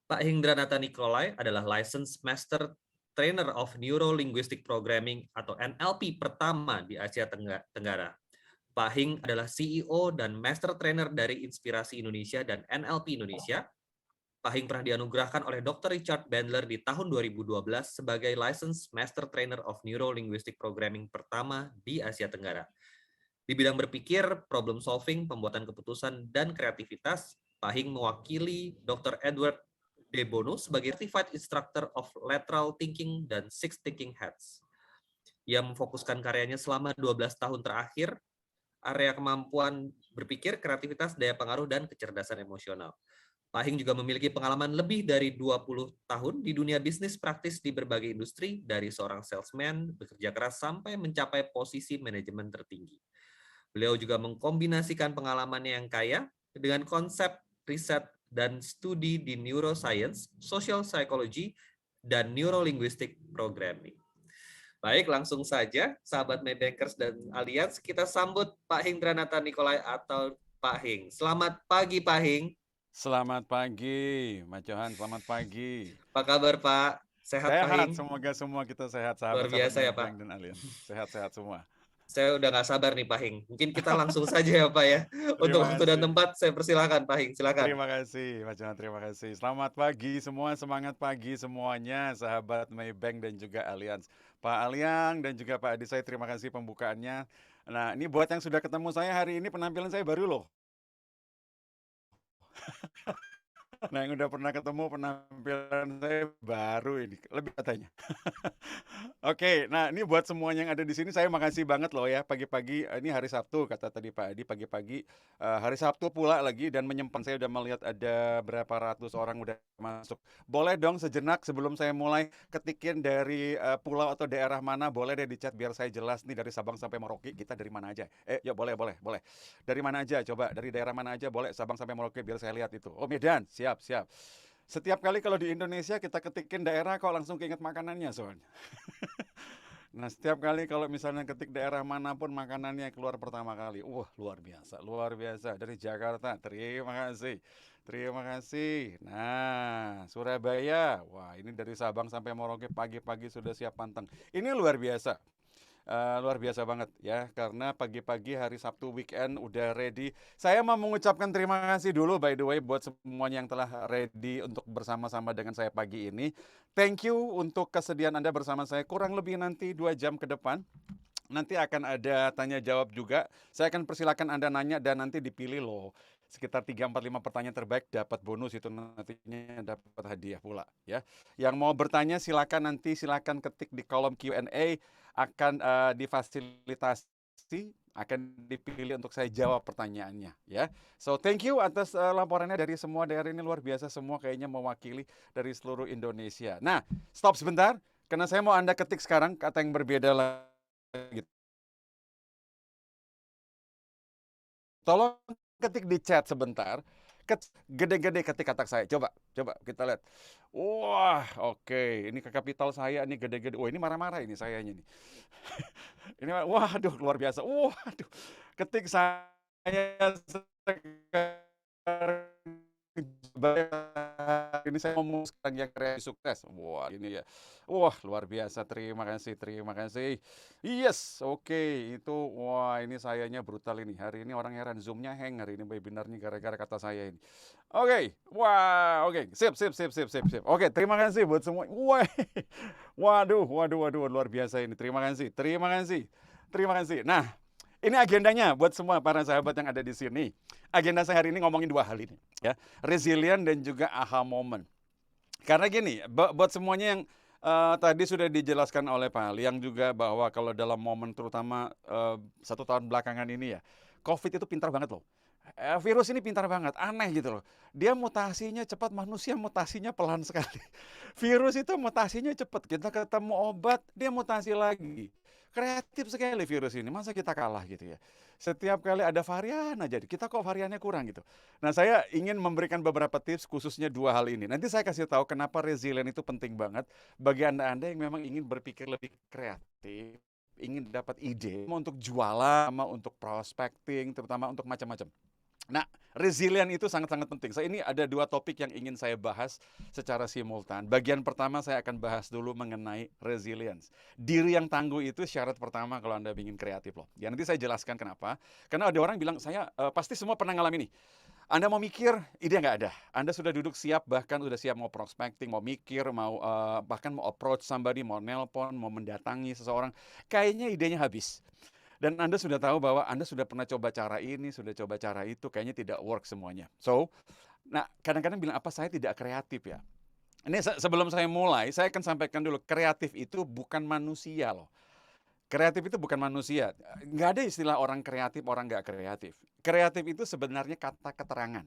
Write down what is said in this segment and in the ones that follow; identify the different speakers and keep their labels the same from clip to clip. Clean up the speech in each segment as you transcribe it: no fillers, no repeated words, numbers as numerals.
Speaker 1: Pak Hindranata Nikolai adalah Licensed Master Trainer of Neuro-Linguistic Programming atau NLP pertama di Asia Tenggara. Pak Hing adalah CEO dan Master Trainer dari Inspirasi Indonesia dan NLP Indonesia. Pak Hing pernah dianugerahkan oleh Dr. Richard Bandler di tahun 2012 sebagai Licensed Master Trainer of Neuro-Linguistic Programming pertama di Asia Tenggara. Di bidang berpikir, problem solving, pembuatan keputusan, dan kreativitas, Pak Hing mewakili Dr. Edward De Bono sebagai Certified Instructor of Lateral Thinking dan Six Thinking Hats. Ia memfokuskan karyanya selama 12 tahun terakhir, area kemampuan berpikir, kreativitas, daya pengaruh, dan kecerdasan emosional. Pak Hing juga memiliki pengalaman lebih dari 20 tahun di dunia bisnis praktis di berbagai industri, dari seorang salesman, bekerja keras, sampai mencapai posisi manajemen tertinggi. Beliau juga mengkombinasikan pengalamannya yang kaya dengan konsep riset dan studi di neuroscience, social psychology, dan neurolinguistic programming. Baik, langsung saja sahabat Maybankers dan Alliance, kita sambut Pak Hindranata Nikolai atau Pak Hing. Selamat pagi Pak Hing.
Speaker 2: Selamat pagi, Mas Johan. Selamat pagi.
Speaker 1: Apa kabar Pak? Sehat Pak
Speaker 2: Sehat,
Speaker 1: Hing?
Speaker 2: semoga semua kita sehat,
Speaker 1: Luar
Speaker 2: sahabat-sahabat
Speaker 1: biasa ya Pak.
Speaker 2: Maybank dan Allianz. Sehat-sehat semua.
Speaker 1: Saya udah nggak sabar nih Pak Hing. Mungkin kita langsung saja ya Pak ya. Untuk
Speaker 2: Terima
Speaker 1: waktu dan
Speaker 2: kasih.
Speaker 1: tempat saya persilahkan Pak Hing. Silakan.
Speaker 2: Terima kasih, Mas Johan. Terima kasih. Selamat pagi semua, semangat pagi semuanya, sahabat Maybank dan juga Allianz. Pak Aliang dan juga Pak Adi, saya terima kasih pembukaannya. Nah, ini buat yang sudah ketemu saya hari ini, penampilan saya baru loh. Nah, yang udah pernah ketemu penampilan saya baru ini, lebih katanya. Oke, nah ini buat semuanya yang ada di sini, saya makasih banget loh ya, pagi-pagi, ini hari Sabtu kata tadi Pak Adi, pagi-pagi, hari Sabtu pula lagi dan menyempang saya udah melihat ada berapa ratus orang udah masuk. Boleh dong sejenak sebelum saya mulai ketikin dari pulau atau daerah mana, boleh deh di chat biar saya jelas nih dari Sabang sampai Merauke kita dari mana aja. Ya boleh, boleh, boleh. Dari mana aja coba, dari daerah mana aja boleh, Sabang sampai Merauke biar saya lihat itu. Oh Medan, siap, siap. Setiap kali kalau di Indonesia kita ketikin daerah kok langsung keinget makanannya soalnya. Nah, setiap kali kalau misalnya ketik daerah manapun makanannya keluar pertama kali. Wah, luar biasa, luar biasa. Dari Jakarta, terima kasih. Terima kasih. Nah, Surabaya. Wah, ini dari Sabang sampai Merauke pagi-pagi sudah siap panteng. Ini luar biasa. Luar biasa banget ya, karena pagi-pagi hari Sabtu weekend udah ready. Saya mau mengucapkan terima kasih dulu by the way buat semuanya yang telah ready untuk bersama-sama dengan saya pagi ini. Thank you untuk kesediaan Anda bersama saya kurang lebih nanti 2 jam ke depan. Nanti akan ada tanya jawab juga. Saya akan persilakan Anda nanya dan nanti dipilih loh. Sekitar 3, 4, 5 pertanyaan terbaik dapat bonus itu nantinya dapat hadiah pula ya. Yang mau bertanya silakan nanti silakan ketik di kolom Q&A akan difasilitasi akan dipilih untuk saya jawab pertanyaannya ya. So thank you atas laporannya dari semua daerah ini luar biasa semua kayaknya mewakili dari seluruh Indonesia. Nah, stop sebentar karena saya mau Anda ketik sekarang kata yang berbeda lagi. Tolong ketik di chat sebentar. Gede-gede ketik kata saya. Coba, coba kita lihat. Wah, oke. Ini ke kapital saya ini gede-gede. Wah, ini marah-marah ini sayanya nih. Ini waduh luar biasa. Waduh. Ketik saya sekarang ini saya ngomong sekarang yang kreasi sukses. Wah, ini ya. Wah, luar biasa. Terima kasih, terima kasih. Yes, oke. Itu, wah ini sayanya brutal ini. Hari ini orang heran, Zoom-nya hang hari ini webinarnya gara-gara kata saya ini. Oke, wah, oke. Sip, sip, sip, sip, sip, sip. Oke, terima kasih buat semua. Wah, waduh, waduh, waduh, luar biasa ini. Terima kasih, terima kasih, terima kasih. Nah, ini agendanya buat semua para sahabat yang ada di sini. Agenda saya hari ini ngomongin 2 hal ini, ya. Resilient dan juga aha moment. Karena gini, buat semuanya yang tadi sudah dijelaskan oleh Pak Liang juga bahwa kalau dalam momen terutama 1 tahun belakangan ini ya, COVID itu pintar banget loh. Virus ini pintar banget, aneh gitu loh. Dia mutasinya cepat, manusia mutasinya pelan sekali. Virus itu mutasinya cepat, kita ketemu obat, dia mutasi lagi. Kreatif sekali virus ini, masa kita kalah gitu ya. Setiap kali ada varian aja, kita kok variannya kurang gitu. Nah, saya ingin memberikan beberapa tips khususnya 2 hal ini. Nanti saya kasih tahu kenapa resilient itu penting banget bagi Anda-Anda yang memang ingin berpikir lebih kreatif, ingin dapat ide, mau untuk jualan, sama untuk prospecting, terutama untuk macam-macam. Nah, Resilient itu sangat-sangat penting. Ini ada 2 topik yang ingin saya bahas secara simultan. Bagian pertama saya akan bahas dulu mengenai resilience. Diri yang tangguh itu syarat pertama kalau Anda ingin kreatif loh. Ya nanti saya jelaskan kenapa. Karena ada orang bilang, saya pasti semua pernah ngalamin ini. Anda mau mikir, ide nggak ada. Anda sudah duduk siap, bahkan udah siap mau prospecting, mau mikir, mau bahkan mau approach somebody, mau nelpon, mau mendatangi seseorang. Kayaknya idenya habis. Dan Anda sudah tahu bahwa Anda sudah pernah coba cara ini, sudah coba cara itu, kayaknya tidak work semuanya. Nah kadang-kadang bilang, apa saya tidak kreatif ya? Ini sebelum saya mulai, saya akan sampaikan dulu, kreatif itu bukan manusia loh. Kreatif itu bukan manusia. Nggak ada istilah orang kreatif, orang nggak kreatif. Kreatif itu sebenarnya kata keterangan.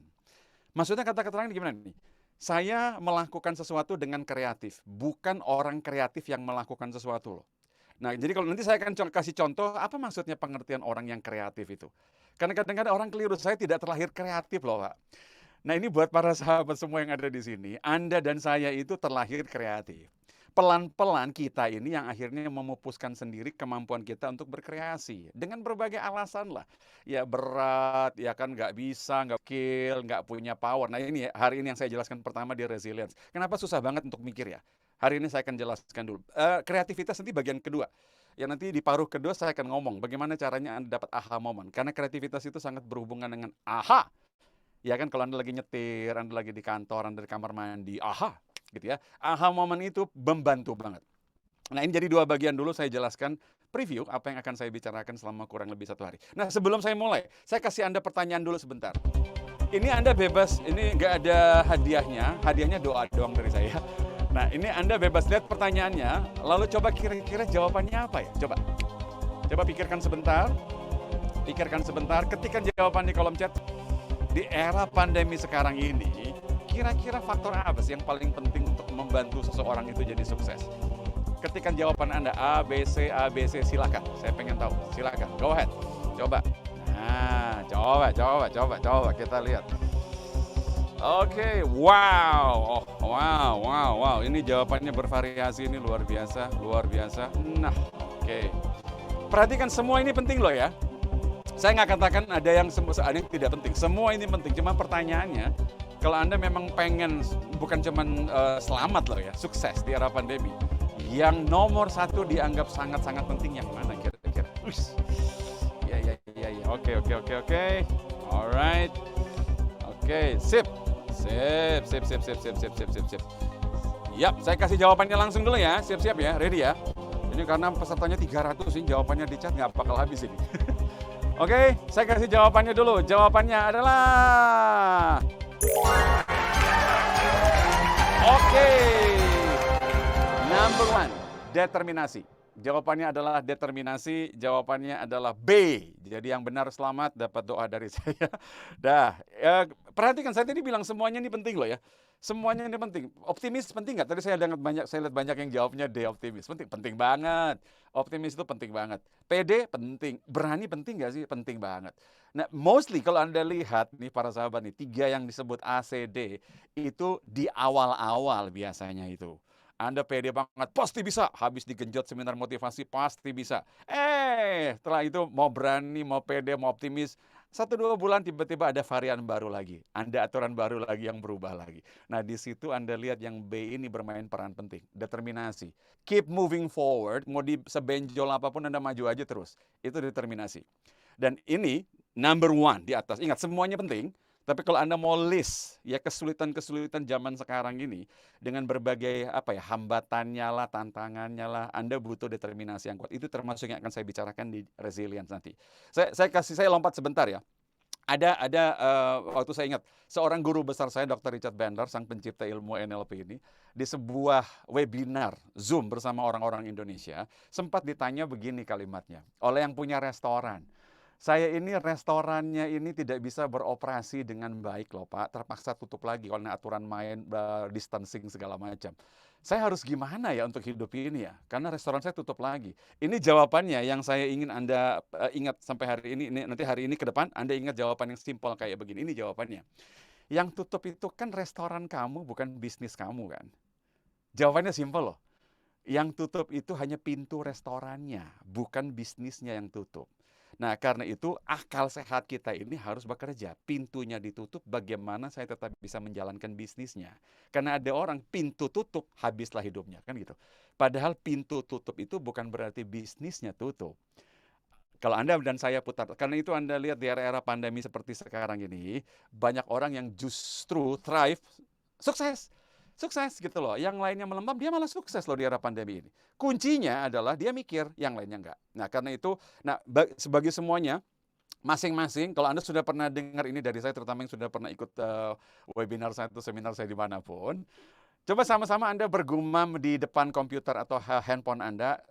Speaker 2: Maksudnya kata keterangan gimana nih? Saya melakukan sesuatu dengan kreatif, bukan orang kreatif yang melakukan sesuatu loh. Nah, jadi kalau nanti saya akan kasih contoh, apa maksudnya pengertian orang yang kreatif itu? Karena kadang-kadang orang keliru, saya tidak terlahir kreatif loh, Pak. Nah, ini buat para sahabat semua yang ada di sini, Anda dan saya itu terlahir kreatif. Pelan-pelan kita ini yang akhirnya memupuskan sendiri kemampuan kita untuk berkreasi. Dengan berbagai alasan lah. Ya berat, ya kan nggak bisa, nggak skill, nggak punya power. Nah ini hari ini yang saya jelaskan pertama di resilience. Kenapa susah banget untuk mikir ya? Hari ini saya akan jelaskan dulu. Kreativitas nanti bagian kedua. Ya nanti di paruh kedua saya akan ngomong bagaimana caranya Anda dapat aha moment. Karena kreativitas itu sangat berhubungan dengan aha. Ya kan kalau Anda lagi nyetir, Anda lagi di kantor, Anda di kamar mandi, aha gitu ya. Aha moment itu membantu banget. Nah ini jadi 2 bagian dulu saya jelaskan preview apa yang akan saya bicarakan selama kurang lebih 1 hari. Nah sebelum saya mulai, saya kasih Anda pertanyaan dulu sebentar. Ini Anda bebas, ini nggak ada hadiahnya doa doang dari saya. Nah ini Anda bebas lihat pertanyaannya, lalu coba kira-kira jawabannya apa ya? Coba pikirkan sebentar, ketikkan jawaban di kolom chat. Di era pandemi sekarang ini, kira-kira faktor apa sih yang paling penting untuk membantu seseorang itu jadi sukses? Ketikkan jawaban Anda, A, B, C, silakan. Saya pengen tahu, silakan, go ahead, coba. Nah, coba, kita lihat. Oke, wow, ini jawabannya bervariasi, ini luar biasa. Nah, oke. Perhatikan semua ini penting loh ya. Saya nggak katakan ada yang tidak penting, semua ini penting. Cuma pertanyaannya, kalau Anda memang pengen bukan cuma selamat loh ya, sukses di era pandemi, yang nomor 1 dianggap sangat-sangat penting yang mana kira-kira? Ya. Oke. Alright. Oke, sip. Yap, saya kasih jawabannya langsung dulu ya. Siap-siap ya, ready ya. Ini karena pesertanya 300 sih, jawabannya di chat nggak bakal habis ini. Oke, saya kasih jawabannya dulu. Jawabannya adalah oke. Number 1, determinasi. Jawabannya adalah determinasi, jawabannya adalah B. Jadi yang benar selamat, dapat doa dari saya. Perhatikan, saya tadi bilang semuanya ini penting loh ya. Semuanya ini penting. Optimis penting nggak? Tadi saya lihat banyak yang jawabnya D, optimis. Penting banget. Optimis itu penting banget. PD penting. Berani penting nggak sih? Penting banget. Nah, mostly kalau Anda lihat nih para sahabat nih, 3 yang disebut ACD itu di awal-awal biasanya itu. Anda pede banget, pasti bisa. Habis digenjot seminar motivasi, pasti bisa. Setelah itu mau berani, mau pede, mau optimis. 1-2 bulan tiba-tiba ada varian baru lagi. Ada aturan baru lagi yang berubah lagi. Nah di situ Anda lihat yang B ini bermain peran penting. Determinasi. Keep moving forward, mau di sebenjol apapun Anda maju aja terus. Itu determinasi. Dan ini number 1 di atas. Ingat semuanya penting. Tapi kalau Anda mau list ya kesulitan-kesulitan zaman sekarang ini dengan berbagai hambatannya lah, tantangannya lah, Anda butuh determinasi yang kuat. Itu termasuk yang akan saya bicarakan di resilience nanti. Saya lompat sebentar ya. Ada waktu saya ingat seorang guru besar saya, Dr. Richard Bandler, sang pencipta ilmu NLP ini, di sebuah webinar Zoom bersama orang-orang Indonesia, sempat ditanya begini kalimatnya oleh yang punya restoran. Saya ini restorannya ini tidak bisa beroperasi dengan baik loh Pak, terpaksa tutup lagi karena aturan main, distancing segala macam. Saya harus gimana ya untuk hidup ini ya? Karena restoran saya tutup lagi. Ini jawabannya yang saya ingin Anda ingat sampai hari ini, nanti hari ini ke depan Anda ingat jawaban yang simpel kayak begini. Ini jawabannya. Yang tutup itu kan restoran kamu, bukan bisnis kamu kan? Jawabannya simpel loh. Yang tutup itu hanya pintu restorannya, bukan bisnisnya yang tutup. Nah, karena itu akal sehat kita ini harus bekerja. Pintunya ditutup, bagaimana saya tetap bisa menjalankan bisnisnya. Karena ada orang pintu tutup, habislah hidupnya, kan gitu. Padahal pintu tutup itu bukan berarti bisnisnya tutup. Kalau Anda dan saya putar, karena itu Anda lihat di era-era pandemi seperti sekarang ini, banyak orang yang justru thrive, sukses. Sukses gitu loh. Yang lainnya melembab, dia malah sukses loh di era pandemi ini. Kuncinya adalah dia mikir, yang lainnya enggak. Nah, karena itu, sebagai semuanya, masing-masing, kalau Anda sudah pernah dengar ini dari saya, terutama yang sudah pernah ikut webinar saya atau seminar saya dimanapun, coba sama-sama Anda bergumam di depan komputer atau handphone Anda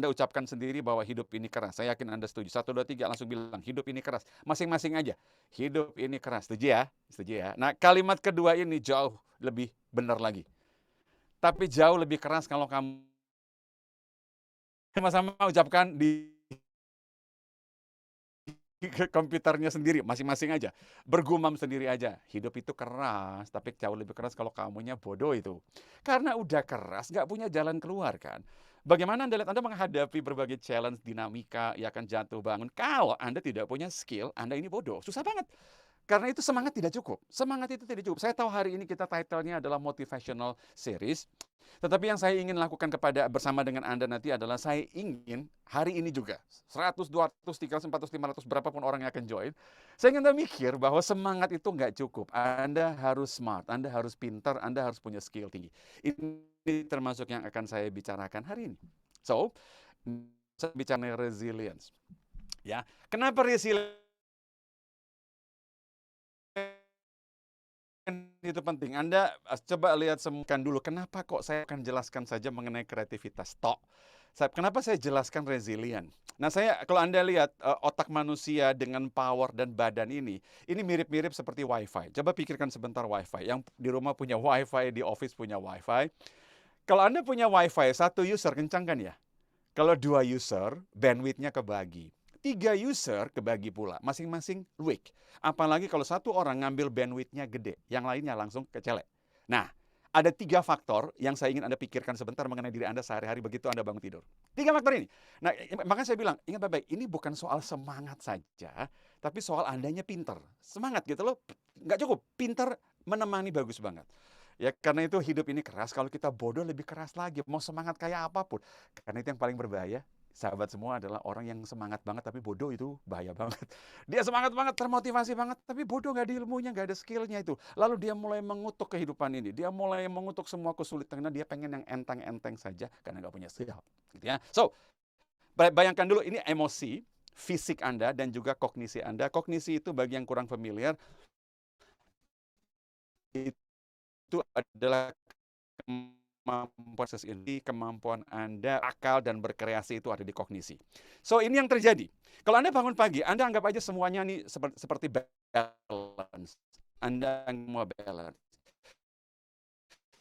Speaker 2: ucapkan sendiri bahwa hidup ini keras. Saya yakin Anda setuju. 1, 2, 3 langsung bilang, hidup ini keras. Masing-masing aja. Hidup ini keras. Setuju ya? Setuju ya? Nah, kalimat kedua ini jauh lebih benar lagi. Tapi jauh lebih keras kalau kamu sama-sama ucapkan di komputernya sendiri, masing-masing aja. Bergumam sendiri aja. Hidup itu keras, tapi jauh lebih keras kalau kamunya bodoh itu. Karena udah keras, nggak punya jalan keluar kan. Bagaimana Anda lihat Anda menghadapi berbagai challenge, dinamika, ya akan jatuh bangun. Kalau Anda tidak punya skill, Anda ini bodoh. Susah banget. Karena itu semangat tidak cukup. Semangat itu tidak cukup. Saya tahu hari ini kita title-nya adalah motivational series. Tetapi yang saya ingin lakukan bersama dengan Anda nanti adalah saya ingin hari ini juga 100, 200, 300, 400, 500 berapapun orang yang akan join. Saya ingin Anda mikir bahwa semangat itu nggak cukup. Anda harus smart, Anda harus pintar, Anda harus punya skill tinggi. Ini termasuk yang akan saya bicarakan hari ini. So, saya bicara resilience. Ya, kenapa resilience itu penting? Anda coba lihat semukan dulu, kenapa kok saya akan jelaskan saja mengenai kreativitas tok. Kenapa saya jelaskan resilient? Nah, kalau Anda lihat otak manusia dengan power dan badan ini mirip-mirip seperti wifi. Coba pikirkan sebentar wifi. Yang di rumah punya wifi, di office punya wifi. Kalau Anda punya wifi, 1 user kencang kan ya? Kalau 2 user, bandwidth-nya kebagi. 3 user kebagi pula, masing-masing weak. Apalagi kalau 1 orang ngambil bandwidth-nya gede, yang lainnya langsung kecelek. Nah, ada 3 faktor yang saya ingin Anda pikirkan sebentar mengenai diri Anda sehari-hari begitu Anda bangun tidur. 3 faktor ini. Nah, makanya saya bilang, ingat baik-baik, ini bukan soal semangat saja, tapi soal Andanya pinter. Semangat gitu loh, nggak cukup. Pinter menemani bagus banget. Ya, karena itu hidup ini keras, kalau kita bodoh lebih keras lagi. Mau semangat kayak apapun. Karena itu yang paling berbahaya. Sahabat semua adalah orang yang semangat banget tapi bodoh, itu bahaya banget. Dia semangat banget, termotivasi banget, tapi bodoh, nggak ada ilmunya, nggak ada skillnya itu. Lalu dia mulai mengutuk kehidupan ini. Dia mulai mengutuk semua kesulitan karena dia pengen yang enteng-enteng saja karena nggak punya skill. Gitu ya. So, bayangkan dulu ini emosi, fisik Anda dan juga kognisi Anda. Kognisi itu bagi yang kurang familiar, itu adalah kemampuan Anda, akal dan berkreasi itu ada di kognisi. So, ini yang terjadi. Kalau Anda bangun pagi, Anda anggap aja semuanya nih seperti balance. Anda mau balance.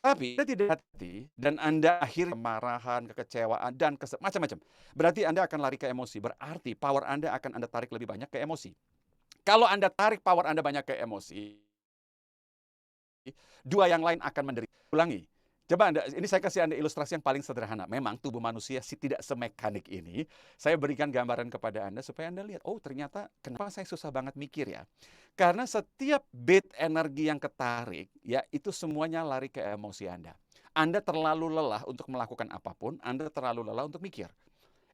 Speaker 2: Tapi Anda tidak hati dan Anda akhirnya kemarahan, kekecewaan, dan macam-macam. Berarti Anda akan lari ke emosi. Berarti power Anda akan Anda tarik lebih banyak ke emosi. Kalau Anda tarik power Anda banyak ke emosi, 2 yang lain akan menderita. Ulangi. Coba ini saya kasih Anda ilustrasi yang paling sederhana. Memang tubuh manusia tidak semekanik ini. Saya berikan gambaran kepada Anda supaya Anda lihat, oh ternyata kenapa saya susah banget mikir ya. Karena setiap bit energi yang ketarik, ya itu semuanya lari ke emosi Anda. Anda terlalu lelah untuk melakukan apapun, Anda terlalu lelah untuk mikir.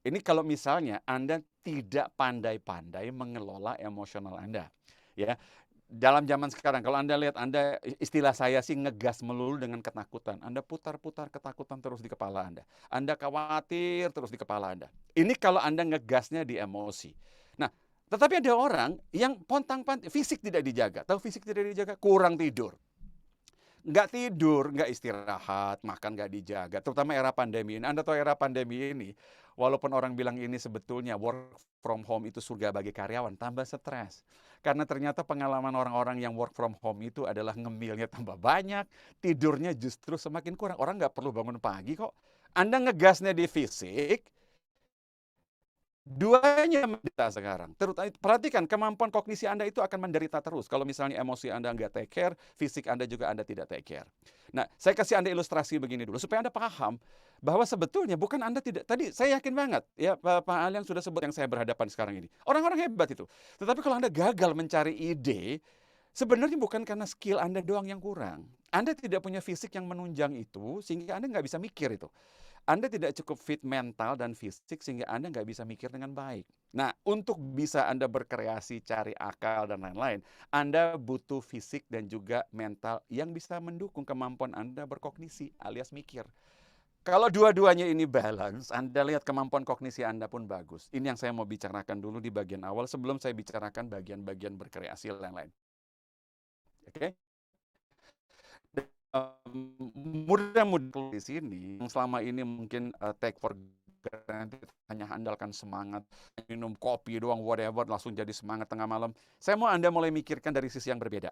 Speaker 2: Ini kalau misalnya Anda tidak pandai-pandai mengelola emosional Anda. Ya, dalam zaman sekarang, kalau Anda lihat, istilah saya sih ngegas melulu dengan ketakutan. Anda putar-putar ketakutan terus di kepala Anda. Anda khawatir terus di kepala Anda. Ini kalau Anda ngegasnya di emosi. Nah, tetapi ada orang yang pontang-panting, fisik tidak dijaga. Tahu fisik tidak dijaga? Kurang tidur. Nggak tidur, nggak istirahat, makan nggak dijaga. Terutama era pandemi ini. Anda tahu era pandemi ini, walaupun orang bilang ini sebetulnya work from home itu surga bagi karyawan, tambah stres. Karena ternyata pengalaman orang-orang yang work from home itu adalah ngemilnya tambah banyak, tidurnya justru semakin kurang. Orang nggak perlu bangun pagi kok. Anda ngegasnya di fisik, Duanya menderita sekarang. Terutama perhatikan kemampuan kognisi Anda itu akan menderita terus. Kalau misalnya emosi Anda nggak take care, fisik Anda juga Anda tidak take care. Nah, saya kasih Anda ilustrasi begini dulu supaya Anda paham bahwa sebetulnya bukan Anda tidak. Tadi saya yakin banget ya Pak Ali yang sudah sebut yang saya berhadapan sekarang ini. Orang-orang hebat itu. Tetapi kalau Anda gagal mencari ide, sebenarnya bukan karena skill Anda doang yang kurang. Anda tidak punya fisik yang menunjang itu sehingga Anda nggak bisa mikir itu. Anda tidak cukup fit mental dan fisik sehingga Anda nggak bisa mikir dengan baik. Nah, untuk bisa Anda berkreasi, cari akal, dan lain-lain, Anda butuh fisik dan juga mental yang bisa mendukung kemampuan Anda berkognisi alias mikir. Kalau dua-duanya ini balance, Anda lihat kemampuan kognisi Anda pun bagus. Ini yang saya mau bicarakan dulu di bagian awal sebelum saya bicarakan bagian-bagian berkreasi dan lain-lain. Oke? Mudah-mudahan di sini yang selama ini mungkin take for granted, hanya andalkan semangat, minum kopi doang, whatever, langsung jadi semangat tengah malam. Saya mau Anda mulai mikirkan dari sisi yang berbeda.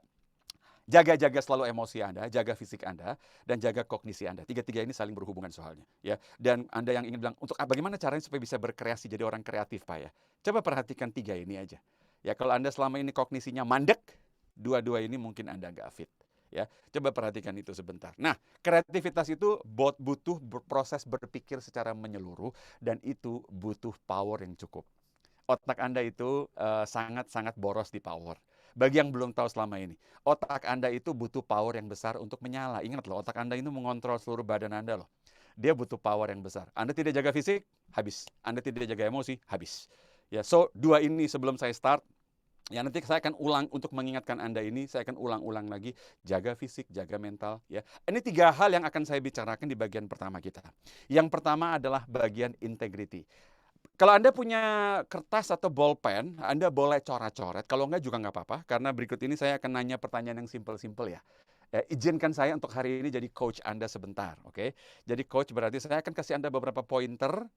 Speaker 2: Jaga-jaga selalu emosi Anda, jaga fisik Anda, dan jaga kognisi Anda. Tiga-tiga ini saling berhubungan soalnya, ya. Dan Anda yang ingin bilang, untuk bagaimana caranya supaya bisa berkreasi jadi orang kreatif, Pak ya? Coba perhatikan tiga ini aja. Ya, kalau Anda selama ini kognisinya mandek, dua-dua ini mungkin Anda nggak fit. Ya, coba perhatikan itu sebentar. Nah, kreativitas itu butuh proses berpikir secara menyeluruh dan itu butuh power yang cukup. Otak Anda itu sangat-sangat boros di power. Bagi yang belum tahu selama ini, otak Anda itu butuh power yang besar untuk menyala. Ingat loh, otak Anda itu mengontrol seluruh badan Anda loh. Dia butuh power yang besar. Anda tidak jaga fisik, habis. Anda tidak jaga emosi, habis. Ya, so dua ini sebelum saya start, ya nanti saya akan ulang untuk mengingatkan Anda ini, saya akan ulang-ulang lagi, jaga fisik, jaga mental. Ya, ini tiga hal yang akan saya bicarakan di bagian pertama kita. Yang pertama adalah bagian integrity. Kalau Anda punya kertas atau bolpen, Anda boleh coret-coret. Kalau enggak juga nggak apa-apa, karena berikut ini saya akan nanya pertanyaan yang simple-simple ya. Izinkan saya untuk hari ini jadi coach Anda sebentar, oke? Jadi coach berarti saya akan kasih Anda beberapa pointer.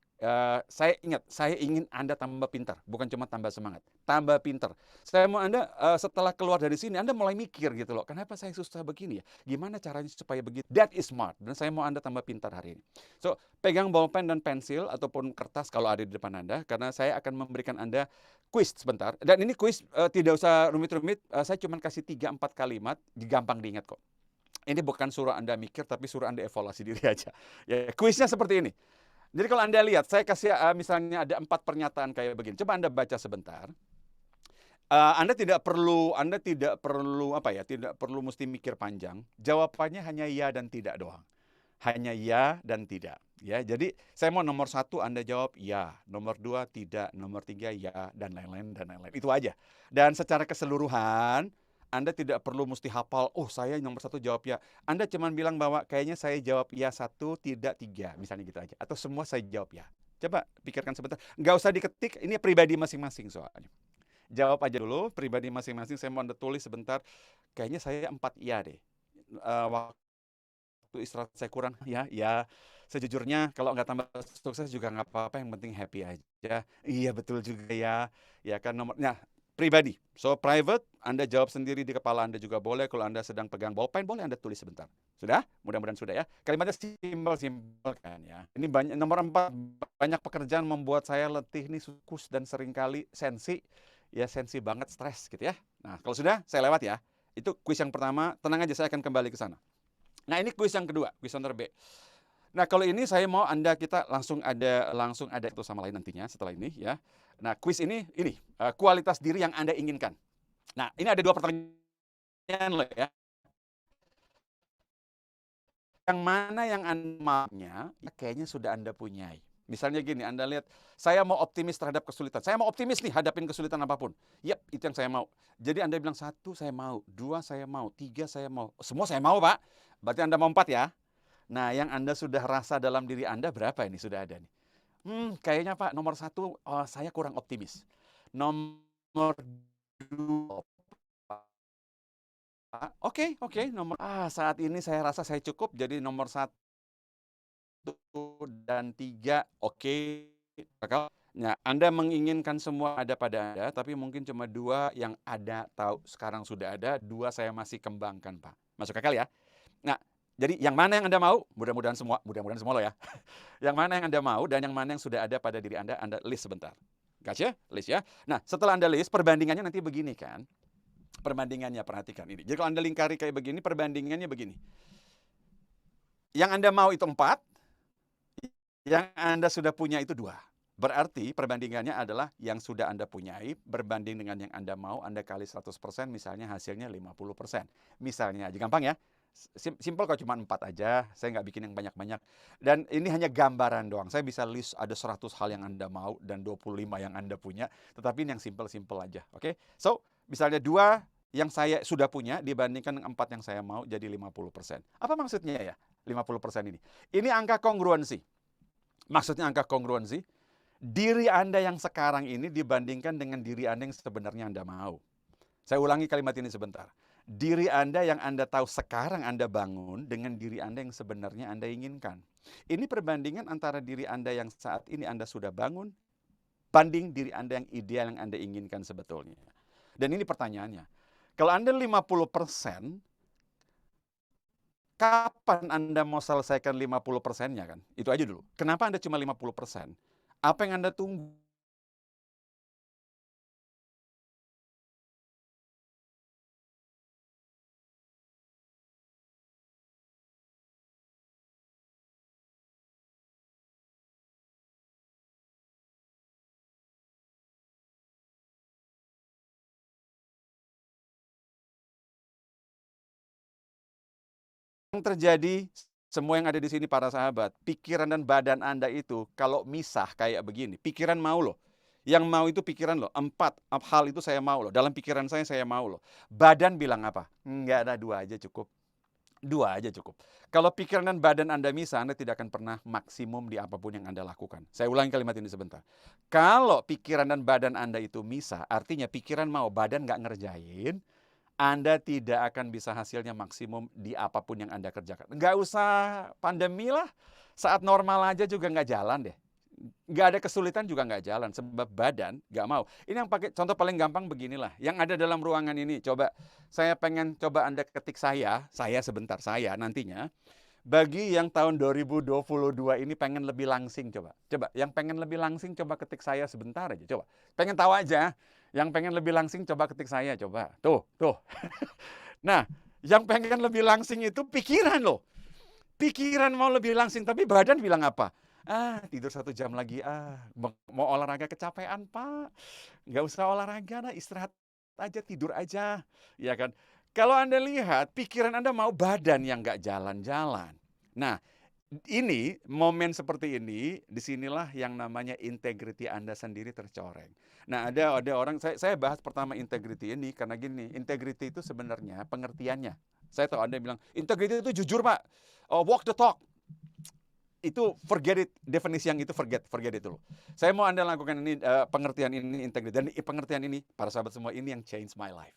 Speaker 2: Saya ingat, saya ingin Anda tambah pintar, bukan cuma tambah semangat, tambah pintar. Saya mau Anda setelah keluar dari sini, Anda mulai mikir gitu loh, kenapa saya susah begini ya? Gimana caranya supaya begitu? That is smart. Dan saya mau Anda tambah pintar hari ini. So, pegang bolpen dan pensil ataupun kertas kalau ada di depan Anda, karena saya akan memberikan Anda quiz sebentar. Dan ini quiz tidak usah rumit-rumit, saya cuma kasih 3-4 kalimat, gampang diingat kok. Ini bukan suruh Anda mikir, tapi suruh Anda evaluasi diri aja. Ya, kuisnya seperti ini. Jadi kalau Anda lihat, saya kasih misalnya ada 4 pernyataan kayak begini. Coba Anda baca sebentar. Anda tidak perlu tidak perlu mesti mikir panjang. Jawabannya hanya ya dan tidak doang. Hanya ya dan tidak. Ya, jadi saya mau nomor 1 Anda jawab ya, nomor 2 tidak, nomor 3 ya, dan lain-lain dan lain-lain. Itu aja. Dan secara keseluruhan Anda tidak perlu mesti hafal, oh saya nomor 1 jawab ya. Anda cuma bilang bahwa kayaknya saya jawab ya 1, tidak 3, misalnya gitu aja. Atau semua saya jawab ya. Coba pikirkan sebentar. Nggak usah diketik, ini pribadi masing-masing soalnya. Jawab aja dulu, pribadi masing-masing. Saya mau Anda tulis sebentar. Kayaknya saya 4 iya deh. Waktu istirahat saya kurang, ya. Sejujurnya kalau nggak tambah sukses juga nggak apa-apa, yang penting happy aja. Iya betul juga ya. Ya kan nomornya pribadi. So private, Anda jawab sendiri di kepala Anda juga boleh. Kalau Anda sedang pegang bolpen, boleh Anda tulis sebentar. Sudah? Mudah-mudahan sudah ya. Kalimatnya simpel kan ya. Ini banyak, nomor 4, banyak pekerjaan membuat saya letih nih, sukus dan seringkali sensi. Ya sensi banget, stres gitu ya. Nah kalau sudah, saya lewat ya. Itu kuis yang pertama, tenang aja saya akan kembali ke sana. Nah ini kuis yang kedua, kuis nomor B. Nah kalau ini saya mau kita langsung ada itu sama lain nantinya setelah ini ya. Nah kuis ini kualitas diri yang Anda inginkan. Nah ini ada 2 pertanyaan loh ya. Yang mana yang Anda maunya, kayaknya sudah Anda punyai. Misalnya gini, Anda lihat, saya mau optimis terhadap kesulitan. Saya mau optimis nih hadapin kesulitan apapun. Yap, itu yang saya mau. Jadi Anda bilang 1 saya mau, 2 saya mau, 3 saya mau. Semua saya mau Pak. Berarti Anda mau 4 ya. Nah yang Anda sudah rasa dalam diri Anda berapa ini sudah ada nih? Kayaknya Pak nomor 1 saya kurang optimis. Nomor 2 Oke, saat ini saya rasa saya cukup, jadi nomor 1 dan 3 oke. Nah, Anda menginginkan semua ada pada Anda, tapi mungkin cuma 2 yang ada tahu sekarang sudah ada, 2 saya masih kembangkan Pak. Masuk akal ya? Nah, jadi yang mana yang Anda mau? Mudah-mudahan semua loh ya. Yang mana yang Anda mau dan yang mana yang sudah ada pada diri Anda list sebentar. Gotcha? List ya. Nah, setelah Anda list, perbandingannya nanti begini kan. Perbandingannya, perhatikan ini. Jadi kalau Anda lingkari kayak begini, perbandingannya begini. Yang Anda mau itu 4, yang Anda sudah punya itu 2. Berarti perbandingannya adalah yang sudah Anda punyai berbanding dengan yang Anda mau, Anda kali 100%, misalnya hasilnya 50%. Misalnya aja, gampang ya. Simple kok, cuma 4 aja, saya nggak bikin yang banyak-banyak. Dan ini hanya gambaran doang, saya bisa list ada 100 hal yang Anda mau dan 25 yang Anda punya, tetapi ini yang simple-simple aja, oke? So, misalnya 2 yang saya sudah punya dibandingkan 4 yang saya mau jadi 50%. Apa maksudnya ya 50% ini? Ini angka kongruensi. Maksudnya angka kongruensi, diri Anda yang sekarang ini dibandingkan dengan diri Anda yang sebenarnya Anda mau. Saya ulangi kalimat ini sebentar. Diri Anda yang Anda tahu sekarang Anda bangun dengan diri Anda yang sebenarnya Anda inginkan. Ini perbandingan antara diri Anda yang saat ini Anda sudah bangun, banding diri Anda yang ideal yang Anda inginkan sebetulnya. Dan ini pertanyaannya. Kalau Anda 50%, kapan Anda mau selesaikan 50%-nya kan? Itu aja dulu. Kenapa Anda cuma 50%? Apa yang Anda tunggu? Yang terjadi, semua yang ada di sini para sahabat, pikiran dan badan Anda itu kalau misah kayak begini, pikiran mau loh. Yang mau itu pikiran loh. 4 hal itu saya mau loh. Dalam pikiran saya mau loh. Badan bilang apa? Enggak ada, 2 aja cukup. 2 aja cukup. Kalau pikiran dan badan Anda misah, Anda tidak akan pernah maksimum di apapun yang Anda lakukan. Saya ulangi kalimat ini sebentar. Kalau pikiran dan badan Anda itu misah, artinya pikiran mau, badan nggak ngerjain, Anda tidak akan bisa hasilnya maksimum di apapun yang Anda kerjakan. Nggak usah pandemi lah, saat normal aja juga nggak jalan deh. Nggak ada kesulitan juga nggak jalan, sebab badan nggak mau. Ini yang pakai contoh paling gampang beginilah. Yang ada dalam ruangan ini, coba saya pengen coba Anda ketik saya sebentar, saya nantinya. Bagi yang tahun 2022 ini pengen lebih langsing, coba. Coba, yang pengen lebih langsing coba ketik saya sebentar aja, coba. Pengen tahu aja, yang pengen lebih langsing coba ketik saya, coba. Tuh. Nah, yang pengen lebih langsing itu pikiran loh. Pikiran mau lebih langsing, tapi badan bilang apa? Tidur 1 jam lagi, mau olahraga kecapean Pak. Nggak usah olahraga, istirahat aja, tidur aja. Ya kan? Kalau Anda lihat, pikiran Anda mau, badan yang nggak jalan-jalan. Nah, ini, momen seperti ini, disinilah yang namanya integriti Anda sendiri tercoreng. Nah, ada orang, saya bahas pertama integriti ini, karena gini, integriti itu sebenarnya pengertiannya. Saya tahu Anda bilang, integriti itu jujur Pak, walk the talk. Itu forget it, definisi yang itu forget it dulu. Saya mau Anda lakukan ini, pengertian ini, integriti. Dan pengertian ini, para sahabat semua, ini yang change my life.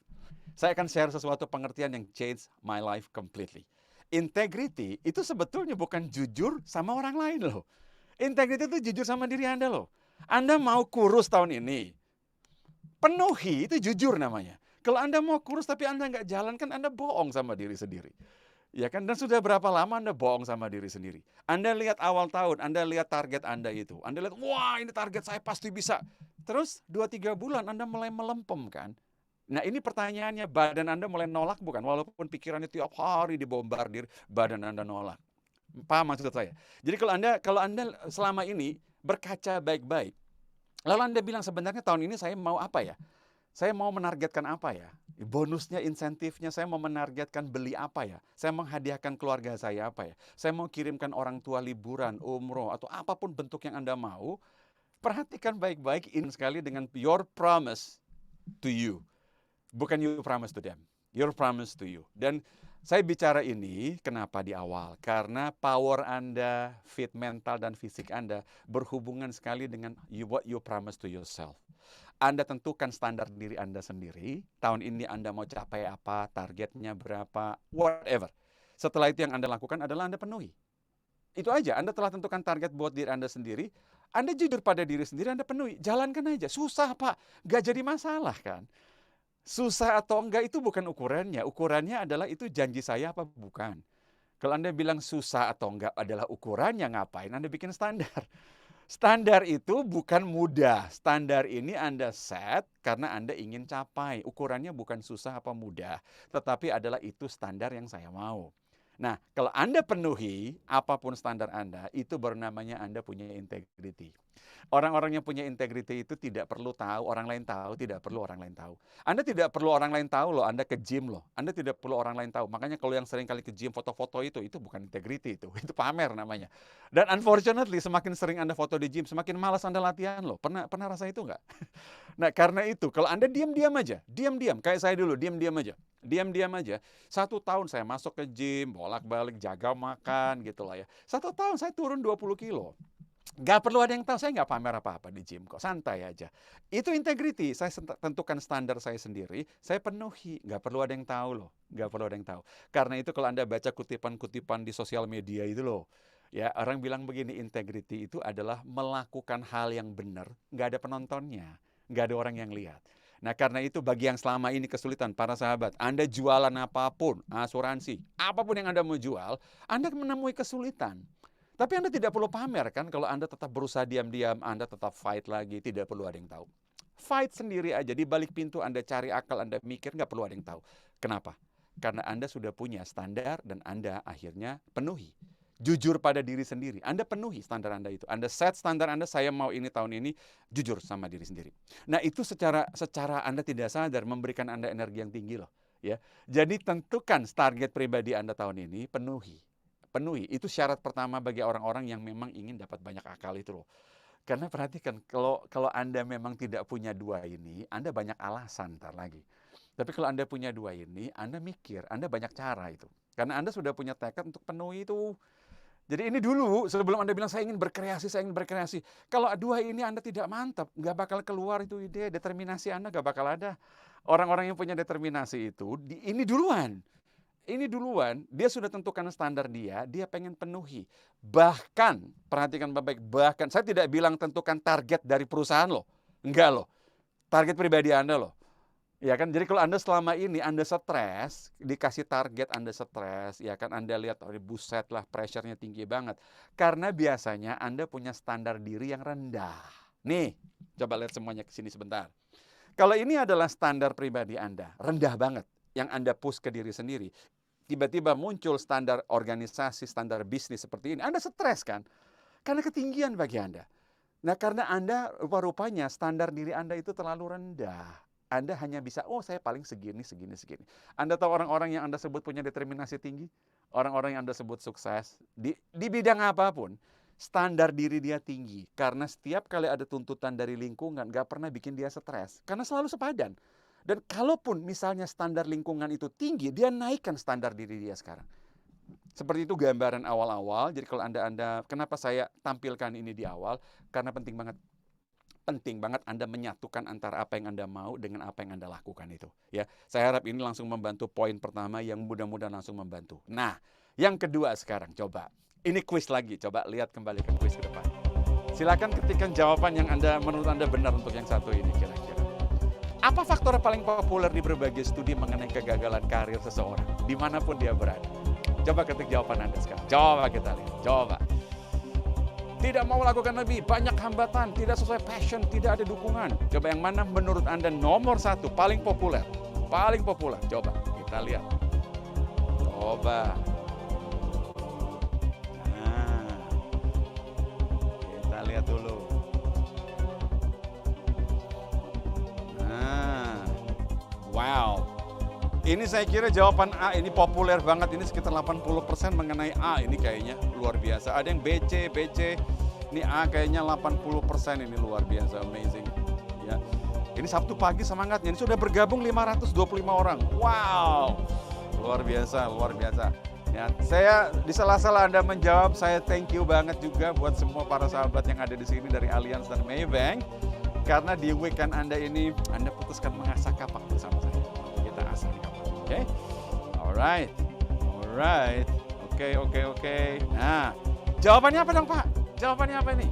Speaker 2: Saya akan share sesuatu pengertian yang change my life completely. Integrity itu sebetulnya bukan jujur sama orang lain loh. Integrity itu jujur sama diri Anda loh. Anda mau kurus tahun ini, penuhi, itu jujur namanya. Kalau Anda mau kurus tapi Anda nggak jalan, kan Anda bohong sama diri sendiri. Ya kan? Dan sudah berapa lama Anda bohong sama diri sendiri? Anda lihat awal tahun, Anda lihat target Anda itu. Anda lihat, wah ini target saya pasti bisa. Terus 2-3 bulan Anda mulai melempem kan? Nah ini pertanyaannya, badan Anda mulai nolak bukan? Walaupun pikirannya tiap hari dibombardir, badan Anda nolak. Paham maksud saya? Jadi kalau Anda selama ini berkaca baik-baik, lalu Anda bilang sebenarnya tahun ini saya mau apa ya? Saya mau menargetkan apa ya? Bonusnya, insentifnya, saya mau menargetkan beli apa ya? Saya mau hadiahkan keluarga saya apa ya? Saya mau kirimkan orang tua liburan, umroh, atau apapun bentuk yang Anda mau. Perhatikan baik-baik ini sekali dengan your promise to you. Bukan you promise to them, your promise to you. Dan saya bicara ini kenapa di awal? Karena power Anda, fit mental dan fisik Anda berhubungan sekali dengan what you promise to yourself. Anda tentukan standar diri Anda sendiri. Tahun ini Anda mau capai apa, targetnya berapa, whatever. Setelah itu yang Anda lakukan adalah Anda penuhi. Itu aja, Anda telah tentukan target buat diri Anda sendiri. Anda jujur pada diri sendiri, Anda penuhi. Jalankan aja, susah Pak, gak jadi masalah kan. Susah atau enggak itu bukan ukurannya. Ukurannya adalah itu janji saya apa bukan. Kalau Anda bilang susah atau enggak adalah ukurannya, ngapain Anda bikin standar? Standar itu bukan mudah. Standar ini Anda set karena Anda ingin capai. Ukurannya bukan susah apa mudah, tetapi adalah itu standar yang saya mau. Nah, kalau Anda penuhi apapun standar Anda, itu baru namanya Anda punya integrity. Orang-orang yang punya integrity itu tidak perlu tahu, orang lain tahu, tidak perlu orang lain tahu. Anda tidak perlu orang lain tahu loh, Anda ke gym loh. Anda tidak perlu orang lain tahu. Makanya kalau yang sering kali ke gym foto-foto itu bukan integrity itu pamer namanya. Dan unfortunately semakin sering Anda foto di gym, semakin malas Anda latihan loh. Pernah rasa itu nggak? Nah, karena itu kalau Anda diam-diam aja, diam-diam kayak saya dulu, diam-diam aja. Diam-diam aja. 1 tahun saya masuk ke gym, bolak-balik jaga makan gitu lah ya. 1 tahun saya turun 20 kilo. Nggak perlu ada yang tahu, saya nggak pamer apa-apa di gym kok, santai aja. Itu integrity, saya tentukan standar saya sendiri, saya penuhi, nggak perlu ada yang tahu loh, nggak perlu ada yang tahu. Karena itu kalau Anda baca kutipan-kutipan di sosial media itu loh, ya orang bilang begini, integrity itu adalah melakukan hal yang benar, nggak ada penontonnya, nggak ada orang yang lihat. Nah karena itu bagi yang selama ini kesulitan, para sahabat, Anda jualan apapun, asuransi, apapun yang Anda mau jual, Anda menemui kesulitan. Tapi Anda tidak perlu pamer kan, kalau Anda tetap berusaha diam-diam, Anda tetap fight lagi, tidak perlu ada yang tahu. Fight sendiri aja, di balik pintu Anda cari akal, Anda mikir, nggak perlu ada yang tahu. Kenapa? Karena Anda sudah punya standar dan Anda akhirnya penuhi. Jujur pada diri sendiri, Anda penuhi standar Anda itu. Anda set standar Anda, saya mau ini tahun ini, jujur sama diri sendiri. Nah itu secara Anda tidak sadar memberikan Anda energi yang tinggi loh. Ya. Jadi tentukan target pribadi Anda tahun ini, penuhi. Itu syarat pertama bagi orang-orang yang memang ingin dapat banyak akal itu loh. Karena perhatikan, kalau Anda memang tidak punya 2 ini, Anda banyak alasan ntar lagi. Tapi kalau Anda punya 2 ini, Anda mikir, Anda banyak cara itu. Karena Anda sudah punya tekad untuk penuhi itu. Jadi ini dulu, sebelum Anda bilang saya ingin berkreasi. Kalau 2 ini Anda tidak mantap, nggak bakal keluar itu ide, determinasi Anda nggak bakal ada. Orang-orang yang punya determinasi itu, ini duluan, dia sudah tentukan standar dia pengen penuhi. Bahkan, perhatikan baik-baik, bahkan, saya tidak bilang tentukan target dari perusahaan loh. Enggak loh. Target pribadi Anda loh. Ya kan, jadi kalau Anda selama ini Anda stres, dikasih target Anda stres, ya kan Anda lihat, oh buset lah, pressure-nya tinggi banget. Karena biasanya Anda punya standar diri yang rendah. Nih, coba lihat semuanya ke sini sebentar. Kalau ini adalah standar pribadi Anda, rendah banget, yang Anda push ke diri sendiri, tiba-tiba muncul standar organisasi, standar bisnis seperti ini, Anda stres kan? Karena ketinggian bagi Anda. Nah karena Anda rupa-rupanya standar diri Anda itu terlalu rendah. Anda hanya bisa, saya paling segini. Anda tahu orang-orang yang Anda sebut punya determinasi tinggi? Orang-orang yang Anda sebut sukses, di bidang apapun, standar diri dia tinggi. Karena setiap kali ada tuntutan dari lingkungan, gak pernah bikin dia stres. Karena selalu sepadan. Dan kalaupun misalnya standar lingkungan itu tinggi, dia naikkan standar diri dia sekarang. Seperti itu gambaran awal-awal. Jadi kalau Anda kenapa saya tampilkan ini di awal? Karena penting banget Anda menyatukan antara apa yang Anda mau dengan apa yang Anda lakukan itu. Ya, saya harap ini langsung membantu poin pertama yang mudah-mudahan langsung membantu. Nah, yang kedua sekarang coba. Ini kuis lagi, coba lihat kembali ke kuis ke depan. Silakan ketikkan jawaban yang menurut Anda benar untuk yang satu ini kira-kira. Apa faktor paling populer di berbagai studi mengenai kegagalan karir seseorang, dimanapun dia berada? Coba ketik jawaban Anda sekarang. Coba kita lihat. Coba. Tidak mau lakukan lebih, banyak hambatan, tidak sesuai passion, tidak ada dukungan. Coba yang mana menurut Anda nomor 1, paling populer? Paling populer. Coba kita lihat. Coba. Nah, kita lihat dulu. Wow, ini saya kira jawaban A ini populer banget, ini sekitar 80% mengenai A, ini kayaknya luar biasa. Ada yang BC, ini A kayaknya 80%, ini luar biasa, amazing. Ya, ini Sabtu pagi semangatnya, ini sudah bergabung 525 orang, wow, luar biasa. Ya, saya di sela-sela Anda menjawab, saya thank you banget juga buat semua para sahabat yang ada di sini dari Allianz dan Maybank. Karena di weekend Anda ini, Anda putuskan mengasah kapak bersama saya. Kita asah di kapak, oke? Alright. Oke. Nah, jawabannya apa dong Pak? Jawabannya apa nih?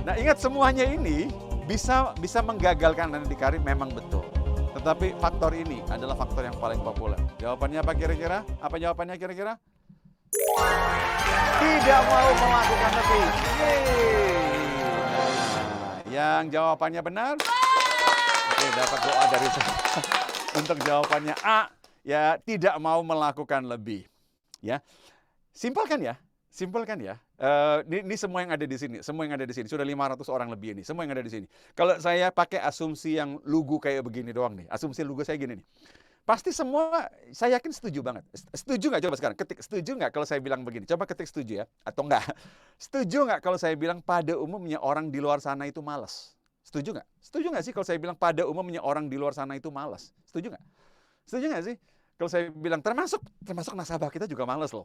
Speaker 2: Nah, ingat semuanya ini bisa menggagalkan Anda di karir, memang betul. Tetapi faktor ini adalah faktor yang paling populer. Jawabannya apa kira-kira? Apa jawabannya kira-kira? Tidak mau melakukan lebih. Yeay. Yang jawabannya benar? Oke, dapat doa dari saya. Untuk jawabannya A, ya tidak mau melakukan lebih. Ya, simpel kan ya? Simpel kan ya? Ini semua yang ada di sini, semua yang ada di sini. Sudah 500 orang lebih ini, semua yang ada di sini. Kalau saya pakai asumsi yang lugu kayak begini doang nih, asumsi lugu saya gini nih. Pasti semua, saya yakin setuju banget. Setuju nggak? Coba sekarang ketik, setuju nggak kalau saya bilang begini? Coba ketik setuju ya, atau enggak. Setuju nggak kalau saya bilang pada umumnya orang di luar sana itu malas? Setuju nggak? Setuju nggak sih kalau saya bilang pada umumnya orang di luar sana itu malas? Setuju nggak? Setuju nggak sih? Kalau saya bilang termasuk nasabah kita juga malas loh.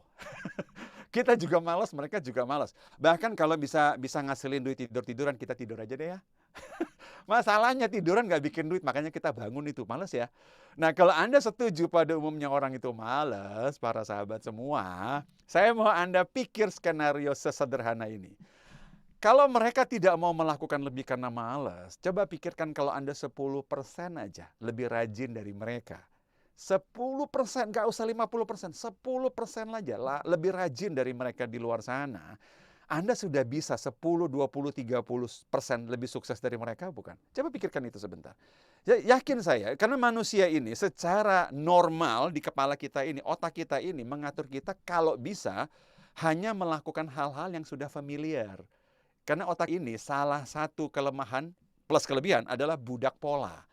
Speaker 2: Kita juga malas, mereka juga malas. Bahkan kalau bisa ngasilin duit tidur-tiduran, kita tidur aja deh ya. Masalahnya tiduran nggak bikin duit, makanya kita bangun itu. Males ya. Nah, kalau Anda setuju pada umumnya orang itu males, para sahabat semua, saya mau Anda pikir skenario sesederhana ini. Kalau mereka tidak mau melakukan lebih karena malas, coba pikirkan kalau Anda 10% aja lebih rajin dari mereka. 10%, nggak usah 50%, 10% aja lebih rajin dari mereka di luar sana. Anda sudah bisa 10, 20, 30% lebih sukses dari mereka, bukan? Coba pikirkan itu sebentar. Yakin saya, karena manusia ini secara normal di kepala kita ini, otak kita ini mengatur kita kalau bisa hanya melakukan hal-hal yang sudah familiar. Karena otak ini salah satu kelemahan plus kelebihan adalah budak pola.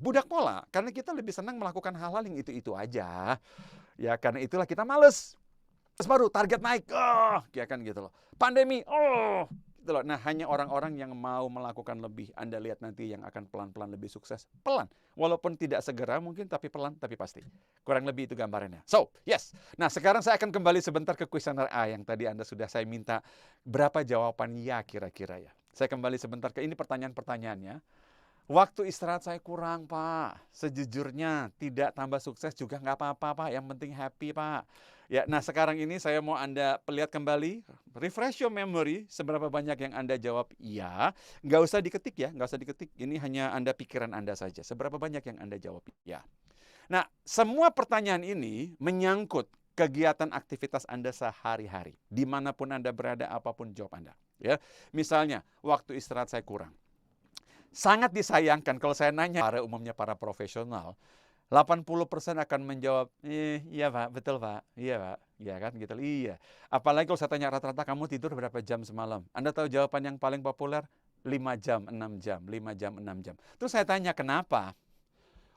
Speaker 2: Budak pola, karena kita lebih senang melakukan hal-hal yang itu-itu aja. Ya, karena itulah kita males. Terus baru target naik, ya kan gitu loh. Pandemi, gitu loh. Nah, hanya orang-orang yang mau melakukan lebih. Anda lihat nanti yang akan pelan-pelan lebih sukses. Pelan. Walaupun tidak segera mungkin, tapi pelan, tapi pasti. Kurang lebih itu gambarannya. So, yes. Nah, sekarang saya akan kembali sebentar ke kuesioner A yang tadi Anda sudah saya minta berapa jawaban ya kira-kira ya. Saya kembali sebentar ke ini pertanyaan-pertanyaannya. Waktu istirahat saya kurang, Pak. Sejujurnya tidak tambah sukses juga nggak apa-apa, Pak. Yang penting happy, Pak. Ya, nah sekarang ini saya mau Anda lihat kembali, refresh your memory, seberapa banyak yang Anda jawab iya. Nggak usah diketik ya, nggak usah diketik. Ini hanya Anda pikiran Anda saja. Seberapa banyak yang Anda jawab iya. Nah, semua pertanyaan ini menyangkut kegiatan aktivitas Anda sehari-hari. Dimanapun Anda berada, apapun jawab Anda. Ya, misalnya, waktu istirahat saya kurang. Sangat disayangkan kalau saya nanya umumnya para profesional, 80% akan menjawab, iya Pak, betul Pak, iya Pak, iya kan gitu, iya. Apalagi kalau saya tanya rata-rata kamu tidur berapa jam semalam? Anda tahu jawaban yang paling populer? 5 jam, 6 jam, 5 jam, 6 jam. Terus saya tanya kenapa?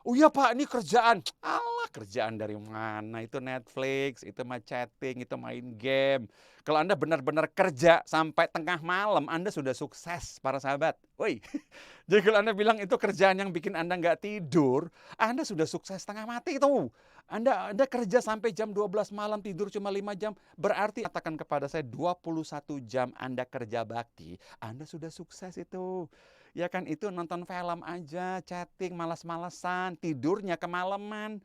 Speaker 2: Oh iya Pak, ini kerjaan. Alah, kerjaan dari mana? Itu Netflix, itu mah chatting, itu main game. Kalau Anda benar-benar kerja sampai tengah malam, Anda sudah sukses, para sahabat. Woi, jadi kalau Anda bilang itu kerjaan yang bikin Anda nggak tidur, Anda sudah sukses setengah mati itu. Anda kerja sampai jam 12 malam, tidur cuma 5 jam. Berarti katakan kepada saya 21 jam Anda kerja bakti, Anda sudah sukses itu. Ya kan, itu nonton film aja, chatting, malas-malasan, tidurnya kemalaman.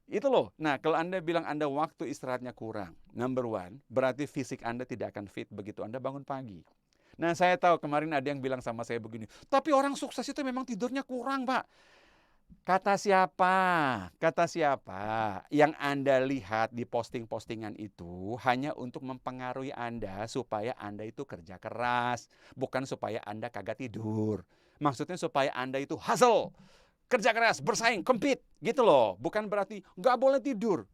Speaker 2: Itu loh. Nah, kalau Anda bilang Anda waktu istirahatnya kurang, number one, berarti fisik Anda tidak akan fit begitu Anda bangun pagi. Nah, saya tahu kemarin ada yang bilang sama saya begini, tapi orang sukses itu memang tidurnya kurang, Pak. Kata siapa? Kata siapa? Yang Anda lihat di posting-postingan itu hanya untuk mempengaruhi Anda supaya Anda itu kerja keras, bukan supaya Anda kagak tidur. Maksudnya supaya Anda itu hustle, kerja keras, bersaing, compete, gitu loh. Bukan berarti nggak boleh tidur.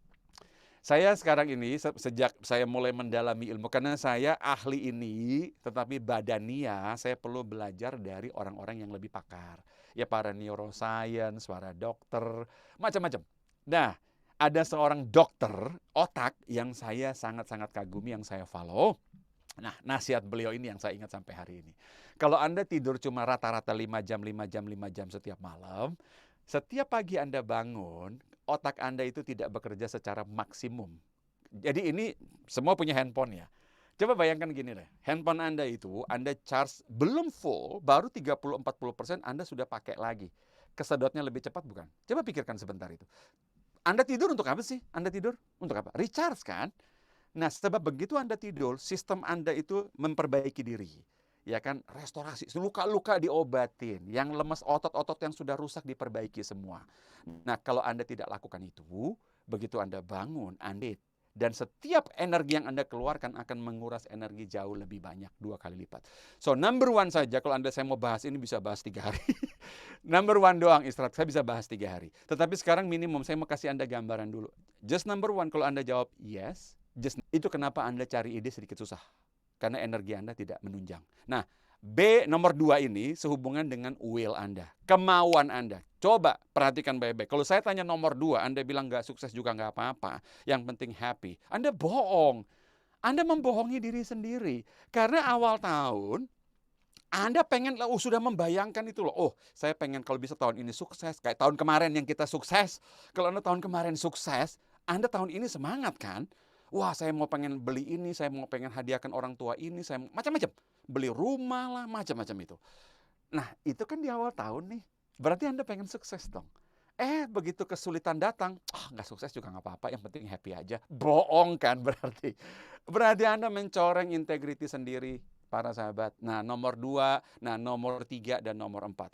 Speaker 2: Saya sekarang ini sejak saya mulai mendalami ilmu, karena saya ahli ini, tetapi badania saya perlu belajar dari orang-orang yang lebih pakar. Ya para neuroscience, para dokter, macam-macam. Nah, ada seorang dokter otak yang saya sangat-sangat kagumi, yang saya follow. Nah, nasihat beliau ini yang saya ingat sampai hari ini. Kalau Anda tidur cuma rata-rata 5 jam, 5 jam, 5 jam setiap malam, setiap pagi Anda bangun, otak Anda itu tidak bekerja secara maksimum. Jadi ini semua punya handphone ya. Coba bayangkan gini deh, handphone Anda itu Anda charge belum full, baru 30-40% Anda sudah pakai lagi. Kesedotnya lebih cepat bukan? Coba pikirkan sebentar itu. Anda tidur untuk apa sih? Anda tidur untuk apa? Recharge kan? Nah, sebab begitu Anda tidur, sistem Anda itu memperbaiki diri. Ya kan, restorasi, luka-luka diobatin, yang lemas, otot-otot yang sudah rusak diperbaiki semua. Nah, kalau Anda tidak lakukan itu, begitu Anda bangun, Anda Dan setiap energi yang Anda keluarkan akan menguras energi jauh lebih banyak, 2 kali lipat. So, number one saja, kalau saya mau bahas ini bisa bahas 3 hari. Number one doang istirahat, saya bisa bahas 3 hari. Tetapi sekarang minimum, saya mau kasih Anda gambaran dulu. Just number one, kalau Anda jawab yes, itu kenapa Anda cari ide sedikit susah. Karena energi Anda tidak menunjang. Nah, B nomor 2 ini sehubungan dengan will Anda, kemauan Anda. Coba perhatikan baik-baik. Kalau saya tanya nomor 2, Anda bilang nggak sukses juga nggak apa-apa, yang penting happy. Anda bohong. Anda membohongi diri sendiri. Karena awal tahun, Anda pengen, sudah membayangkan itu loh. Oh, saya pengen kalau bisa tahun ini sukses. Kayak tahun kemarin yang kita sukses. Kalau Anda tahun kemarin sukses, Anda tahun ini semangat kan? Wah, saya mau pengen beli ini, saya mau pengen hadiahkan orang tua ini, saya mau macam-macam. Beli rumah lah, macam-macam itu. Nah, itu kan di awal tahun nih. Berarti Anda pengen sukses dong. Begitu kesulitan datang, nggak sukses juga nggak apa-apa, yang penting happy aja. Bohong kan berarti. Berarti Anda mencoreng integriti sendiri, para sahabat. Nah, nomor 2, nomor 3, dan nomor 4.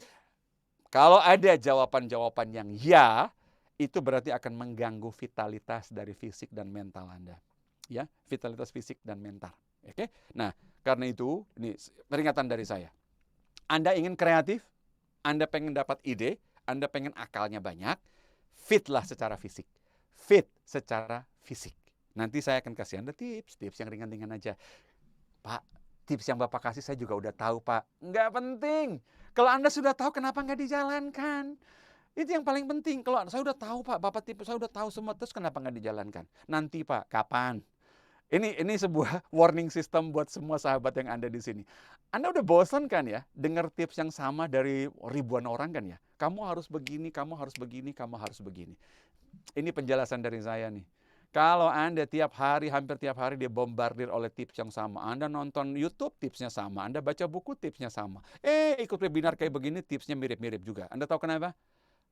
Speaker 2: Kalau ada jawaban-jawaban yang ya, itu berarti akan mengganggu vitalitas dari fisik dan mental Anda. Ya, vitalitas fisik dan mental. Oke? Nah, karena itu, ini peringatan dari saya. Anda ingin kreatif, Anda pengen dapat ide, Anda pengen akalnya banyak, fitlah secara fisik. Fit secara fisik. Nanti saya akan kasih Anda tips yang ringan-ringan aja. Pak, tips yang Bapak kasih saya juga udah tahu, Pak. Nggak penting. Kalau Anda sudah tahu, kenapa nggak dijalankan? Itu yang paling penting. Kalau saya udah tahu, Pak, Bapak tips saya udah tahu semua, terus kenapa nggak dijalankan? Nanti, Pak, kapan? Ini sebuah warning system buat semua sahabat yang ada di sini. Anda udah bosan kan ya dengar tips yang sama dari ribuan orang kan ya? Kamu harus begini, kamu harus begini, kamu harus begini. Ini penjelasan dari saya nih. Kalau Anda hampir tiap hari dibombardir oleh tips yang sama. Anda nonton YouTube, tipsnya sama. Anda baca buku, tipsnya sama. Ikut webinar kayak begini, tipsnya mirip-mirip juga. Anda tahu kenapa?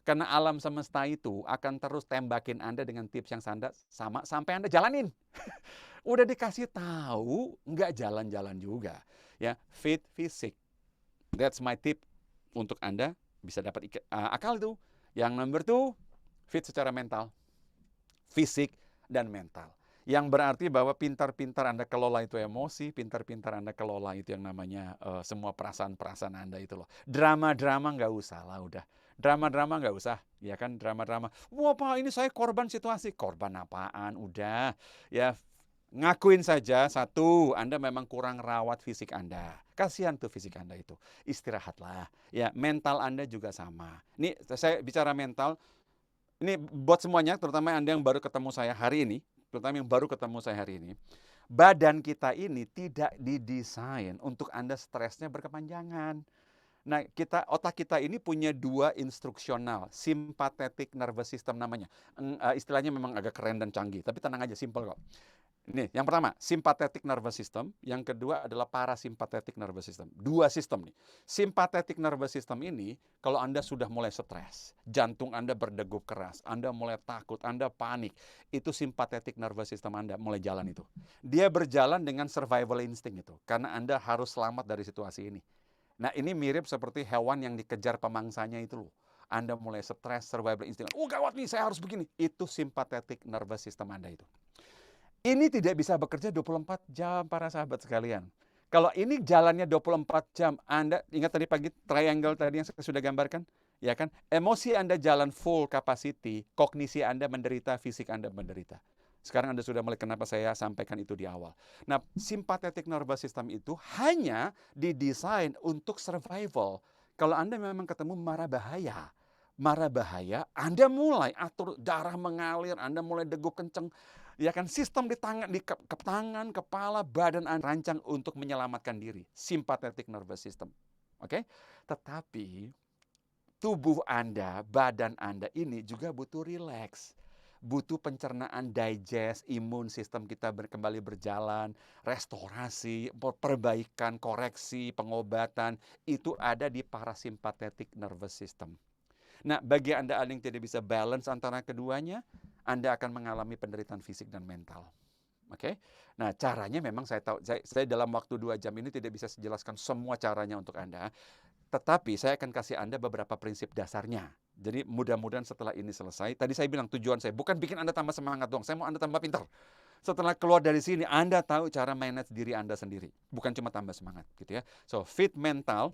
Speaker 2: Karena alam semesta itu akan terus tembakin Anda dengan tips yang sama sampai Anda jalanin. Udah dikasih tahu, nggak jalan-jalan juga. Ya, fit fisik. That's my tip untuk Anda bisa dapat akal itu. Yang nomor 2, fit secara mental. Fisik dan mental. Yang berarti bahwa pintar-pintar Anda kelola itu emosi, pintar-pintar Anda kelola itu yang namanya semua perasaan-perasaan Anda itu loh. Drama-drama nggak usah lah udah. Drama-drama nggak usah, ya kan drama-drama. Wah Pak, ini saya korban situasi. Korban apaan? Udah, ya ngakuin saja, satu, Anda memang kurang rawat fisik Anda. Kasihan tuh fisik Anda itu. Istirahatlah. Ya, mental Anda juga sama. Ini saya bicara mental, ini buat semuanya, terutama Anda yang baru ketemu saya hari ini, badan kita ini tidak didesain untuk Anda stresnya berkepanjangan. Nah, otak kita ini punya 2 instruksional, sympathetic nervous system namanya. Istilahnya memang agak keren dan canggih, tapi tenang aja, simple kok. Ini, yang pertama, sympathetic nervous system. Yang kedua adalah parasympathetic nervous system. 2 sistem nih. Sympathetic nervous system ini, kalau Anda sudah mulai stres, jantung Anda berdegup keras, Anda mulai takut, Anda panik, itu sympathetic nervous system Anda mulai jalan itu. Dia berjalan dengan survival instinct itu, karena Anda harus selamat dari situasi ini. Nah, ini mirip seperti hewan yang dikejar pemangsanya itu loh. Anda mulai stres, survival instinct. Gawat nih, saya harus begini. Itu sympathetic nervous system Anda itu. Ini tidak bisa bekerja 24 jam para sahabat sekalian. Kalau ini jalannya 24 jam, Anda ingat tadi pagi triangle tadi yang saya sudah gambarkan? Ya kan? Emosi Anda jalan full capacity, kognisi Anda menderita, fisik Anda menderita. Sekarang Anda sudah mulai kenapa saya sampaikan itu di awal. Nah, sympathetic nervous system itu hanya didesain untuk survival. Kalau Anda memang ketemu mara bahaya, Anda mulai atur darah mengalir, Anda mulai degup kenceng. Ya kan, sistem di tangan, kepala, badan Anda rancang untuk menyelamatkan diri. Sympathetic nervous system. Oke? Tetapi tubuh Anda, badan Anda ini juga butuh relax. Butuh pencernaan, digest, imun sistem kita kembali berjalan, restorasi, perbaikan, koreksi, pengobatan. Itu ada di parasympathetic nervous system. Nah, bagi Anda yang tidak bisa balance antara keduanya, Anda akan mengalami penderitaan fisik dan mental. Oke? Nah, caranya memang saya tahu, saya dalam waktu 2 jam ini tidak bisa jelaskan semua caranya untuk Anda. Tetapi saya akan kasih Anda beberapa prinsip dasarnya. Jadi mudah-mudahan setelah ini selesai, tadi saya bilang tujuan saya bukan bikin Anda tambah semangat dong, saya mau Anda tambah pintar. Setelah keluar dari sini, Anda tahu cara manage diri Anda sendiri. Bukan cuma tambah semangat gitu ya. So, fit mental.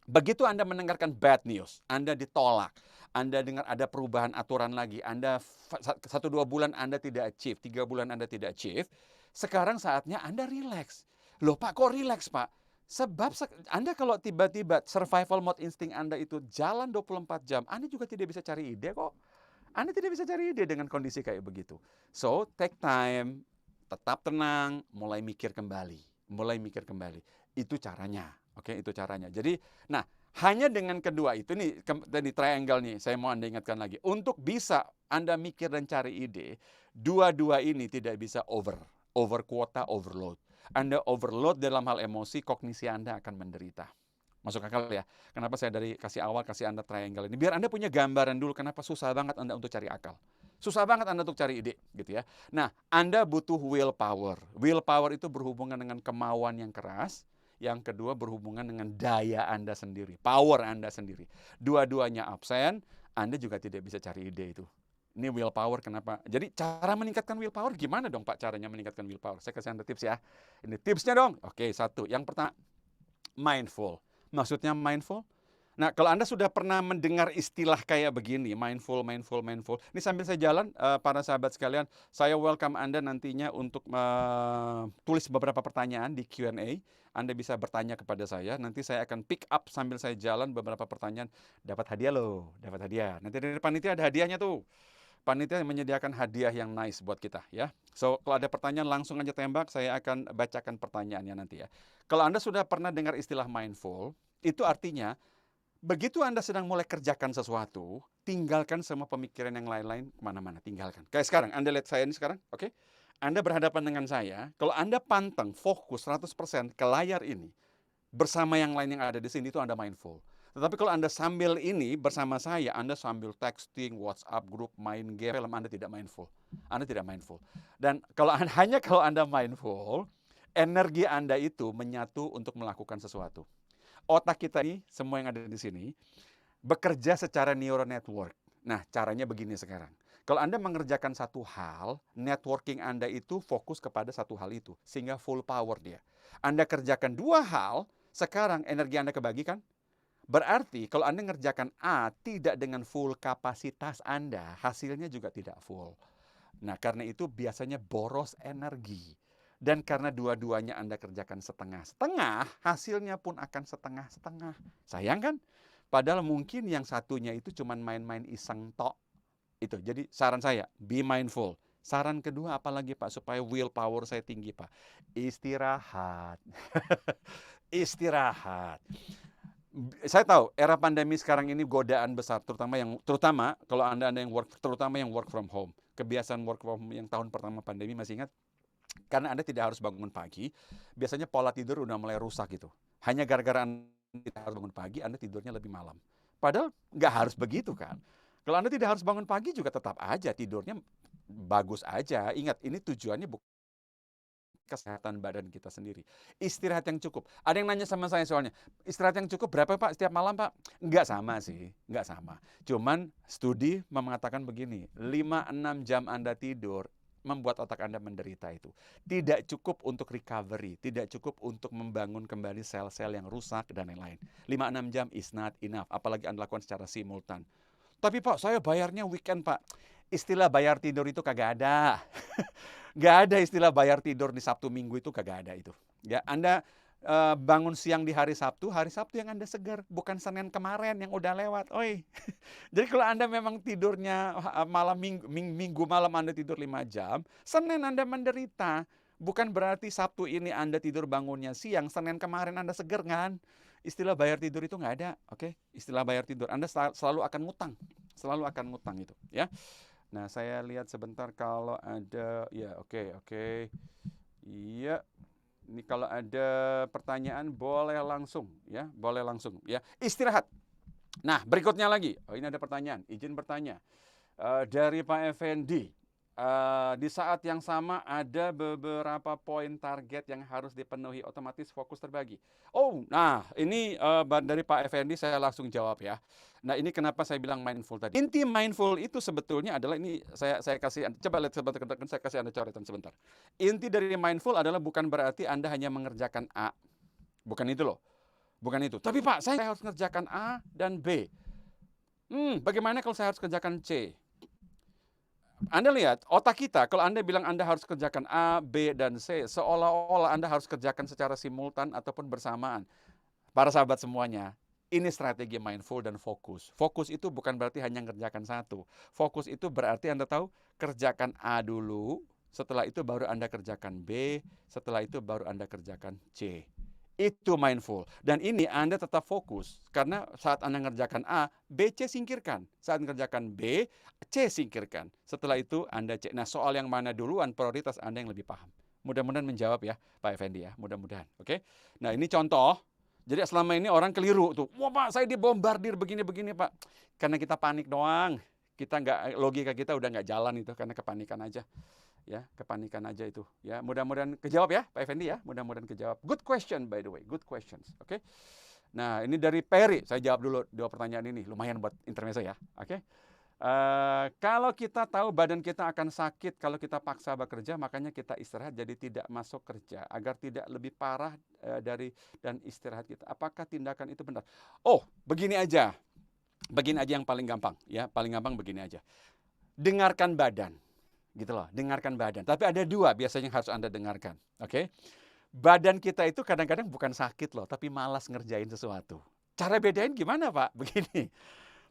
Speaker 2: Begitu Anda mendengarkan bad news, Anda ditolak, Anda dengar ada perubahan aturan lagi, Anda 1-2 bulan Anda tidak achieve, 3 bulan Anda tidak achieve, sekarang saatnya Anda relax. Loh Pak, kok relax Pak? Sebab Anda kalau tiba-tiba survival mode insting Anda itu jalan 24 jam, Anda juga tidak bisa cari ide kok. Anda tidak bisa cari ide dengan kondisi kayak begitu. So, take time, tetap tenang, mulai mikir kembali. Itu caranya. Oke, itu caranya. Jadi, nah, hanya dengan kedua itu nih, tadi triangle nih, saya mau Anda ingatkan lagi. Untuk bisa Anda mikir dan cari ide, dua-dua ini tidak bisa over kuota, overload. Anda overload dalam hal emosi, kognisi Anda akan menderita. Masuk akal ya? Kenapa saya dari kasih Anda triangle ini? Biar Anda punya gambaran dulu kenapa susah banget Anda untuk cari akal. Susah banget Anda untuk cari ide, gitu ya. Nah, Anda butuh willpower. Willpower itu berhubungan dengan kemauan yang keras. Yang kedua berhubungan dengan daya Anda sendiri, power Anda sendiri. Dua-duanya absen, Anda juga tidak bisa cari ide itu. Ini willpower kenapa? Jadi cara meningkatkan willpower gimana dong Pak caranya meningkatkan willpower? Saya kasih Anda tips ya. Ini tipsnya dong. Oke, satu. Yang pertama, mindful. Maksudnya mindful? Nah, kalau Anda sudah pernah mendengar istilah kayak begini, mindful. Ini sambil saya jalan, para sahabat sekalian, saya welcome Anda nantinya untuk tulis beberapa pertanyaan di Q&A. Anda bisa bertanya kepada saya, nanti saya akan pick up sambil saya jalan beberapa pertanyaan. Dapat hadiah loh, dapat hadiah. Nanti dari panitia ada hadiahnya tuh. Panitia menyediakan hadiah yang nice buat kita ya. So, kalau ada pertanyaan langsung aja tembak, saya akan bacakan pertanyaannya nanti ya. Kalau Anda sudah pernah dengar istilah mindful, itu artinya begitu Anda sedang mulai kerjakan sesuatu, tinggalkan semua pemikiran yang lain-lain kemana-mana, tinggalkan. Kayak sekarang, Anda lihat saya ini sekarang, oke? Anda berhadapan dengan saya, kalau Anda pantang, fokus 100% ke layar ini, bersama yang lain yang ada di sini, itu Anda mindful. Tetapi kalau Anda sambil ini bersama saya, Anda sambil texting, WhatsApp group, main game, film, Anda tidak mindful. Anda tidak mindful. Dan hanya kalau Anda mindful, energi Anda itu menyatu untuk melakukan sesuatu. Otak kita ini, semua yang ada di sini, bekerja secara neural network. Nah, caranya begini sekarang. Kalau Anda mengerjakan satu hal, networking Anda itu fokus kepada satu hal itu, sehingga full power dia. Anda kerjakan 2 hal, sekarang energi Anda kebagikan. Berarti kalau Anda mengerjakan A tidak dengan full kapasitas Anda, hasilnya juga tidak full. Nah, karena itu biasanya boros energi. Dan karena dua-duanya Anda kerjakan setengah-setengah, hasilnya pun akan setengah-setengah. Sayang kan? Padahal mungkin yang satunya itu cuma main-main iseng tok. Itu. Jadi saran saya, be mindful. Saran kedua apalagi Pak, supaya willpower saya tinggi Pak? Istirahat. Istirahat. Saya tahu era pandemi sekarang ini godaan besar, terutama kalau Anda yang work from home. Kebiasaan work from home yang tahun pertama pandemi, masih ingat? Karena Anda tidak harus bangun pagi, biasanya pola tidur udah mulai rusak gitu. Hanya gara-gara Anda tidak harus bangun pagi, Anda tidurnya lebih malam. Padahal nggak harus begitu kan. Kalau Anda tidak harus bangun pagi juga tetap aja tidurnya bagus aja. Ingat, ini tujuannya bukan kesehatan badan kita sendiri. Istirahat yang cukup. Ada yang nanya sama saya soalnya, istirahat yang cukup berapa Pak setiap malam Pak? Nggak sama sih, nggak sama. Cuman studi mengatakan begini, 5-6 jam Anda tidur, membuat otak Anda menderita itu. Tidak cukup untuk recovery, tidak cukup untuk membangun kembali sel-sel yang rusak dan lain-lain. 5-6 jam is not enough, apalagi Anda lakukan secara simultan. Tapi Pak, saya bayarnya weekend Pak. Istilah bayar tidur itu kagak ada. Nggak ada istilah bayar tidur di Sabtu Minggu itu, kagak ada itu. Ya, Anda bangun siang di hari Sabtu yang Anda segar, bukan Senin kemarin yang udah lewat. Oi. Jadi kalau Anda memang tidurnya malam minggu malam Anda tidur 5 jam, Senin Anda menderita. Bukan berarti Sabtu ini Anda tidur bangunnya siang, Senin kemarin Anda segar kan? Istilah bayar tidur itu nggak ada, oke? Istilah bayar tidur, Anda selalu akan ngutang itu, ya. Nah, saya lihat sebentar kalau ada, ya oke. Iya, ini kalau ada pertanyaan boleh langsung, ya. Istirahat. Nah, berikutnya lagi, ini ada pertanyaan, izin bertanya. Dari Pak Effendi, Di saat yang sama ada beberapa poin target yang harus dipenuhi, otomatis fokus terbagi. Oh, nah ini dari Pak Effendi saya langsung jawab ya. Nah ini kenapa saya bilang mindful tadi. Inti mindful itu sebetulnya adalah ini saya kasih, coba lihat sebentar, saya kasih Anda coretan sebentar. Inti dari mindful adalah bukan berarti Anda hanya mengerjakan A. Bukan itu loh. Bukan itu. Tapi Pak, saya harus mengerjakan A dan B. Bagaimana kalau saya harus kerjakan C? Anda lihat, otak kita, kalau Anda bilang Anda harus kerjakan A, B, dan C, seolah-olah Anda harus kerjakan secara simultan ataupun bersamaan. Para sahabat semuanya, ini strategi mindful dan fokus. Fokus itu bukan berarti hanya ngerjakan satu. Fokus itu berarti Anda tahu, kerjakan A dulu, setelah itu baru Anda kerjakan B, setelah itu baru Anda kerjakan C. Itu mindful. Dan ini Anda tetap fokus. Karena saat Anda ngerjakan A, B, C singkirkan. Saat ngerjakan B, C singkirkan. Setelah itu Anda C. Nah, soal yang mana duluan, prioritas Anda yang lebih paham. Mudah-mudahan menjawab ya, Pak Effendi ya. Mudah-mudahan. Oke. Nah, ini contoh. Jadi selama ini orang keliru tuh. Wah Pak, saya dibombardir begini-begini Pak. Karena kita panik doang. Logika kita udah nggak jalan itu karena kepanikan aja. Ya, kepanikan aja itu. Ya, mudah-mudahan kejawab ya, Pak Effendi ya. Mudah-mudahan kejawab. Good question by the way, good questions. Oke. Nah, ini dari Perry. Saya jawab dulu 2 pertanyaan ini. Lumayan buat intermezzo ya. Oke. Kalau kita tahu badan kita akan sakit kalau kita paksa bekerja, makanya kita istirahat jadi tidak masuk kerja agar tidak lebih parah dan istirahat kita. Apakah tindakan itu benar? Oh, begini aja. Begini aja yang paling gampang ya, paling gampang begini aja. Dengarkan badan. Gitu loh, dengarkan badan. Tapi ada 2 biasanya yang harus Anda dengarkan. Oke. Badan kita itu kadang-kadang bukan sakit loh, tapi malas ngerjain sesuatu. Cara bedain gimana Pak? Begini.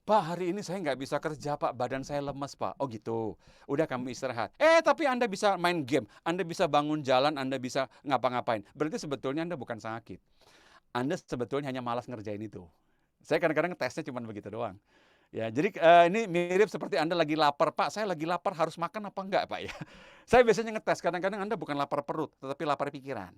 Speaker 2: Pak, hari ini saya nggak bisa kerja Pak, badan saya lemes Pak. Oh gitu, udah kamu istirahat. Tapi Anda bisa main game, Anda bisa bangun jalan, Anda bisa ngapa-ngapain. Berarti sebetulnya Anda bukan sakit. Anda sebetulnya hanya malas ngerjain itu. Saya kadang-kadang tesnya cuma begitu doang. Ya, jadi ini mirip seperti Anda lagi lapar, Pak, saya lagi lapar harus makan apa enggak Pak ya? Saya biasanya ngetes, kadang-kadang Anda bukan lapar perut, tetapi lapar pikiran.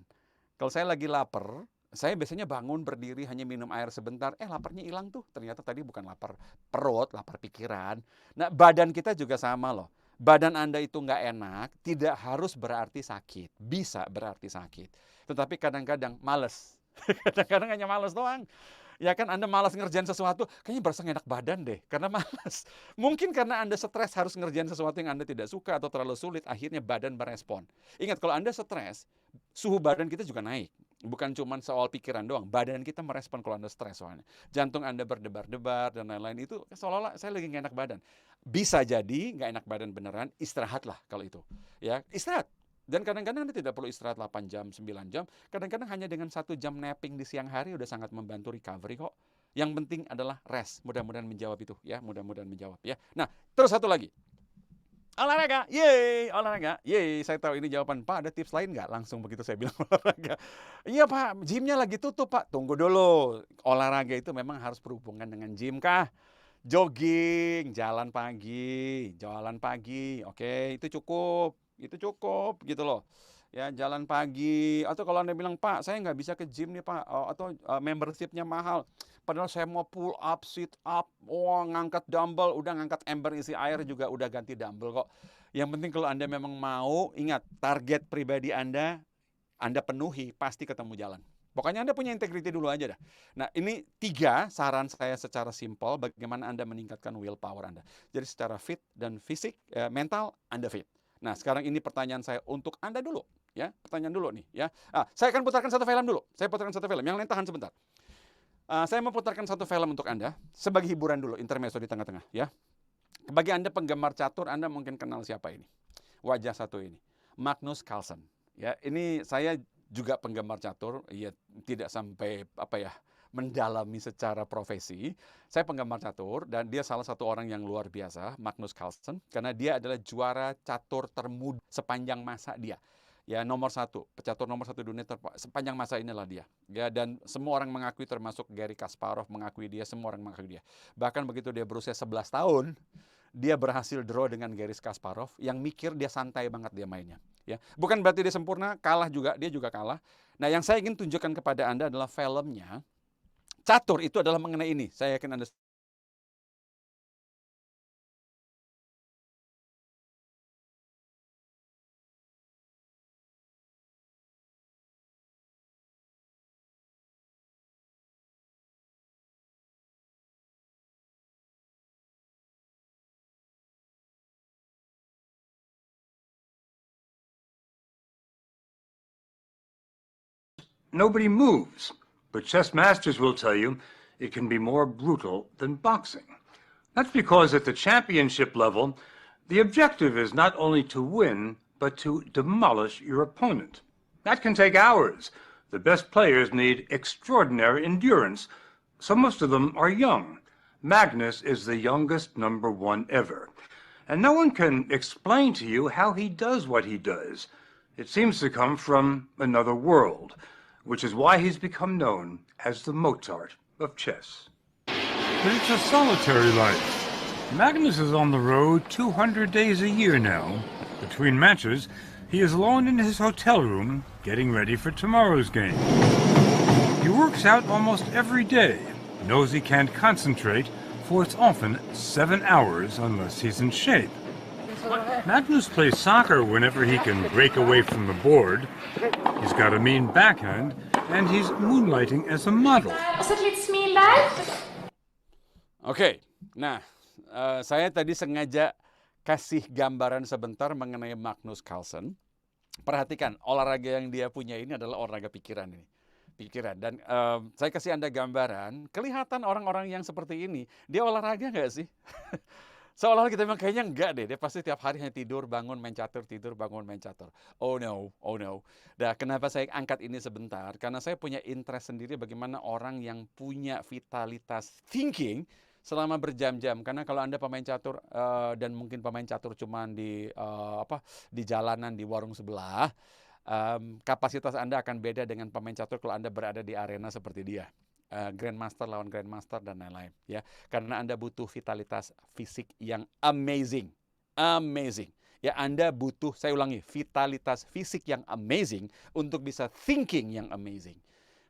Speaker 2: Kalau saya lagi lapar, saya biasanya bangun berdiri hanya minum air sebentar, laparnya hilang tuh. Ternyata tadi bukan lapar perut, lapar pikiran. Nah, badan kita juga sama loh. Badan Anda itu nggak enak, tidak harus berarti sakit. Bisa berarti sakit. Tetapi kadang-kadang males. Kadang-kadang hanya males doang. Ya kan Anda malas ngerjain sesuatu, kayaknya berasa enak badan deh, karena malas. Mungkin karena Anda stres harus ngerjain sesuatu yang Anda tidak suka atau terlalu sulit, akhirnya badan merespon. Ingat, kalau Anda stres, suhu badan kita juga naik. Bukan cuma soal pikiran doang, badan kita merespon kalau Anda stres soalnya. Jantung Anda berdebar-debar dan lain-lain, itu seolah-olah saya lagi nggak enak badan. Bisa jadi nggak enak badan beneran, istirahatlah kalau itu. Ya, istirahat. Dan kadang-kadang Anda tidak perlu istirahat 8 jam, 9 jam. Kadang-kadang hanya dengan 1 jam napping di siang hari udah sangat membantu recovery kok. Yang penting adalah rest. Mudah-mudahan menjawab itu ya. Mudah-mudahan menjawab ya. Nah, terus satu lagi. Olahraga, yeay, olahraga, yeay. Saya tahu ini jawaban, Pak ada tips lain nggak? Langsung begitu saya bilang olahraga. Iya Pak, gymnya lagi tutup Pak. Tunggu dulu, olahraga itu memang harus berhubungan dengan gym kah? Jogging, jalan pagi, oke, itu cukup gitu loh. Ya, jalan pagi, atau kalau Anda bilang, Pak, saya nggak bisa ke gym nih Pak, atau membershipnya mahal. Padahal saya mau pull up, sit up, ngangkat dumbbell, udah ngangkat ember isi air juga udah ganti dumbbell kok. Yang penting kalau Anda memang mau, ingat, target pribadi Anda penuhi, pasti ketemu jalan. Pokoknya Anda punya integriti dulu aja dah. Nah, ini 3 saran saya secara simpel bagaimana Anda meningkatkan willpower Anda. Jadi secara fit dan fisik, mental, Anda fit. Nah, sekarang ini pertanyaan saya untuk Anda dulu. Ya, pertanyaan dulu nih. Ya, saya akan putarkan satu film dulu. Saya putarkan satu film. Yang lain tahan sebentar. Saya mau putarkan satu film untuk Anda sebagai hiburan dulu, intermezzo di tengah-tengah. Ya, bagi Anda penggemar catur, Anda mungkin kenal siapa ini? Wajah satu ini, Magnus Carlsen. Ya, ini saya juga penggemar catur, ya tidak sampai mendalami secara profesi. Saya penggemar catur dan dia salah satu orang yang luar biasa, Magnus Carlsen, karena dia adalah juara catur termuda sepanjang masa dia. Ya, pecatur nomor 1 dunia sepanjang masa inilah dia. Ya, dan semua orang mengakui, termasuk Garry Kasparov mengakui dia, semua orang mengakui dia. Bahkan begitu dia berusia 11 tahun, dia berhasil draw dengan Garry Kasparov, yang mikir dia santai banget dia mainnya. Ya, bukan berarti dia sempurna, dia juga kalah. Nah, yang saya ingin tunjukkan kepada Anda adalah filmnya. Catur itu adalah mengenai ini. Saya yakin Anda
Speaker 3: nobody moves. But chess masters will tell you it can be more brutal than boxing. That's because at the championship level, the objective is not only to win, but to demolish your opponent. That can take hours. The best players need extraordinary endurance, so most of them are young. Magnus is the youngest number one ever. And no one can explain to you how he does what he does. It seems to come from another world, which is why he's become known as the Mozart of chess.
Speaker 4: But it's a solitary life. Magnus is on the road 200 days a year now. Between matches, he is alone in his hotel room, getting ready for tomorrow's game. He works out almost every day, knows he can't concentrate, for it's often 7 hours unless he's in shape. Magnus plays soccer whenever he can break away from the board. He's got a mean backhand, and he's moonlighting as a model.
Speaker 2: Oke, nah saya tadi sengaja kasih gambaran sebentar mengenai Magnus Carlsen. Perhatikan, olahraga yang dia punya ini adalah olahraga pikiran ini. Dan saya kasih Anda gambaran, kelihatan orang-orang yang seperti ini, dia olahraga nggak sih? Seolah-olah kita bilang kayaknya enggak deh, dia pasti tiap hari hanya tidur, bangun, main catur, tidur, bangun, main catur. Oh no. Nah, kenapa saya angkat ini sebentar? Karena saya punya interest sendiri bagaimana orang yang punya vitalitas thinking selama berjam-jam. Karena kalau Anda pemain catur dan mungkin pemain catur cuman di jalanan, di warung sebelah, kapasitas Anda akan beda dengan pemain catur kalau Anda berada di arena seperti dia. Grandmaster lawan Grandmaster dan lain-lain, ya. Karena Anda butuh vitalitas fisik yang amazing. Ya, Anda butuh, saya ulangi, vitalitas fisik yang amazing untuk bisa thinking yang amazing.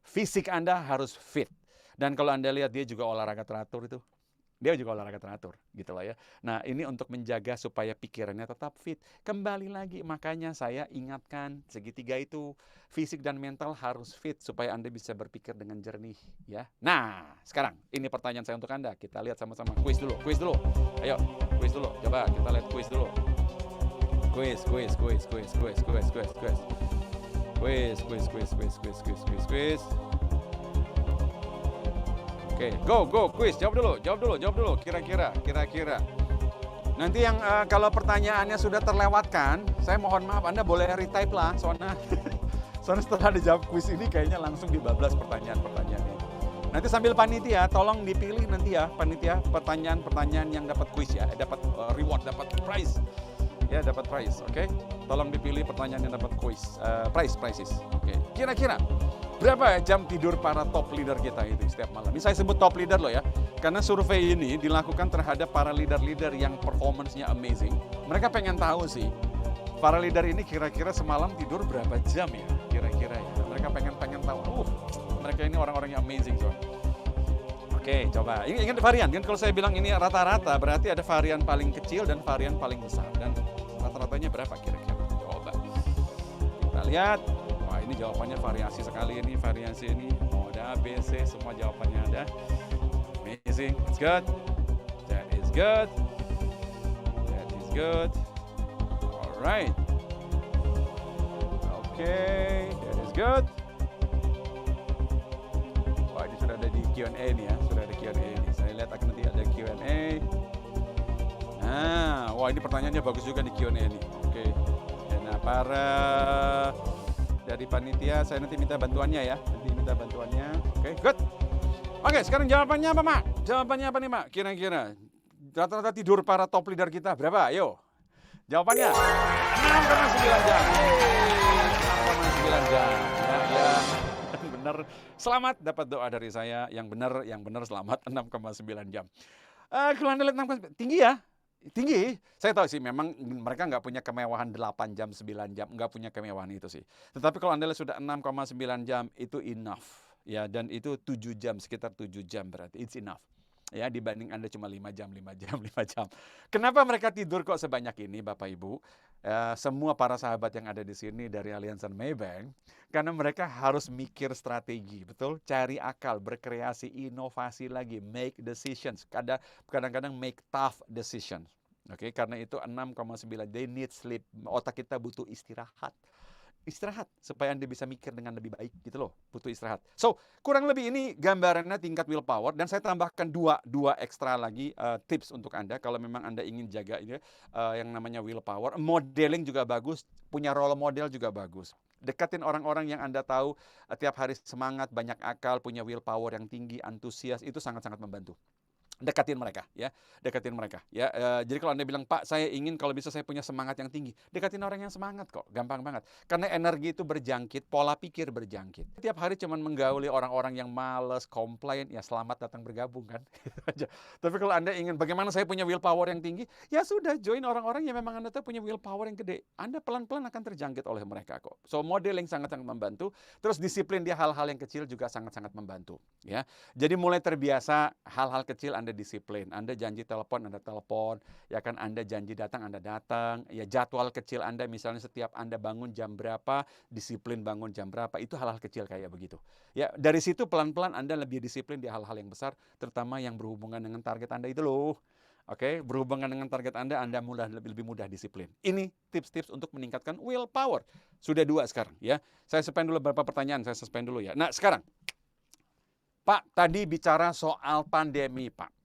Speaker 2: Fisik Anda harus fit. Dan kalau Anda lihat dia juga olahraga teratur itu. Dia juga olahraga teratur, gitu lah ya. Nah, ini untuk menjaga supaya pikirannya tetap fit. Kembali lagi, makanya saya ingatkan segitiga itu, fisik dan mental harus fit supaya Anda bisa berpikir dengan jernih, ya. Nah, sekarang ini pertanyaan saya untuk Anda. Kita lihat sama-sama. Kuis dulu. Ayo, kuis dulu. Coba kita lihat kuis dulu. Kuis. Oke, go, kuis. Jawab dulu. Kira-kira. Nanti yang kalau pertanyaannya sudah terlewatkan, saya mohon maaf, Anda boleh retype lah, soalnya setelah dijawab kuis ini kayaknya langsung dibablas pertanyaan ini. Nanti sambil panitia, tolong dipilih nanti ya, panitia, pertanyaan yang dapat kuis ya, dapat reward, dapat prize. Ya, dapat prize, oke? Tolong dipilih pertanyaan yang dapat kuis, prizes. Oke. Kira-kira berapa jam tidur para top leader kita itu setiap malam? Ini saya sebut top leader loh ya, karena survei ini dilakukan terhadap para leader-leader yang performance-nya amazing. Mereka pengen tahu sih, para leader ini kira-kira semalam tidur berapa jam ya, kira-kira ya. Mereka pengen tahu. Mereka ini orang-orang yang amazing so. Oke, coba. Ini ingat varian kan, kalau saya bilang ini rata-rata berarti ada varian paling kecil dan varian paling besar. Dan rata-ratanya berapa kira-kira? Coba kita lihat. Wah, ini jawabannya variasi sekali ini, ada A, B, C, semua jawabannya ada. Amazing, that's good. That is good. Alright. Okay, that is good. Wah, ini sudah ada di Q&A nih ya, Saya lihat akan nanti ada Q&A. Nah, wah ini pertanyaannya bagus juga di Q&A nih. Oke. Nah, para dari panitia, saya nanti minta bantuannya ya. Oke, good. Oke, sekarang jawabannya apa, Mak? Jawabannya apa nih, Mak? Kira-kira rata-rata tidur para top leader kita berapa? Ayo. Jawabannya 6,9 jam. 6,9 jam. Ya. Benar. Selamat dapat doa dari saya. Yang benar selamat 6,9 jam. Kalau Anda lihat 6,9 tinggi ya. Tinggi, saya tahu sih memang mereka nggak punya kemewahan 8 jam, 9 jam, nggak punya kemewahan itu sih. Tetapi kalau Anda lihat sudah 6,9 jam itu enough. Ya, dan itu 7 jam, sekitar 7 jam berarti it's enough. Ya, dibanding Anda cuma 5 jam. Kenapa mereka tidur kok sebanyak ini Bapak Ibu? Semua para sahabat yang ada di sini dari Allianz dan Maybank, karena mereka harus mikir strategi, betul? Cari akal, berkreasi, inovasi lagi, make decisions. Kadang-kadang make tough decisions. Oke, karena itu 6,9, they need sleep. Otak kita butuh istirahat. istirahat supaya Anda bisa mikir dengan lebih baik gitu loh, butuh istirahat. So, kurang lebih ini gambarannya tingkat willpower, dan saya tambahkan dua ekstra lagi tips untuk Anda kalau memang Anda ingin jaga ini yang namanya willpower. Modeling juga bagus, punya role model juga bagus. Dekatin orang-orang yang Anda tahu tiap hari semangat, banyak akal, punya willpower yang tinggi, antusias, itu sangat-sangat membantu. Dekatin mereka ya, dekatin mereka ya. Jadi kalau Anda bilang, Pak, saya ingin kalau bisa saya punya semangat yang tinggi, dekatin orang yang semangat kok, gampang banget. Karena energi itu berjangkit, pola pikir berjangkit. Tiap hari cuma menggauli orang-orang yang males, komplain, ya selamat datang bergabung kan. Gitu aja. Tapi kalau Anda ingin bagaimana saya punya willpower yang tinggi, ya sudah, join orang-orang yang memang Anda tahu punya willpower yang gede. Anda pelan-pelan akan terjangkit oleh mereka kok. So, modeling sangat-sangat membantu. Terus disiplin di hal-hal yang kecil juga sangat-sangat membantu ya. Jadi mulai terbiasa hal-hal kecil Anda disiplin. Anda janji telepon, Anda telepon. Ya kan, Anda janji datang, Anda datang. Ya, jadwal kecil Anda misalnya setiap Anda bangun jam berapa, disiplin bangun jam berapa. Itu hal-hal kecil kayak begitu. Ya, dari situ pelan-pelan Anda lebih disiplin di hal-hal yang besar, terutama yang berhubungan dengan target Anda itu loh. Oke, berhubungan dengan target Anda lebih mudah disiplin. Ini tips-tips untuk meningkatkan willpower. Sudah 2 sekarang ya. Saya suspend dulu beberapa pertanyaan, saya suspend dulu ya. Nah, sekarang Pak, tadi bicara soal pandemi, Pak.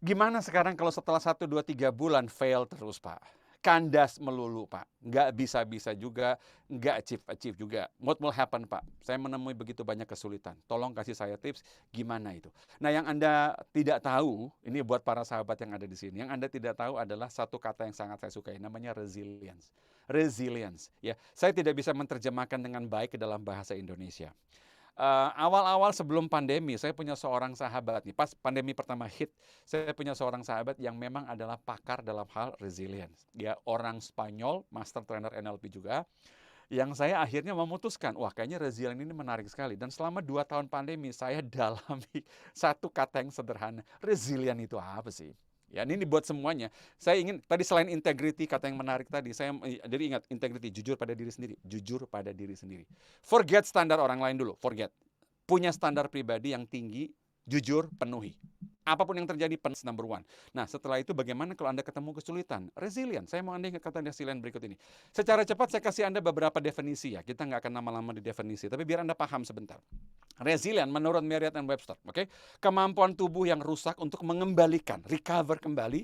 Speaker 2: Gimana sekarang kalau setelah 1, 2, 3 bulan fail terus, Pak? Kandas melulu, Pak. Nggak bisa-bisa juga, nggak achieve juga. What will happen, Pak? Saya menemui begitu banyak kesulitan. Tolong kasih saya tips gimana itu. Nah, yang Anda tidak tahu, ini buat para sahabat yang ada di sini, yang Anda tidak tahu adalah satu kata yang sangat saya sukai, namanya resilience. Resilience, ya. Saya tidak bisa menerjemahkan dengan baik ke dalam bahasa Indonesia. Awal-awal sebelum pandemi, saya punya seorang sahabat nih, pas pandemi pertama hit, saya punya seorang sahabat yang memang adalah pakar dalam hal resilience. Dia orang Spanyol, master trainer NLP juga, yang saya akhirnya memutuskan, wah kayaknya resilient ini menarik sekali. Dan selama 2 tahun pandemi, saya dalami satu kata yang sederhana, resilient itu apa sih? Ya, ini buat semuanya. Saya ingin, tadi selain integrity, kata yang menarik tadi, jadi ingat, integrity, jujur pada diri sendiri. Jujur pada diri sendiri. Forget standar orang lain dulu, forget. Punya standar pribadi yang tinggi, jujur, penuhi. Apapun yang terjadi, number 1. Nah, setelah itu bagaimana kalau Anda ketemu kesulitan? Resilient. Saya mau Anda ingat kata resilient berikut ini. Secara cepat saya kasih Anda beberapa definisi ya. Kita nggak akan lama-lama di definisi, tapi biar Anda paham sebentar. Resilient menurut Merriam-Webster, oke? Kemampuan tubuh yang rusak untuk mengembalikan, recover kembali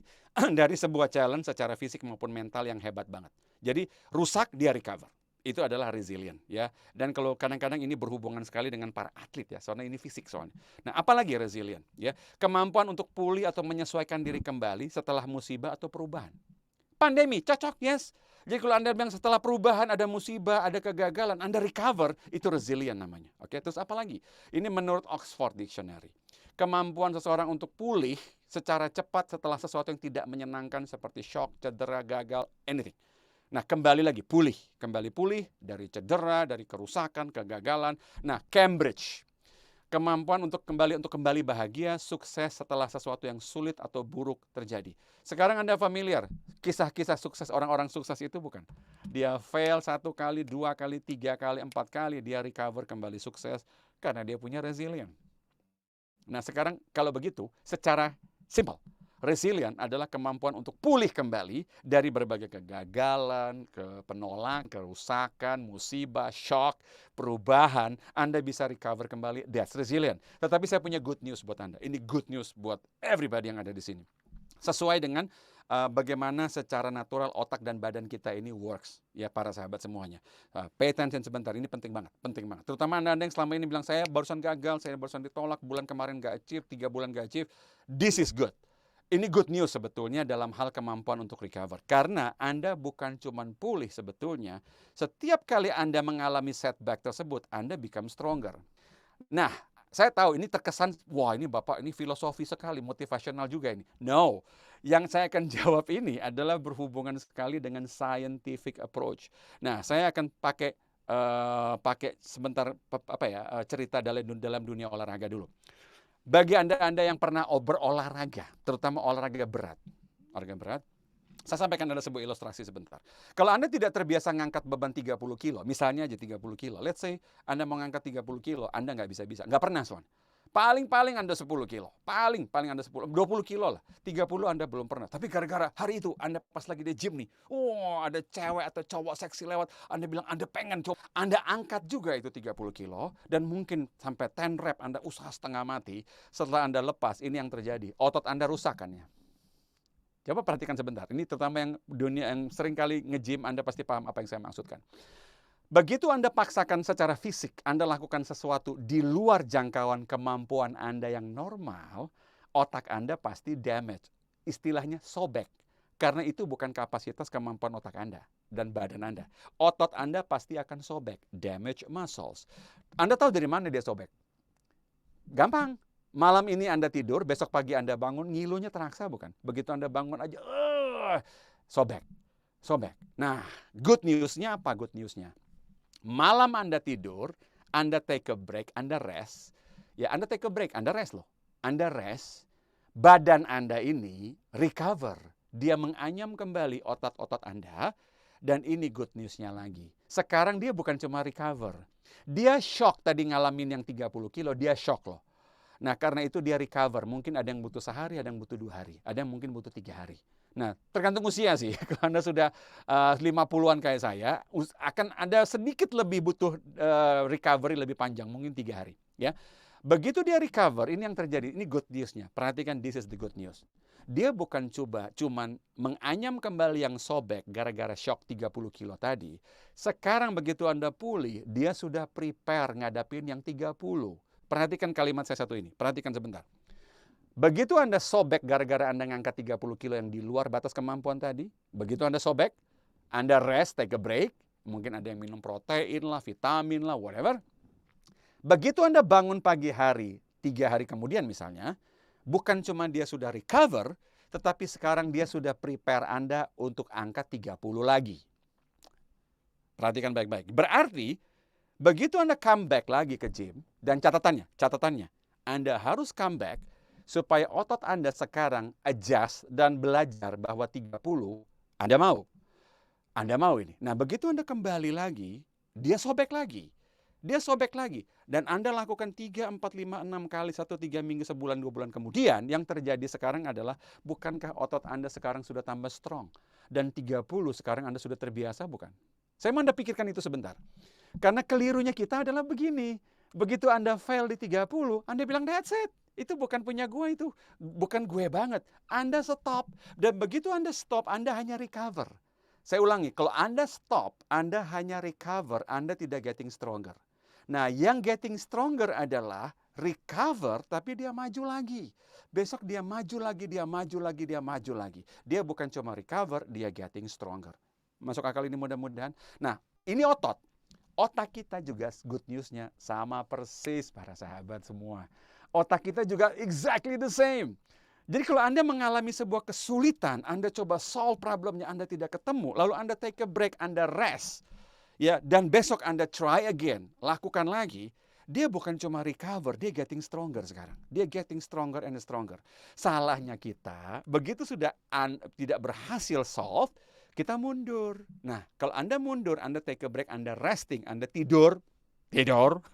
Speaker 2: dari sebuah challenge secara fisik maupun mental yang hebat banget. Jadi rusak, dia recover. Itu adalah resilient ya. Dan kalau kadang-kadang ini berhubungan sekali dengan para atlet ya, soalnya ini fisik soalnya. Nah, apalagi resilient ya? Kemampuan untuk pulih atau menyesuaikan diri kembali setelah musibah atau perubahan. Pandemi, cocok, yes. Jadi kalau Anda bilang setelah perubahan ada musibah, ada kegagalan, Anda recover, itu resilient namanya. Oke, terus apa lagi? Ini menurut Oxford Dictionary. Kemampuan seseorang untuk pulih secara cepat setelah sesuatu yang tidak menyenangkan seperti shock, cedera, gagal, anything. Nah, kembali lagi, kembali pulih dari cedera, dari kerusakan, kegagalan. Nah, Cambridge. Kemampuan untuk kembali bahagia, sukses setelah sesuatu yang sulit atau buruk terjadi. Sekarang Anda familiar, kisah-kisah sukses orang-orang sukses itu bukan? Dia fail 1 kali, 2 kali, 3 kali, 4 kali, dia recover kembali sukses karena dia punya resilient. Nah, sekarang kalau begitu, secara simple, resilient adalah kemampuan untuk pulih kembali dari berbagai kegagalan, penolakan, kerusakan, musibah, shock, perubahan. Anda bisa recover kembali, that's resilient. Tetapi saya punya good news buat Anda. Ini good news buat everybody yang ada di sini. Sesuai dengan bagaimana secara natural otak dan badan kita ini works, ya para sahabat semuanya. Pay attention sebentar, ini penting banget, penting banget. Terutama Anda yang selama ini bilang, saya barusan gagal, saya barusan ditolak, bulan kemarin gak achieve, 3 bulan gak achieve. This is good. Ini good news sebetulnya dalam hal kemampuan untuk recover. Karena Anda bukan cuma pulih sebetulnya. Setiap kali Anda mengalami setback tersebut, Anda become stronger. Nah, saya tahu ini terkesan, wah ini Bapak ini filosofi sekali, motivasional juga ini. No, yang saya akan jawab ini adalah berhubungan sekali dengan scientific approach. Nah, saya akan pakai sebentar cerita dalam dunia olahraga dulu. Bagi Anda yang pernah berolahraga, terutama olahraga berat, saya sampaikan ada sebuah ilustrasi sebentar. Kalau Anda tidak terbiasa ngangkat beban 30 kilo, misalnya aja 30 kilo, let's say Anda mau ngangkat 30 kilo, Anda nggak bisa, nggak pernah soalnya. Paling-paling Anda 10 kilo. Paling Anda 10, 20 kilo lah. 30 Anda belum pernah. Tapi gara-gara hari itu Anda pas lagi di gym nih. Ada cewek atau cowok seksi lewat. Anda bilang Anda pengen coba. Anda angkat juga itu 30 kilo. Dan mungkin sampai 10 rep Anda usaha setengah mati. Setelah Anda lepas, ini yang terjadi. Otot Anda rusak kan ya. Coba perhatikan sebentar. Ini terutama yang dunia yang sering kali nge-gym, Anda pasti paham apa yang saya maksudkan. Begitu Anda paksakan secara fisik, Anda lakukan sesuatu di luar jangkauan kemampuan Anda yang normal, otak Anda pasti damage. Istilahnya sobek. Karena itu bukan kapasitas kemampuan otak Anda dan badan Anda. Otot Anda pasti akan sobek. Damage muscles. Anda tahu dari mana dia sobek? Gampang. Malam ini Anda tidur, besok pagi Anda bangun, ngilunya terasa bukan? Begitu Anda bangun aja, sobek. Nah, good news-nya apa good news-nya? Malam Anda tidur, Anda take a break, Anda rest. Ya, Anda take a break, Anda rest loh. Anda rest, badan Anda ini recover. Dia menganyam kembali otot-otot Anda. Dan ini good news-nya lagi. Sekarang dia bukan cuma recover. Dia shock tadi ngalamin yang 30 kilo, dia shock loh. Nah, karena itu dia recover. Mungkin ada yang butuh sehari, ada yang butuh 2 hari. Ada yang mungkin butuh 3 hari. Nah, tergantung usia sih. Kalau Anda sudah 50-an kayak saya, akan ada sedikit lebih butuh recovery lebih panjang, mungkin 3 hari. Ya, begitu dia recover, ini yang terjadi. Ini good news-nya. Perhatikan, this is the good news. Dia bukan cuman menganyam kembali yang sobek gara-gara shock 30 kilo tadi. Sekarang begitu Anda pulih, dia sudah prepare ngadapin yang 30. Perhatikan kalimat saya satu ini. Perhatikan sebentar. Begitu Anda sobek gara-gara Anda ngangkat 30 kilo yang di luar batas kemampuan tadi. Begitu Anda sobek, Anda rest, take a break. Mungkin ada yang minum protein lah, vitamin lah, whatever. Begitu Anda bangun pagi hari, 3 hari kemudian misalnya, bukan cuma dia sudah recover, tetapi sekarang dia sudah prepare Anda untuk angkat 30 lagi. Perhatikan baik-baik. Berarti, begitu Anda come back lagi ke gym, dan catatannya, Anda harus come back supaya otot Anda sekarang adjust dan belajar bahwa 30, Anda mau. Anda mau ini. Nah, begitu Anda kembali lagi, dia sobek lagi. Dan Anda lakukan 3, 4, 5, 6 kali, 1, 3 minggu, sebulan, 2 bulan kemudian, yang terjadi sekarang adalah, bukankah otot Anda sekarang sudah tambah strong? Dan 30 sekarang Anda sudah terbiasa, bukan? Saya mau Anda pikirkan itu sebentar. Karena kelirunya kita adalah begini. Begitu Anda fail di 30, Anda bilang that's it. Itu bukan punya gue, itu bukan gue banget. Anda stop. Dan begitu Anda stop, Anda hanya recover. Saya ulangi, kalau Anda stop, Anda hanya recover, Anda tidak getting stronger. Nah, yang getting stronger adalah recover, tapi dia maju lagi. Besok dia maju lagi. Dia bukan cuma recover, dia getting stronger. Masuk akal ini mudah-mudahan? Nah, ini otot. Otak kita juga good news-nya sama persis para sahabat semua. Otak kita juga exactly the same. Jadi kalau Anda mengalami sebuah kesulitan, Anda coba solve problemnya, Anda tidak ketemu, lalu Anda take a break, Anda rest, ya, dan besok Anda try again, lakukan lagi, dia bukan cuma recover, dia getting stronger sekarang. Dia getting stronger and stronger. Salahnya kita, begitu sudah tidak berhasil solve, kita mundur. Nah, kalau Anda mundur, Anda take a break, Anda resting, Anda tidur,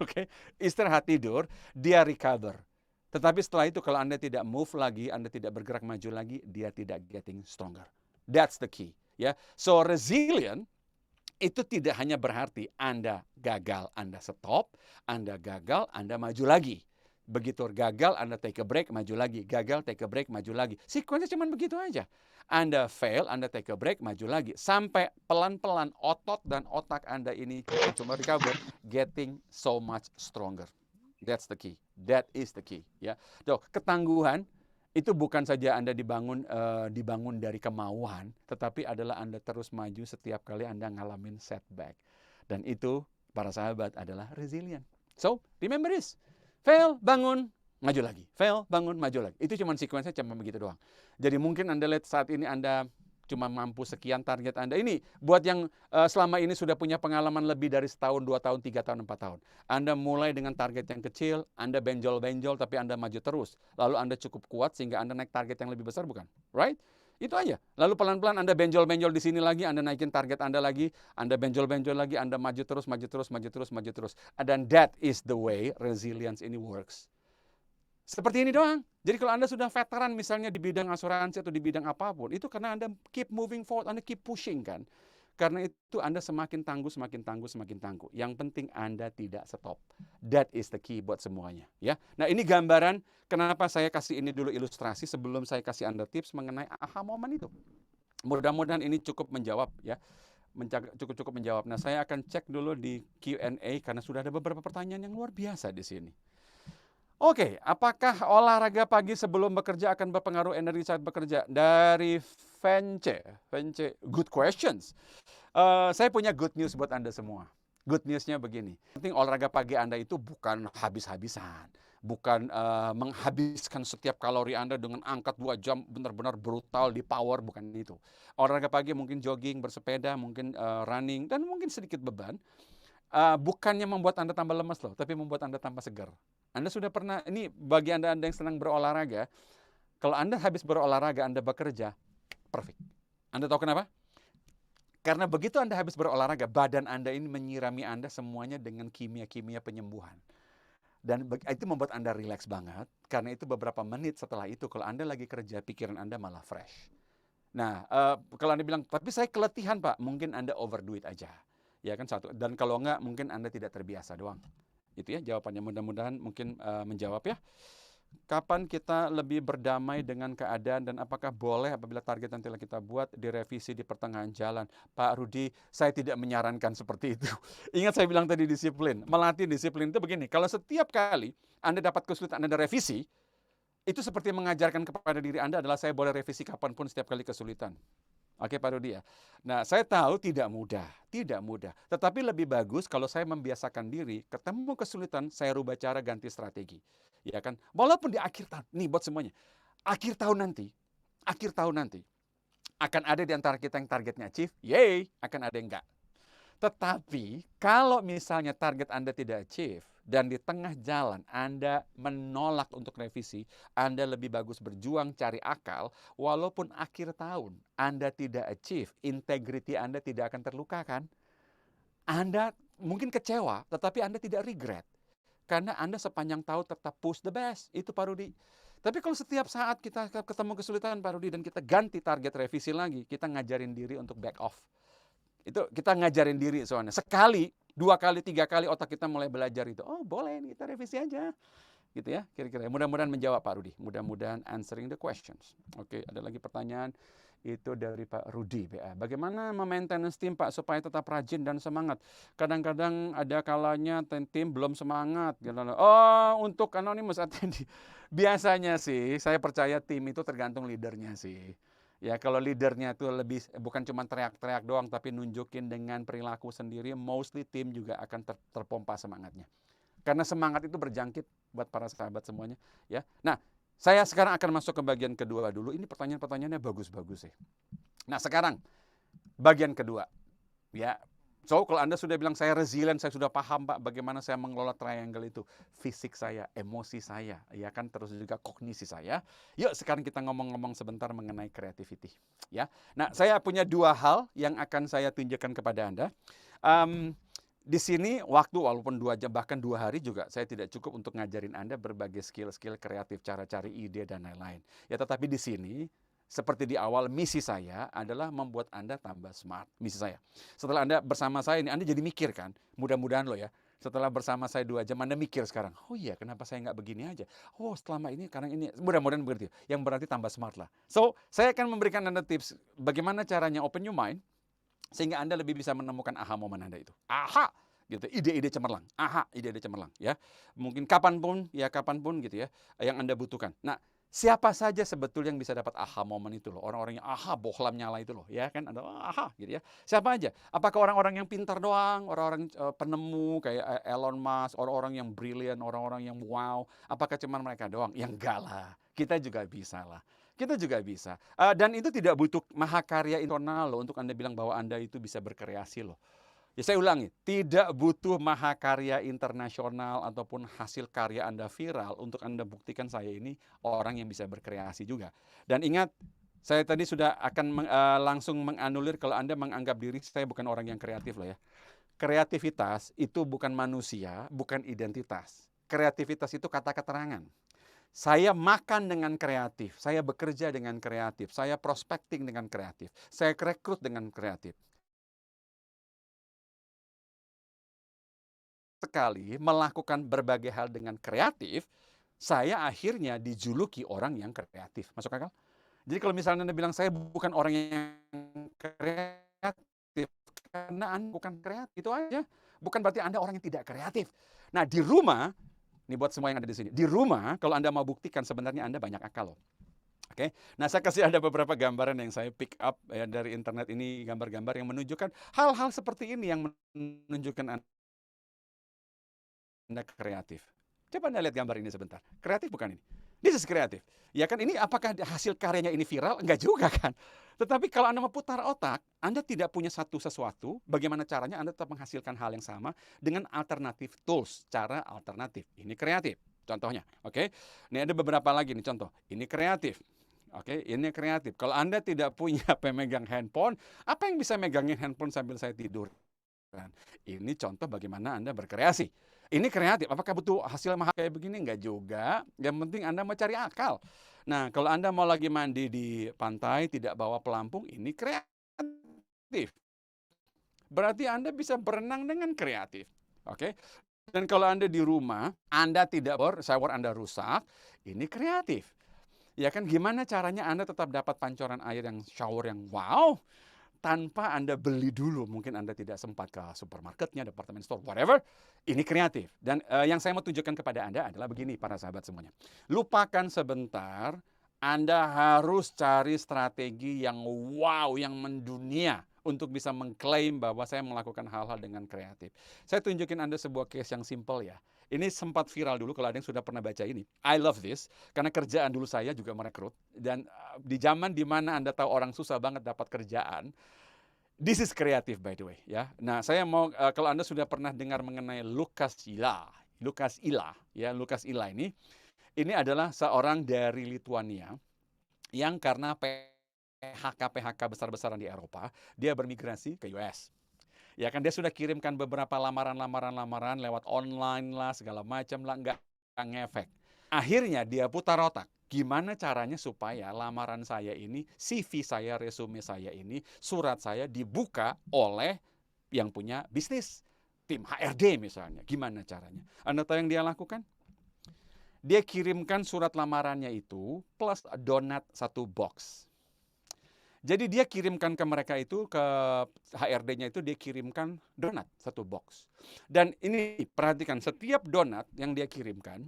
Speaker 2: okay? Istirahat tidur, dia recover. Tetapi setelah itu kalau Anda tidak move lagi, Anda tidak bergerak maju lagi, dia tidak getting stronger. That's the key. Ya, so resilient itu tidak hanya berarti Anda gagal, Anda stop, Anda gagal, Anda maju lagi. Begitu gagal, Anda take a break, maju lagi. Gagal, take a break, maju lagi. Sekuensnya cuma begitu aja. Anda fail, Anda take a break, maju lagi. Sampai pelan-pelan otot dan otak Anda ini cuma recover, getting so much stronger. That's the key. That is the key. Ya, so, ketangguhan itu bukan saja Anda dibangun dari kemauan, tetapi adalah Anda terus maju setiap kali Anda ngalamin setback. Dan itu para sahabat adalah resilient. So, remember this. Fail, bangun, maju lagi. Fail, bangun, maju lagi. Itu cuma sequence-nya cuma begitu doang. Jadi mungkin Anda lihat saat ini Anda cuma mampu sekian target Anda. Ini buat yang selama ini sudah punya pengalaman lebih dari setahun, 2 tahun, 3 tahun, 4 tahun. Anda mulai dengan target yang kecil, Anda benjol-benjol tapi Anda maju terus. Lalu Anda cukup kuat sehingga Anda naik target yang lebih besar, bukan? Right? Itu aja. Lalu pelan-pelan Anda benjol-benjol di sini lagi, Anda naikin target Anda lagi, Anda benjol-benjol lagi, Anda maju terus. Dan that is the way resilience ini works. Seperti ini doang. Jadi kalau Anda sudah veteran misalnya di bidang asuransi atau di bidang apapun, itu karena Anda keep moving forward, Anda keep pushing kan. Karena itu Anda semakin tangguh, semakin tangguh, semakin tangguh. Yang penting Anda tidak stop. That is the key buat semuanya. Ya. Nah ini gambaran kenapa saya kasih ini dulu ilustrasi sebelum saya kasih Anda tips mengenai aha moment itu. Mudah-mudahan ini cukup menjawab ya. Cukup menjawab. Nah saya akan cek dulu di Q&A karena sudah ada beberapa pertanyaan yang luar biasa di sini. Oke, apakah olahraga pagi sebelum bekerja akan berpengaruh energi saat bekerja? Dari Vence, good questions. Saya punya good news buat Anda semua. Good newsnya begini, penting olahraga pagi Anda itu bukan habis-habisan, bukan menghabiskan setiap kalori Anda dengan angkat 2 jam benar-benar brutal di power, bukan itu. Olahraga pagi mungkin jogging, bersepeda, mungkin running, dan mungkin sedikit beban. Bukannya membuat Anda tambah lemas loh, tapi membuat Anda tambah segar. Anda sudah pernah, ini bagi Anda yang senang berolahraga, kalau Anda habis berolahraga, Anda bekerja, perfect. Anda tahu kenapa? Karena begitu Anda habis berolahraga, badan Anda ini menyirami Anda semuanya dengan kimia-kimia penyembuhan. Dan itu membuat Anda rileks banget, karena itu beberapa menit setelah itu, kalau Anda lagi kerja, pikiran Anda malah fresh. Nah, kalau Anda bilang, tapi saya keletihan Pak, mungkin Anda overdo it aja. Ya kan satu, dan kalau enggak, mungkin Anda tidak terbiasa doang. Itu ya jawabannya, mudah-mudahan mungkin menjawab ya. Kapan kita lebih berdamai dengan keadaan dan apakah boleh apabila target yang telah kita buat direvisi di pertengahan jalan? Pak Rudi, saya tidak menyarankan seperti itu. Ingat saya bilang tadi disiplin. Melatih disiplin itu begini, kalau setiap kali Anda dapat kesulitan, Anda revisi, itu seperti mengajarkan kepada diri Anda adalah saya boleh revisi kapanpun setiap kali kesulitan. Oke Pak Rudi ya. Nah saya tahu tidak mudah. Tetapi lebih bagus kalau saya membiasakan diri, ketemu kesulitan, saya rubah cara, ganti strategi. Ya kan? Walaupun di akhir tahun, nih buat semuanya, akhir tahun nanti, akan ada di antara kita yang targetnya achieve, yay, akan ada yang enggak. Tetapi kalau misalnya target Anda tidak achieve dan di tengah jalan Anda menolak untuk revisi, Anda lebih bagus berjuang cari akal, walaupun akhir tahun Anda tidak achieve, integrity Anda tidak akan terluka kan? Anda mungkin kecewa, tetapi Anda tidak regret. Karena Anda sepanjang tahun tetap push the best, itu Pak Rudi. Tapi kalau setiap saat kita ketemu kesulitan Pak Rudi dan kita ganti target revisi lagi, kita ngajarin diri untuk back off. Itu kita ngajarin diri soalnya. Sekali, 2 kali, 3 kali otak kita mulai belajar itu. Oh boleh nih, kita revisi aja. Gitu ya, kira-kira. Mudah-mudahan menjawab Pak Rudi. Mudah-mudahan answering the questions. Oke, ada lagi pertanyaan. Itu dari Pak Rudi BA. Bagaimana memaintenance tim Pak supaya tetap rajin dan semangat? Kadang-kadang ada kalanya tim belum semangat. Oh, untuk anonymous attendee. Biasanya sih, saya percaya tim itu tergantung leadernya sih. Ya kalau leadernya itu lebih bukan cuma teriak-teriak doang tapi nunjukin dengan perilaku sendiri, mostly tim juga akan terpompa semangatnya. Karena semangat itu berjangkit buat para sahabat semuanya, ya. Nah, saya sekarang akan masuk ke bagian kedua dulu. Ini pertanyaan-pertanyaannya bagus-bagus sih. Nah, sekarang bagian kedua. Ya. So, kalau Anda sudah bilang saya resilient, saya sudah paham Pak bagaimana saya mengelola triangle itu. Fisik saya, emosi saya, ya kan, terus juga kognisi saya. Yuk sekarang kita ngomong-ngomong sebentar mengenai creativity. Ya. Nah, saya punya 2 hal yang akan saya tunjukkan kepada Anda. Di sini waktu walaupun 2 jam bahkan 2 hari juga saya tidak cukup untuk ngajarin Anda berbagai skill-skill kreatif, cara cari ide dan lain-lain. Ya, tetapi di sini seperti di awal, misi saya adalah membuat Anda tambah smart. Misi saya. Setelah Anda bersama saya ini, Anda jadi mikir kan? Mudah-mudahan loh ya. Setelah bersama saya 2 jam, Anda mikir sekarang. Oh iya, kenapa saya nggak begini aja? Oh, selama ini, karena ini. Mudah-mudahan begitu. Yang berarti tambah smart lah. So, saya akan memberikan Anda tips. Bagaimana caranya open your mind. Sehingga Anda lebih bisa menemukan aha momen Anda itu. Aha! Gitu, ide-ide cemerlang. Aha, ide-ide cemerlang. Ya. Mungkin kapanpun gitu ya. Yang Anda butuhkan. Nah, siapa saja sebetulnya yang bisa dapat aha momen itu loh. Orang-orang yang aha bohlam nyala itu loh. Ya kan ada aha gitu ya. Siapa aja? Apakah orang-orang yang pintar doang? Orang-orang penemu kayak Elon Musk. Orang-orang yang brilliant. Orang-orang yang wow. Apakah cuma mereka doang? Ya enggak lah. Kita juga bisa lah. Kita juga bisa. Dan itu tidak butuh mahakarya internal loh. Untuk Anda bilang bahwa Anda itu bisa berkreasi loh. Ya saya ulangi, tidak butuh mahakarya internasional ataupun hasil karya Anda viral untuk Anda buktikan saya ini orang yang bisa berkreasi juga. Dan ingat, saya tadi sudah akan langsung menganulir kalau Anda menganggap diri saya bukan orang yang kreatif loh ya. Kreativitas itu bukan manusia, bukan identitas. Kreativitas itu kata keterangan. Saya makan dengan kreatif, saya bekerja dengan kreatif, saya prospecting dengan kreatif, saya rekrut dengan kreatif. Sekali melakukan berbagai hal dengan kreatif, saya akhirnya dijuluki orang yang kreatif. Masuk akal? Jadi kalau misalnya Anda bilang saya bukan orang yang kreatif, karena Anda bukan kreatif, itu aja. Bukan berarti Anda orang yang tidak kreatif. Nah, di rumah, ini buat semua yang ada di sini. Di rumah, kalau Anda mau buktikan sebenarnya Anda banyak akal loh. Oke, nah saya kasih ada beberapa gambaran yang saya pick up ya, dari internet ini, gambar-gambar yang menunjukkan hal-hal seperti ini yang menunjukkan Anda kreatif. Coba Anda lihat gambar ini sebentar. Kreatif bukan ini? This is kreatif. Ya kan, ini apakah hasil karyanya ini viral? Enggak juga kan. Tetapi kalau Anda memutar otak, Anda tidak punya sesuatu, bagaimana caranya Anda tetap menghasilkan hal yang sama dengan alternatif tools, cara alternatif. Ini kreatif. Contohnya, oke. Ini ada beberapa lagi nih contoh. Ini kreatif. Oke, ini kreatif. Kalau Anda tidak punya pemegang handphone, apa yang bisa megangin handphone sambil saya tidur? Ini contoh bagaimana Anda berkreasi. Ini kreatif. Apakah butuh hasil mahal kayak begini? Enggak juga. Yang penting Anda mau cari akal. Nah, kalau Anda mau lagi mandi di pantai, tidak bawa pelampung, ini kreatif. Berarti Anda bisa berenang dengan kreatif. Oke. Dan kalau Anda di rumah, Anda tidak shower Anda rusak, ini kreatif. Ya kan, gimana caranya Anda tetap dapat pancoran air yang shower yang wow, tanpa Anda beli dulu. Mungkin Anda tidak sempat ke supermarketnya, department store, whatever. Ini kreatif. Dan yang saya mau tunjukkan kepada Anda adalah begini, para sahabat semuanya. Lupakan sebentar, Anda harus cari strategi yang wow, yang mendunia untuk bisa mengklaim bahwa saya melakukan hal-hal dengan kreatif. Saya tunjukin Anda sebuah case yang simple ya. Ini sempat viral dulu, kalau ada yang sudah pernah baca ini. I love this, karena kerjaan dulu saya juga merekrut. Dan di zaman di mana Anda tahu orang susah banget dapat kerjaan, this is creative by the way. Ya. Nah, saya mau, kalau Anda sudah pernah dengar mengenai Lukas Ila ini adalah seorang dari Lituania yang karena PHK besar-besaran di Eropa, dia bermigrasi ke US. Ya kan, dia sudah kirimkan beberapa lamaran lewat online lah, segala macam lah, nggak ngefek. Akhirnya dia putar otak, gimana caranya supaya lamaran saya ini, CV saya, resume saya ini, surat saya dibuka oleh yang punya bisnis, tim HRD misalnya. Gimana caranya? Anda tahu yang dia lakukan? Dia kirimkan surat lamarannya itu plus donat 1 box. Jadi dia kirimkan ke mereka itu, ke HRD-nya itu dia kirimkan donat 1 box. Dan ini perhatikan, setiap donat yang dia kirimkan,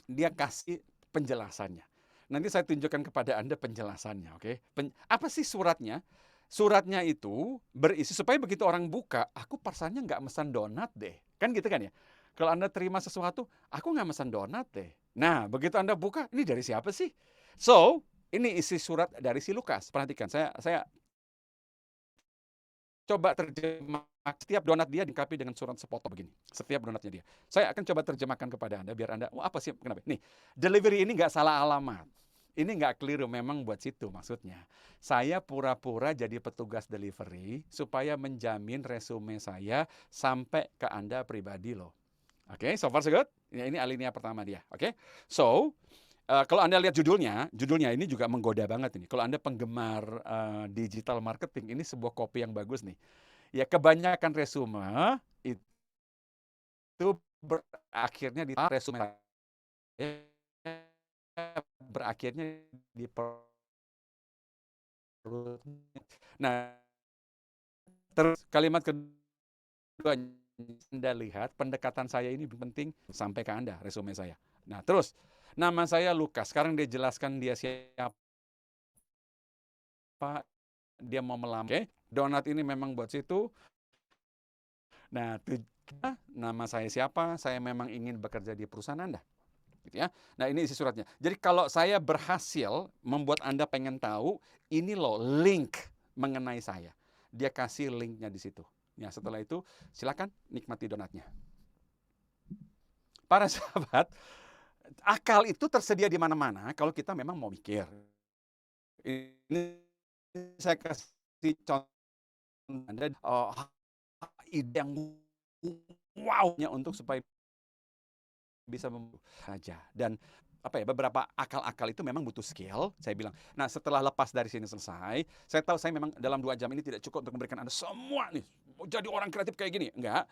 Speaker 2: dia kasih penjelasannya. Nanti saya tunjukkan kepada Anda penjelasannya, oke? Apa sih suratnya? Suratnya itu berisi, supaya begitu orang buka, aku pasalnya nggak mesan donat deh. Kan gitu kan ya? Kalau Anda terima sesuatu, aku nggak mesan donat deh. Nah, begitu Anda buka, ini dari siapa sih? So, ini isi surat dari si Lukas. Perhatikan, saya coba terjemah. Setiap donat dia dilengkapi dengan surat sepotong begini. Setiap donatnya dia. Saya akan coba terjemahkan kepada Anda, biar Anda, apa sih, kenapa? Nih, delivery ini nggak salah alamat. Ini nggak keliru, memang buat situ maksudnya. Saya pura-pura jadi petugas delivery, supaya menjamin resume saya sampai ke Anda pribadi loh. Oke, so far so good? Ini alinea pertama dia. Oke, so, kalau Anda lihat judulnya ini juga menggoda banget ini. Kalau Anda penggemar digital marketing, ini sebuah copy yang bagus nih. Ya, kebanyakan resume itu berakhirnya di resume berakhirnya di perut. Nah, terus kalimat kedua, Anda lihat pendekatan saya ini penting sampai ke Anda resume saya. Nah, terus nama saya Lukas. Sekarang dia jelaskan dia siapa, dia mau melamar. Oke, donat ini memang buat situ. Nah, nama saya siapa? Saya memang ingin bekerja di perusahaan Anda. Gitu ya. Nah, ini isi suratnya. Jadi kalau saya berhasil membuat Anda pengen tahu, ini loh link mengenai saya. Dia kasih linknya di situ. Ya, setelah itu silakan nikmati donatnya. Para sahabat, akal itu tersedia di mana-mana kalau kita memang mau mikir. Ini saya kasih contoh Anda, ide yang wow-nya untuk supaya bisa saja. Dan beberapa akal-akal itu memang butuh skill, saya bilang. Nah, setelah lepas dari sini selesai, saya tahu saya memang dalam 2 jam ini tidak cukup untuk memberikan Anda semua nih, mau jadi orang kreatif kayak gini, enggak.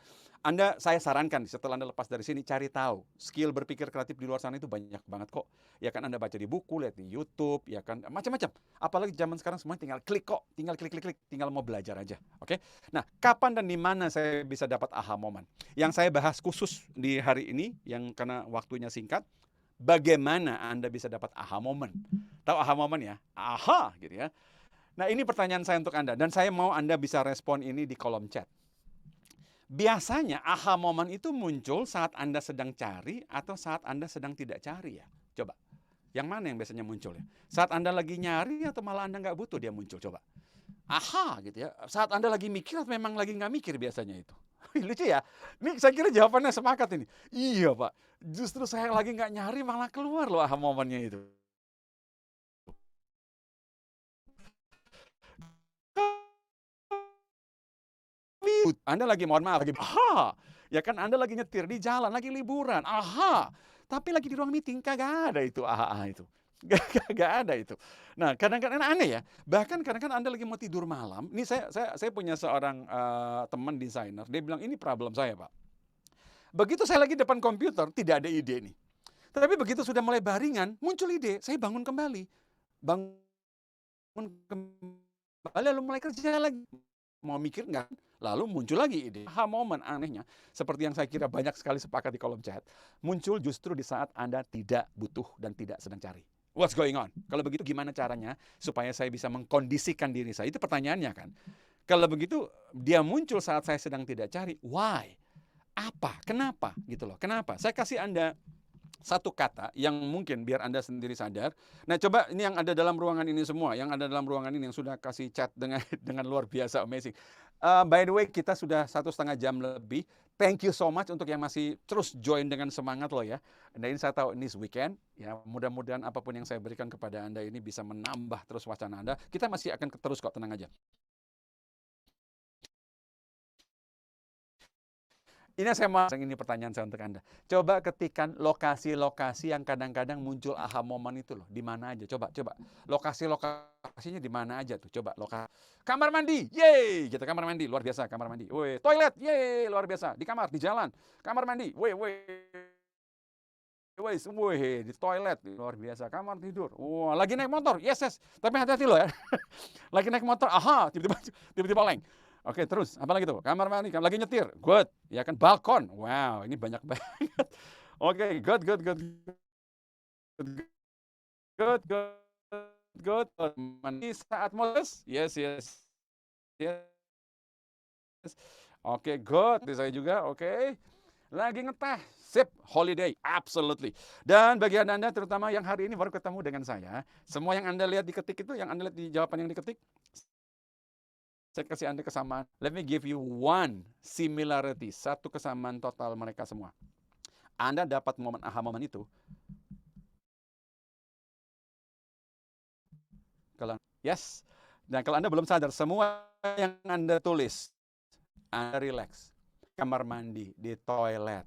Speaker 2: Saya sarankan setelah Anda lepas dari sini, cari tahu, skill berpikir kreatif di luar sana itu banyak banget kok. Ya kan Anda baca di buku, lihat di YouTube, ya kan, macam-macam. Apalagi zaman sekarang semuanya tinggal klik kok, tinggal klik, tinggal mau belajar aja, oke? Nah, kapan dan di mana saya bisa dapat aha moment? Yang saya bahas khusus di hari ini, yang karena waktunya singkat, bagaimana Anda bisa dapat aha moment? Tahu aha moment ya? Aha, gitu ya. Nah, ini pertanyaan saya untuk Anda, dan saya mau Anda bisa respon ini di kolom chat. Biasanya aha moment itu muncul saat Anda sedang cari atau saat Anda sedang tidak cari ya? Coba. Yang mana yang biasanya muncul ya? Saat Anda lagi nyari atau malah Anda nggak butuh dia muncul? Coba. Aha gitu ya. Saat Anda lagi mikir atau memang lagi nggak mikir biasanya itu? Lucu ya? Ini saya kira jawabannya sepakat ini. Iya Pak, justru saya lagi nggak nyari malah keluar loh aha momennya itu. Anda lagi, mohon maaf, lagi aha, ya kan Anda lagi nyetir di jalan, lagi liburan, aha. Tapi lagi di ruang meeting, kagak ada itu aha itu. Gak ada itu. Nah, kadang-kadang aneh ya. Bahkan kadang-kadang Anda lagi mau tidur malam. Ini saya punya seorang teman desainer. Dia bilang ini problem saya Pak. Begitu saya lagi depan komputer, tidak ada ide nih. Tapi begitu sudah mulai baringan, muncul ide. Saya bangun kembali. Bangun kembali lalu mulai kerja lagi. Mau mikir nggak? Lalu muncul lagi ide. Aha moment anehnya, seperti yang saya kira banyak sekali sepakat di kolom chat, muncul justru di saat Anda tidak butuh dan tidak sedang cari. What's going on? Kalau begitu gimana caranya supaya saya bisa mengkondisikan diri saya? Itu pertanyaannya kan. Kalau begitu dia muncul saat saya sedang tidak cari. Why? Apa? Kenapa? Gitu loh. Kenapa? Saya kasih Anda satu kata yang mungkin biar Anda sendiri sadar. Nah, coba ini yang ada dalam ruangan ini semua, yang ada dalam ruangan ini yang sudah kasih chat dengan luar biasa amazing. By the way, kita sudah 1,5 jam lebih. Thank you so much untuk yang masih terus join dengan semangat loh ya. Dan ini saya tahu ini weekend ya. Mudah-mudahan apapun yang saya berikan kepada Anda ini bisa menambah terus wacana Anda. Kita masih akan terus kok, tenang aja. Ini saya mau, ini pertanyaan saya untuk Anda. Coba ketikan lokasi-lokasi yang kadang-kadang muncul aha moment itu loh. Di mana aja? Coba. Lokasinya di mana aja tuh? Coba kamar mandi, yeay, gitu, kamar mandi, luar biasa, kamar mandi. Woi, toilet, yeay, luar biasa. Di kamar, di jalan, kamar mandi, woi, di toilet, luar biasa, kamar tidur. Wah, lagi naik motor, yes. Tapi hati-hati loh ya. Lagi naik motor, aha, tiba-tiba oleng. Oke, terus apa lagi tuh? Kamar mandi, lagi nyetir, good. Ya kan, balkon, wow, ini banyak banget. Oke, good. Mandi saat males, yes. Oke, good. Di saya juga, oke. Lagi ngeteh, sip, holiday, absolutely. Dan bagi Anda terutama yang hari ini baru ketemu dengan saya, semua yang Anda lihat diketik itu, yang Anda lihat di jawaban yang diketik, saya kasih Anda kesamaan. Let me give you one similarity. Satu kesamaan total mereka semua. Anda dapat momen aha momen itu. Yes. Dan kalau Anda belum sadar, semua yang Anda tulis, Anda relax. Kamar mandi, di toilet,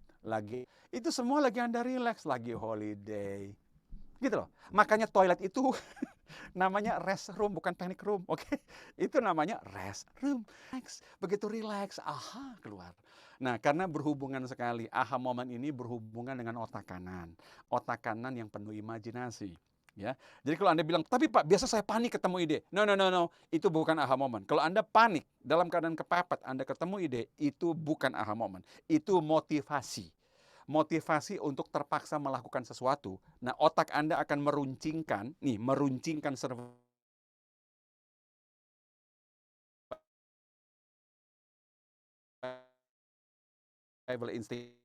Speaker 2: itu semua lagi Anda relax, lagi holiday. Gitu loh. Makanya toilet itu namanya rest room, bukan panic room, oke? Itu namanya rest room. Begitu relax, aha, keluar. Nah, karena berhubungan sekali, aha momen ini berhubungan dengan otak kanan. Otak kanan yang penuh imajinasi. Ya, jadi kalau Anda bilang, tapi Pak, biasa saya panik ketemu ide. No. Itu bukan aha momen. Kalau Anda panik, dalam keadaan kepepet, Anda ketemu ide, itu bukan aha momen. Itu motivasi. Motivasi untuk terpaksa melakukan sesuatu. Nah, otak Anda akan meruncingkan survival instinct.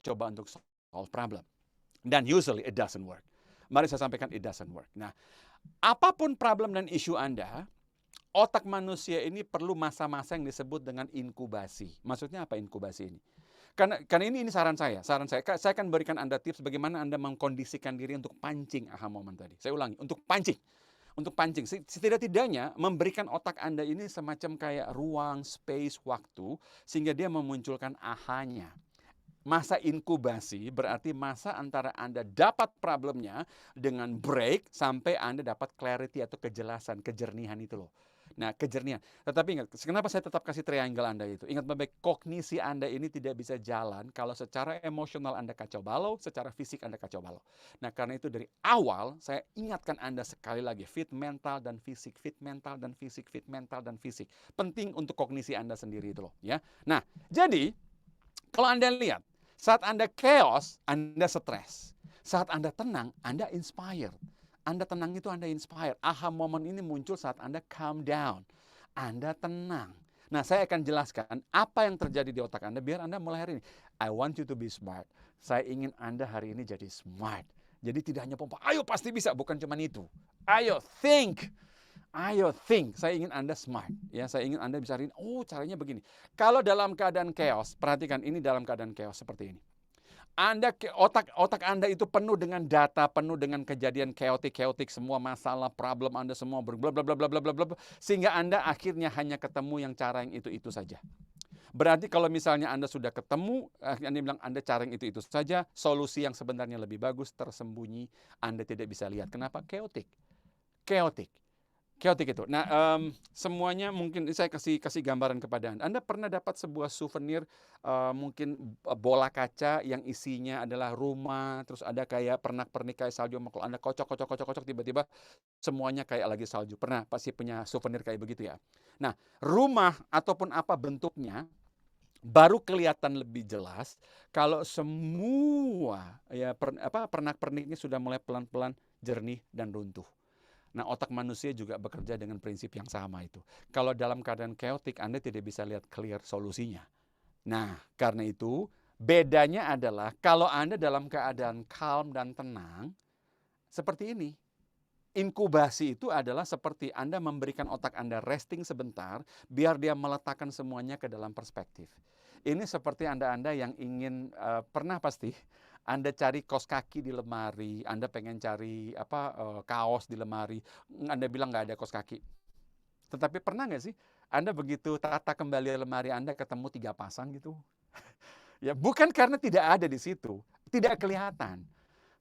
Speaker 2: coba untuk solve problem. Dan usually it doesn't work. Mari saya sampaikan it doesn't work. Nah, apapun problem dan isu Anda, otak manusia ini perlu masa-masa yang disebut dengan inkubasi. Maksudnya apa inkubasi ini? Karena ini saran saya. Saya akan berikan Anda tips bagaimana Anda mengkondisikan diri untuk pancing aha moment tadi. Saya ulangi, untuk pancing. Untuk pancing, setidak-tidaknya memberikan otak Anda ini semacam kayak ruang, space, waktu, sehingga dia memunculkan ahanya. Masa inkubasi berarti masa antara Anda dapat problemnya dengan break sampai Anda dapat clarity atau kejelasan, kejernihan itu loh. Nah, kejernihan. Tetapi ingat, kenapa saya tetap kasih triangle Anda itu? Ingat baik, kognisi Anda ini tidak bisa jalan kalau secara emosional Anda kacau balau, secara fisik Anda kacau balau. Nah, karena itu dari awal saya ingatkan Anda sekali lagi, fit mental dan fisik, fit mental dan fisik, fit mental dan fisik. Penting untuk kognisi Anda sendiri itu loh, ya. Nah, jadi kalau Anda lihat, saat Anda chaos, Anda stres. Saat Anda tenang, Anda inspired. Anda tenang itu Anda inspired. Aha moment ini muncul saat Anda calm down. Anda tenang. Nah, saya akan jelaskan apa yang terjadi di otak Anda biar Anda mulai hari ini. I want you to be smart. Saya ingin Anda hari ini jadi smart. Jadi tidak hanya pompa, ayo pasti bisa, bukan cuma itu. Ayo think. Ayo think. Saya ingin Anda smart. Ya, saya ingin Anda bisa hari ini, oh caranya begini. Kalau dalam keadaan chaos, perhatikan ini dalam keadaan chaos seperti ini. Otak Anda itu penuh dengan data, penuh dengan kejadian chaotic, semua masalah, problem Anda semua bla bla bla bla bla bla bla, sehingga Anda akhirnya hanya ketemu yang cara yang itu saja. Berarti kalau misalnya Anda sudah ketemu, Anda bilang Anda cara yang itu saja, solusi yang sebenarnya lebih bagus tersembunyi, Anda tidak bisa lihat. Kenapa? Chaotic itu. Nah, semuanya mungkin saya kasih gambaran kepada Anda. Anda pernah dapat sebuah souvenir, mungkin bola kaca yang isinya adalah rumah, terus ada kayak pernak-pernik kayak salju. Kalau Anda kocok, tiba-tiba semuanya kayak lagi salju. Pernah pasti punya souvenir kayak begitu ya. Nah, rumah ataupun apa bentuknya baru kelihatan lebih jelas kalau semua ya pernak-perniknya sudah mulai pelan-pelan jernih dan runtuh. Nah, otak manusia juga bekerja dengan prinsip yang sama itu. Kalau dalam keadaan chaotic, Anda tidak bisa lihat clear solusinya. Nah, karena itu, bedanya adalah kalau Anda dalam keadaan calm dan tenang, seperti ini. Inkubasi itu adalah seperti Anda memberikan otak Anda resting sebentar, biar dia meletakkan semuanya ke dalam perspektif. Ini seperti Anda yang ingin, pernah pasti, Anda cari kaos kaki di lemari, Anda pengen cari kaos di lemari, Anda bilang nggak ada kaos kaki. Tetapi pernah nggak sih Anda begitu tata kembali lemari Anda ketemu 3 pasang gitu? Ya bukan karena tidak ada di situ, tidak kelihatan.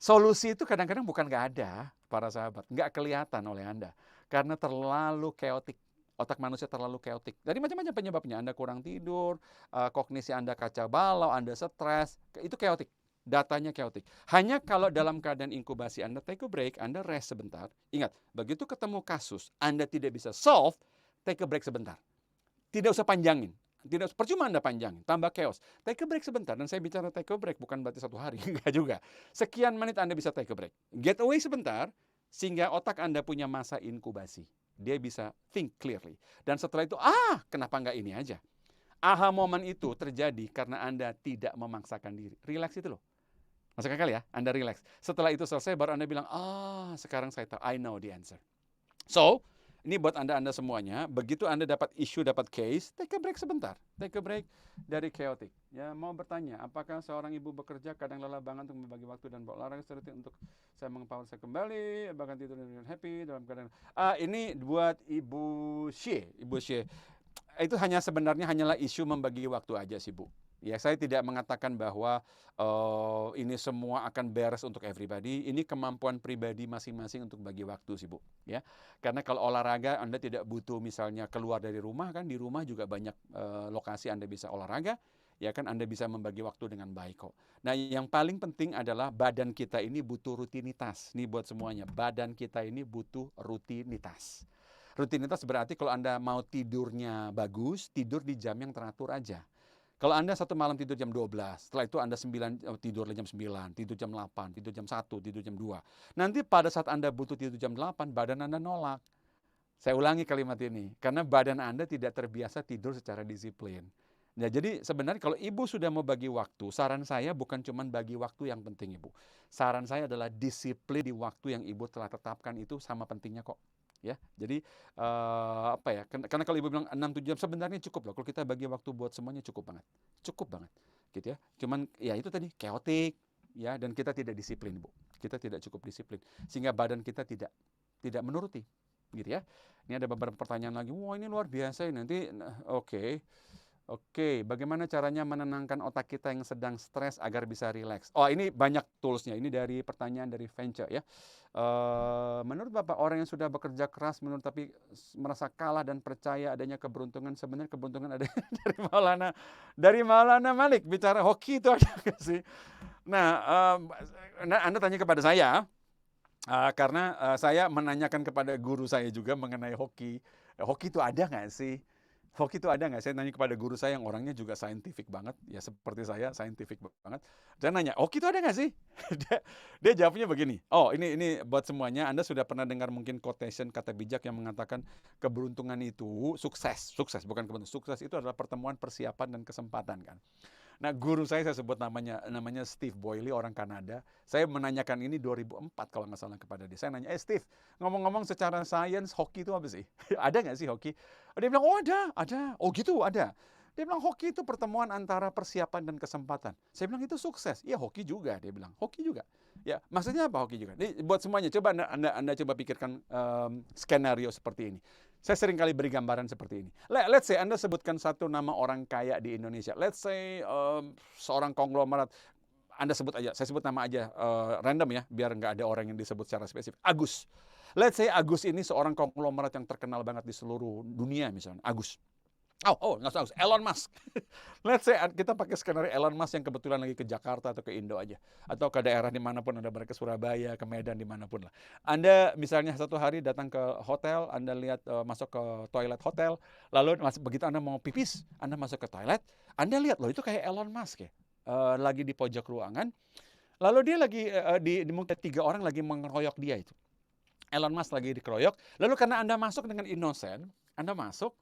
Speaker 2: Solusi itu kadang-kadang bukan nggak ada, para sahabat, nggak kelihatan oleh Anda karena terlalu chaotic. Otak manusia terlalu chaotic. Dari macam-macam penyebabnya. Anda kurang tidur, kognisi Anda kacau balau, Anda stres, itu chaotic. Datanya chaotic. Hanya kalau dalam keadaan inkubasi Anda take a break, Anda rest sebentar. Ingat, begitu ketemu kasus Anda tidak bisa solve, take a break sebentar. Tidak usah panjangin. Percuma Anda panjangin, tambah chaos. Take a break sebentar. Dan saya bicara take a break bukan berarti 1 hari, enggak juga. Sekian menit Anda bisa take a break. Get away sebentar, sehingga otak Anda punya masa inkubasi. Dia bisa think clearly. Dan setelah itu, kenapa enggak ini aja? Aha moment itu terjadi karena Anda tidak memaksakan diri. Relax itu loh. Masuk akal ya, Anda relax. Setelah itu selesai, baru Anda bilang, sekarang saya tahu, I know the answer. So, ini buat Anda semuanya, begitu Anda dapat isu, dapat case, take a break sebentar. Take a break dari chaotic. Ya, mau bertanya, apakah seorang ibu bekerja kadang lelah banget untuk membagi waktu dan berolahraga seperti untuk saya mengempower saya kembali, bahkan tidur dengan happy dalam keadaan. Ini buat Ibu Xie. Itu sebenarnya hanyalah isu membagi waktu aja sih, Bu. Ya, saya tidak mengatakan bahwa ini semua akan beres untuk everybody. Ini kemampuan pribadi masing-masing untuk bagi waktu sih, Bu. Ya, karena kalau olahraga Anda tidak butuh misalnya keluar dari rumah kan, di rumah juga banyak lokasi Anda bisa olahraga. Ya kan, Anda bisa membagi waktu dengan baik kok. Nah, yang paling penting adalah badan kita ini butuh rutinitas. Nih buat semuanya, badan kita ini butuh rutinitas. Rutinitas berarti kalau Anda mau tidurnya bagus, tidur di jam yang teratur aja. Kalau Anda 1 malam tidur jam 12, setelah itu Anda tidur jam 9, tidur jam 8, tidur jam 1, tidur jam 2. Nanti pada saat Anda butuh tidur jam 8, badan Anda nolak. Saya ulangi kalimat ini, karena badan Anda tidak terbiasa tidur secara disiplin. Nah, jadi sebenarnya kalau ibu sudah mau bagi waktu, saran saya bukan cuma bagi waktu yang penting ibu. Saran saya adalah disiplin di waktu yang ibu telah tetapkan itu sama pentingnya kok. Ya, jadi apa ya? Karena kalau ibu bilang 6-7 jam sebenarnya cukup loh. Kalau kita bagi waktu buat semuanya cukup banget, gitu ya. Cuman ya itu tadi chaotic, ya, dan kita tidak disiplin ibu. Kita tidak cukup disiplin sehingga badan kita tidak menuruti, gitu ya. Ini ada beberapa pertanyaan lagi. Wah ini luar biasa ini. Nanti Oke, bagaimana caranya menenangkan otak kita yang sedang stres agar bisa rileks? Oh, ini banyak toolsnya. Ini dari pertanyaan dari Venture ya. Menurut Bapak, orang yang sudah bekerja keras tapi merasa kalah dan percaya adanya keberuntungan, sebenarnya keberuntungan ada dari Maulana Malik. Bicara hoki itu ada nggak sih? Nah, Anda tanya kepada saya, karena saya menanyakan kepada guru saya juga mengenai hoki. Hoki itu ada nggak sih? Hoki itu ada nggak? Saya nanya kepada guru saya yang orangnya juga scientific banget, ya seperti saya, scientific banget. Saya nanya, hoki itu ada nggak sih? dia jawabnya begini. Oh, ini buat semuanya. Anda sudah pernah dengar mungkin quotation kata bijak yang mengatakan keberuntungan itu sukses bukan keberuntungan. Sukses itu adalah pertemuan persiapan dan kesempatan kan. Nah, guru saya sebut namanya Steve Boyle, orang Kanada. Saya menanyakan ini 2004 kalau nggak salah kepada dia. Saya nanya, Steve, ngomong-ngomong secara sains, hoki itu apa sih? Ada nggak sih hoki? Dia bilang, oh ada. Oh gitu, ada. Dia bilang, hoki itu pertemuan antara persiapan dan kesempatan. Saya bilang, itu sukses. Iya, hoki juga. Dia bilang, hoki juga. Ya, maksudnya apa hoki juga? Ini buat semuanya, coba Anda coba pikirkan skenario seperti ini. Saya sering kali beri gambaran seperti ini. Let's say Anda sebutkan satu nama orang kaya di Indonesia. Let's say seorang konglomerat. Anda sebut aja, saya sebut nama aja random ya, biar nggak ada orang yang disebut secara spesifik. Agus. Let's say Agus ini seorang konglomerat yang terkenal banget di seluruh dunia misalnya. Agus. Nggak usah Agus. Elon Musk. Let's say kita pakai skenario Elon Musk yang kebetulan lagi ke Jakarta atau ke Indo aja. Atau ke daerah dimanapun Anda berada, ke Surabaya, ke Medan, dimanapun lah. Anda misalnya satu hari datang ke hotel, Anda lihat masuk ke toilet hotel, lalu begitu Anda mau pipis, Anda masuk ke toilet, Anda lihat loh itu kayak Elon Musk ya. Lagi di pojok ruangan, lalu dia lagi mungkin 3 orang lagi mengeroyok dia itu. Elon Musk lagi dikeroyok, lalu karena Anda masuk dengan inosen, Anda masuk,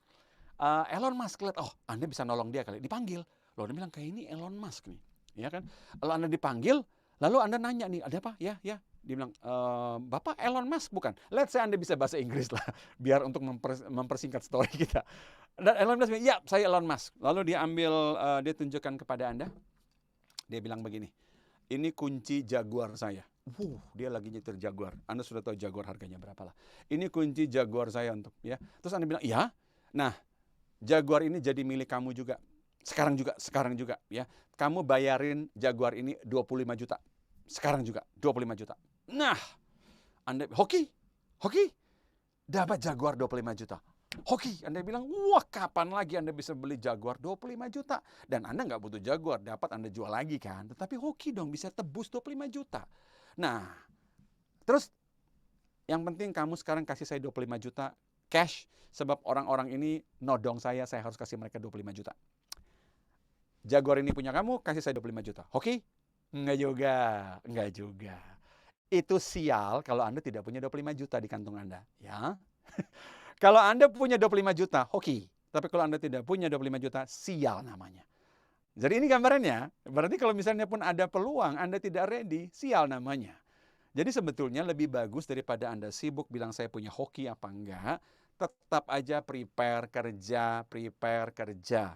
Speaker 2: Elon Musk lihat, oh Anda bisa nolong dia kali, dipanggil. Loh, Anda bilang, kayak ini Elon Musk nih, ya kan? Lalu Anda dipanggil, lalu Anda nanya nih, ada apa? Ya. Dia bilang, Bapak Elon Musk bukan? Let's say Anda bisa bahasa Inggris lah, biar untuk mempersingkat story kita. Dan Elon Musk bilang, ya saya Elon Musk. Lalu dia dia tunjukkan kepada Anda, dia bilang begini, ini kunci Jaguar saya. Dia lagi nyetir Jaguar. Anda sudah tahu Jaguar harganya berapa lah. Ini kunci Jaguar saya untuk ya. Terus Anda bilang, ya. Nah, Jaguar ini jadi milik kamu juga. Sekarang juga ya. Kamu bayarin Jaguar ini 25 juta. Sekarang juga 25 juta. Nah, Anda hoki. Dapat Jaguar 25 juta. Hoki, Anda bilang, wah kapan lagi Anda bisa beli Jaguar 25 juta? Dan Anda nggak butuh Jaguar, dapat Anda jual lagi kan. Tetapi hoki dong, bisa tebus 25 juta. Nah, terus yang penting kamu sekarang kasih saya 25 juta cash, sebab orang-orang ini nodong saya harus kasih mereka 25 juta. Jaguar ini punya kamu, kasih saya 25 juta. Hoki? Enggak juga. Itu sial kalau Anda tidak punya 25 juta di kantung Anda. Ya. Kalau Anda punya 25 juta, hoki. Tapi kalau Anda tidak punya 25 juta, sial namanya. Jadi ini gambarannya. Berarti kalau misalnya pun ada peluang, Anda tidak ready, sial namanya. Jadi sebetulnya lebih bagus daripada Anda sibuk bilang saya punya hoki apa enggak, tetap aja prepare kerja.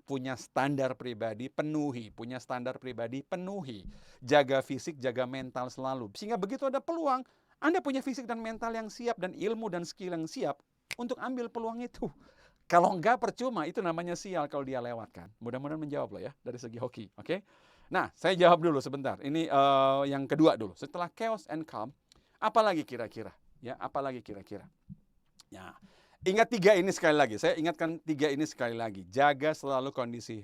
Speaker 2: Punya standar pribadi, penuhi. Jaga fisik, jaga mental selalu. Sehingga begitu ada peluang, Anda punya fisik dan mental yang siap dan ilmu dan skill yang siap untuk ambil peluang itu. Kalau enggak percuma, itu namanya sial kalau dia lewatkan. Mudah-mudahan menjawab loh ya dari segi hoki. Oke? Nah, saya jawab dulu sebentar. Ini yang kedua dulu. Setelah chaos and calm, apalagi kira-kira? Ya, apalagi kira-kira? Ya, ingat 3 ini sekali lagi. Saya ingatkan 3 ini sekali lagi. Jaga selalu kondisi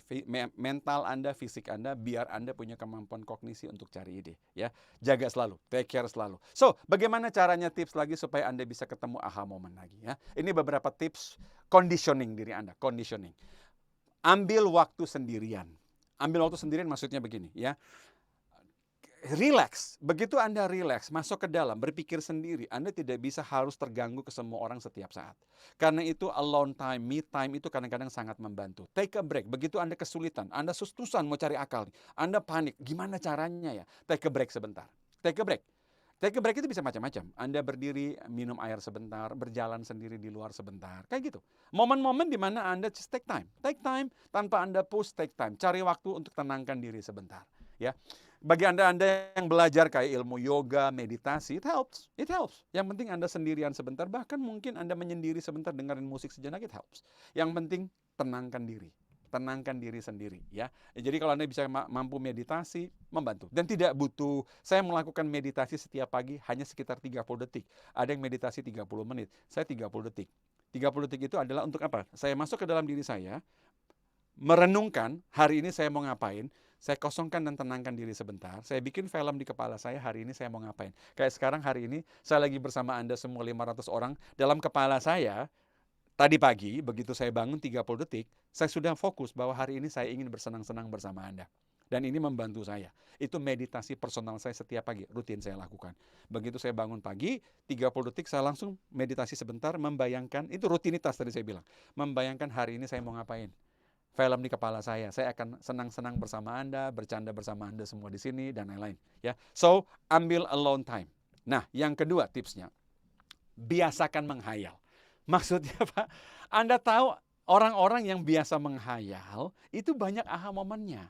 Speaker 2: mental Anda, fisik Anda, biar Anda punya kemampuan kognisi untuk cari ide. Ya, jaga selalu, take care selalu. So, bagaimana caranya tips lagi supaya Anda bisa ketemu aha moment lagi? Ya, ini beberapa tips conditioning diri Anda. Conditioning. Ambil waktu sendirian. Ambil waktu sendirian maksudnya begini. Ya, relax. Begitu Anda relax, masuk ke dalam, berpikir sendiri, Anda tidak bisa harus terganggu ke semua orang setiap saat. Karena itu alone time, me time itu kadang-kadang sangat membantu. Take a break. Begitu Anda kesulitan, Anda sustusan mau cari akal, Anda panik, gimana caranya ya? Take a break sebentar. Take a break. Take a break itu bisa macam-macam. Anda berdiri, minum air sebentar, berjalan sendiri di luar sebentar. Kayak gitu. Momen-momen di mana Anda just take time. Take time, tanpa Anda push, take time. Cari waktu untuk tenangkan diri sebentar. Ya. Bagi Anda yang belajar kayak ilmu yoga, meditasi, it helps. It helps. Yang penting Anda sendirian sebentar, bahkan mungkin Anda menyendiri sebentar dengerin musik sejenak, it helps. Yang penting tenangkan diri. Tenangkan diri sendiri ya. Jadi kalau Anda bisa mampu meditasi, membantu. Dan tidak butuh, saya melakukan meditasi setiap pagi hanya sekitar 30 detik. Ada yang meditasi 30 menit, saya 30 detik. 30 detik itu adalah untuk apa? Saya masuk ke dalam diri saya, merenungkan hari ini saya mau ngapain, saya kosongkan dan tenangkan diri sebentar. Saya bikin film di kepala saya, hari ini saya mau ngapain. Kayak sekarang hari ini, saya lagi bersama Anda semua 500 orang, dalam kepala saya, tadi pagi, begitu saya bangun 30 detik, saya sudah fokus bahwa hari ini saya ingin bersenang-senang bersama Anda. Dan ini membantu saya. Itu meditasi personal saya setiap pagi, rutin saya lakukan. Begitu saya bangun pagi, 30 detik saya langsung meditasi sebentar, membayangkan, itu rutinitas tadi saya bilang. Membayangkan hari ini saya mau ngapain. Film di kepala saya akan senang-senang bersama Anda, bercanda bersama Anda semua di sini, dan lain-lain. Ya. So, ambil alone time. Nah, yang kedua tipsnya, biasakan menghayal. Maksudnya Pak, Anda tahu orang-orang yang biasa menghayal itu banyak aha momennya.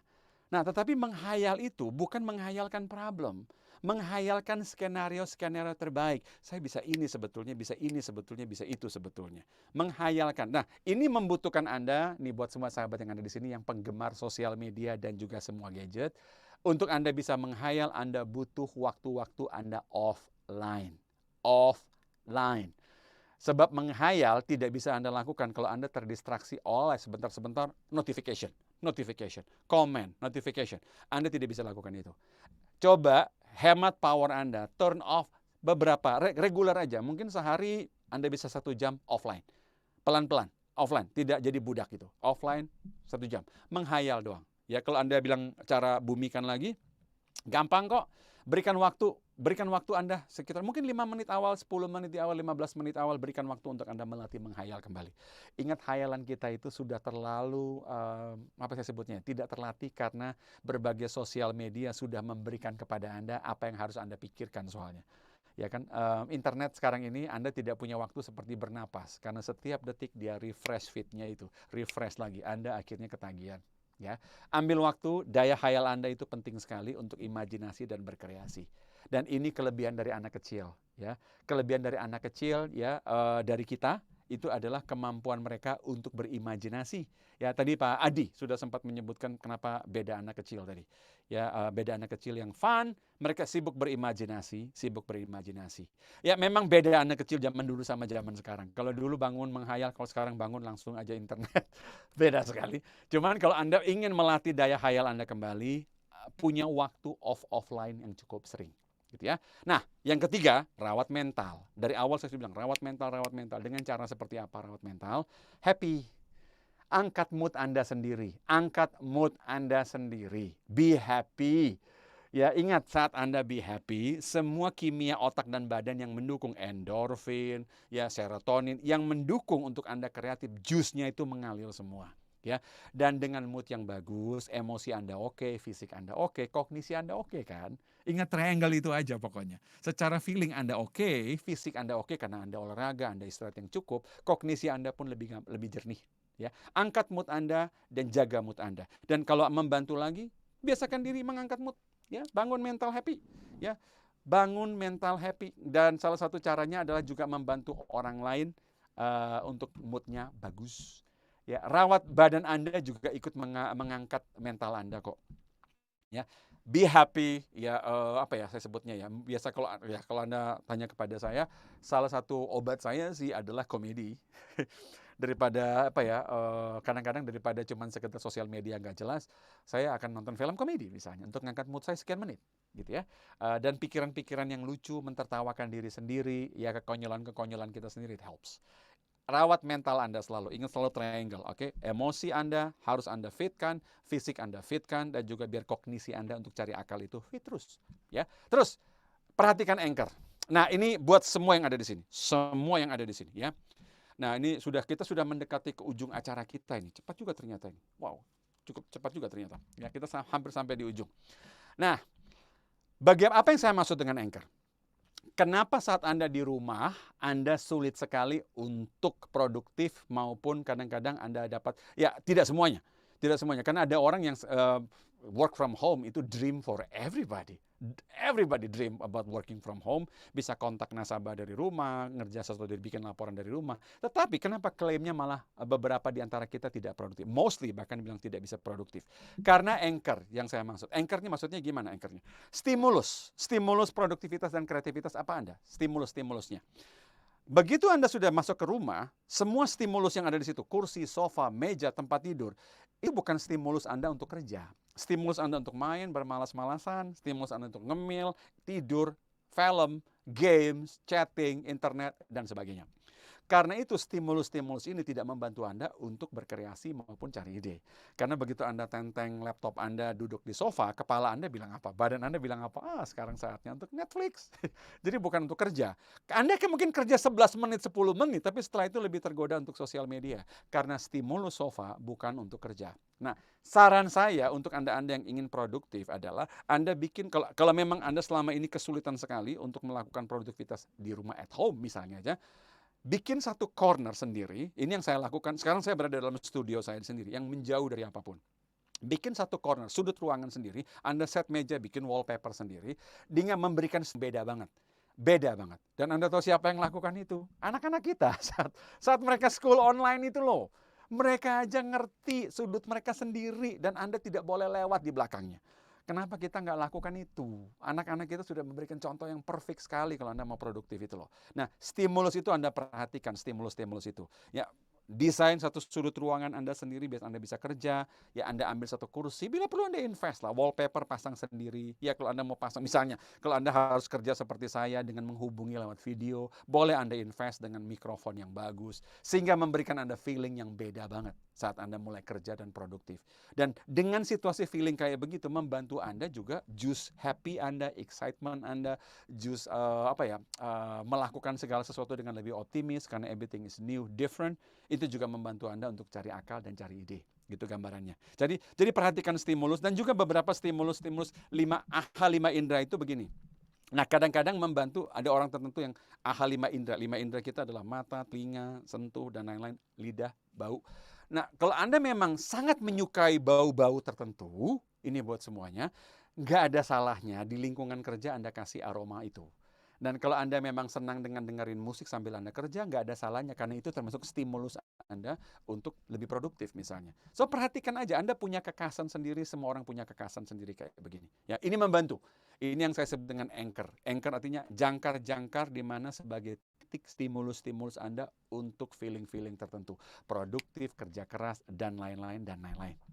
Speaker 2: Nah, tetapi menghayal itu bukan menghayalkan problem. Menghayalkan skenario-skenario terbaik. Saya bisa ini sebetulnya, bisa ini sebetulnya, bisa itu sebetulnya. Menghayalkan. Nah, ini membutuhkan Anda, nih buat semua sahabat yang ada di sini, yang penggemar sosial media dan juga semua gadget. Untuk Anda bisa menghayal, Anda butuh waktu-waktu Anda offline. Offline. Sebab menghayal tidak bisa Anda lakukan kalau Anda terdistraksi oleh sebentar-sebentar notification, comment, notification. Anda tidak bisa lakukan itu. Coba hemat power Anda, turn off beberapa, regular aja. Mungkin sehari Anda bisa 1 jam offline. Pelan-pelan, offline. Tidak jadi budak itu. Offline 1 jam. Menghayal doang. Ya, kalau Anda bilang cara bumikan lagi, gampang kok. Berikan waktu Anda sekitar mungkin 5 menit awal, 10 menit di awal, 15 menit awal, berikan waktu untuk Anda melatih menghayal kembali. Ingat, hayalan kita itu sudah terlalu, apa saya sebutnya, tidak terlatih karena berbagai sosial media sudah memberikan kepada Anda apa yang harus Anda pikirkan soalnya. Ya kan, internet sekarang ini Anda tidak punya waktu seperti bernapas, karena setiap detik dia refresh feed-nya itu, refresh lagi, Anda akhirnya ketagihan. Ya, ambil waktu, daya hayal Anda itu penting sekali untuk imajinasi dan berkreasi. Dan ini kelebihan dari anak kecil, ya. Kelebihan dari anak kecil, ya, dari kita itu adalah kemampuan mereka untuk berimajinasi. Ya, tadi Pak Adi sudah sempat menyebutkan kenapa beda anak kecil tadi. Ya, beda anak kecil yang fun, mereka sibuk berimajinasi. Ya, memang beda anak kecil zaman dulu sama zaman sekarang. Kalau dulu bangun menghayal, kalau sekarang bangun langsung aja internet. Beda sekali. Cuman kalau Anda ingin melatih daya hayal Anda kembali, punya waktu offline yang cukup sering. Gitu ya. Nah, yang ketiga, rawat mental. Dari awal saya sudah bilang, rawat mental. Dengan cara seperti apa rawat mental? Happy. Angkat mood Anda sendiri. Be happy. Ya, ingat, saat Anda be happy, semua kimia otak dan badan yang mendukung endorfin, ya, serotonin, yang mendukung untuk Anda kreatif, jus-nya itu mengalir semua. Ya, dan dengan mood yang bagus, emosi Anda oke, fisik Anda oke, kognisi Anda oke kan? Ingat triangle itu aja pokoknya. Secara feeling Anda oke, fisik Anda oke karena Anda olahraga, Anda istirahat yang cukup, kognisi Anda pun lebih jernih. Ya, angkat mood Anda dan jaga mood Anda. Dan kalau membantu lagi, biasakan diri mengangkat mood. Ya, bangun mental happy. Ya, bangun mental happy. Dan salah satu caranya adalah juga membantu orang lain untuk moodnya bagus. Ya, rawat badan Anda juga ikut mengangkat mental Anda kok. Ya, be happy. Ya, apa ya saya sebutnya ya. Biasa kalau Anda tanya kepada saya, salah satu obat saya sih adalah komedi. Daripada apa ya, kadang-kadang daripada cuman sekedar sosial media nggak jelas, saya akan nonton film komedi misalnya untuk ngangkat mood saya sekian menit, gitu ya. Dan pikiran-pikiran yang lucu, mentertawakan diri sendiri, ya kekonyolan-kekonyolan kita sendiri, it helps. rawat mental Anda selalu. Ingat selalu triangle, oke? Emosi Anda harus Anda fitkan, fisik Anda fitkan, dan juga biar kognisi Anda untuk cari akal itu fit terus. Ya, terus perhatikan anchor. Nah, ini buat semua yang ada di sini. Semua yang ada di sini, ya. Nah, ini kita sudah mendekati ke ujung acara kita ini. Cepat juga ternyata ini. Wow, cukup cepat juga ternyata. Ya, kita hampir sampai di ujung. Nah, apa yang saya maksud dengan anchor? Kenapa saat Anda di rumah, Anda sulit sekali untuk produktif maupun kadang-kadang Anda dapat, ya tidak semuanya. Tidak semuanya, karena ada orang yang work from home itu dream for everybody. Everybody dream about working from home, bisa kontak nasabah dari rumah, ngerja sesuatu, bikin laporan dari rumah. Tetapi kenapa klaimnya malah beberapa di antara kita tidak produktif? Mostly bahkan bilang tidak bisa produktif. Karena anchor yang saya maksud. Anchor ini maksudnya gimana anchornya? Stimulus produktivitas dan kreativitas apa Anda? Stimulusnya. Begitu Anda sudah masuk ke rumah, semua stimulus yang ada di situ, kursi, sofa, meja, tempat tidur, itu bukan stimulus Anda untuk kerja. Stimulus Anda untuk main, bermalas-malasan, stimulus Anda untuk ngemil, tidur, film, games, chatting, internet, dan sebagainya. Karena itu stimulus-stimulus ini tidak membantu Anda untuk berkreasi maupun cari ide. Karena begitu Anda tenteng laptop Anda duduk di sofa, kepala Anda bilang apa? Badan Anda bilang apa? Sekarang saatnya untuk Netflix. Jadi bukan untuk kerja. Anda mungkin kerja 11 menit, 10 menit, tapi setelah itu lebih tergoda untuk sosial media. Karena stimulus sofa bukan untuk kerja. Nah, saran saya untuk Anda-Anda yang ingin produktif adalah Anda bikin, kalau memang Anda selama ini kesulitan sekali untuk melakukan produktivitas di rumah at home misalnya aja, bikin satu corner sendiri. Ini yang saya lakukan. Sekarang saya berada dalam studio saya sendiri yang menjauh dari apapun. Bikin satu corner, sudut ruangan sendiri. Anda set meja, bikin wallpaper sendiri. Dengan memberikan beda banget. Beda banget. Dan Anda tahu siapa yang lakukan itu? Anak-anak kita. Saat mereka school online itu loh. Mereka aja ngerti sudut mereka sendiri. Dan Anda tidak boleh lewat di belakangnya. Kenapa kita nggak lakukan itu? Anak-anak kita sudah memberikan contoh yang perfect sekali kalau Anda mau produktif itu loh. Nah, stimulus itu Anda perhatikan, stimulus-stimulus itu. Ya, desain satu sudut ruangan Anda sendiri biar Anda bisa kerja. Ya, Anda ambil satu kursi, bila perlu Anda invest lah. Wallpaper pasang sendiri. Ya, kalau Anda mau pasang, misalnya, kalau Anda harus kerja seperti saya dengan menghubungi lewat video, boleh Anda invest dengan mikrofon yang bagus. Sehingga memberikan Anda feeling yang beda banget saat Anda mulai kerja dan produktif. Dan dengan situasi feeling kayak begitu, membantu Anda juga juice happy Anda, excitement Anda, juice melakukan segala sesuatu dengan lebih optimis karena everything is new, different. Itu juga membantu Anda untuk cari akal dan cari ide. Gitu gambarannya. Jadi perhatikan stimulus dan juga beberapa stimulus 5 indera itu begini. Nah, kadang-kadang membantu ada orang tertentu yang AHA 5 indera. 5 indera kita adalah mata, telinga, sentuh, dan lain-lain, lidah, bau. Nah, kalau Anda memang sangat menyukai bau-bau tertentu, ini buat semuanya, nggak ada salahnya di lingkungan kerja Anda kasih aroma itu. Dan kalau Anda memang senang dengan dengerin musik sambil Anda kerja, nggak ada salahnya karena itu termasuk stimulus Anda untuk lebih produktif misalnya. So, perhatikan aja, Anda punya kekhasan sendiri, semua orang punya kekhasan sendiri kayak begini. Ya, ini membantu. Ini yang saya sebut dengan anchor. Anchor artinya jangkar-jangkar di mana sebagai titik stimulus-stimulus Anda untuk feeling-feeling tertentu. Produktif, kerja keras, dan lain-lain,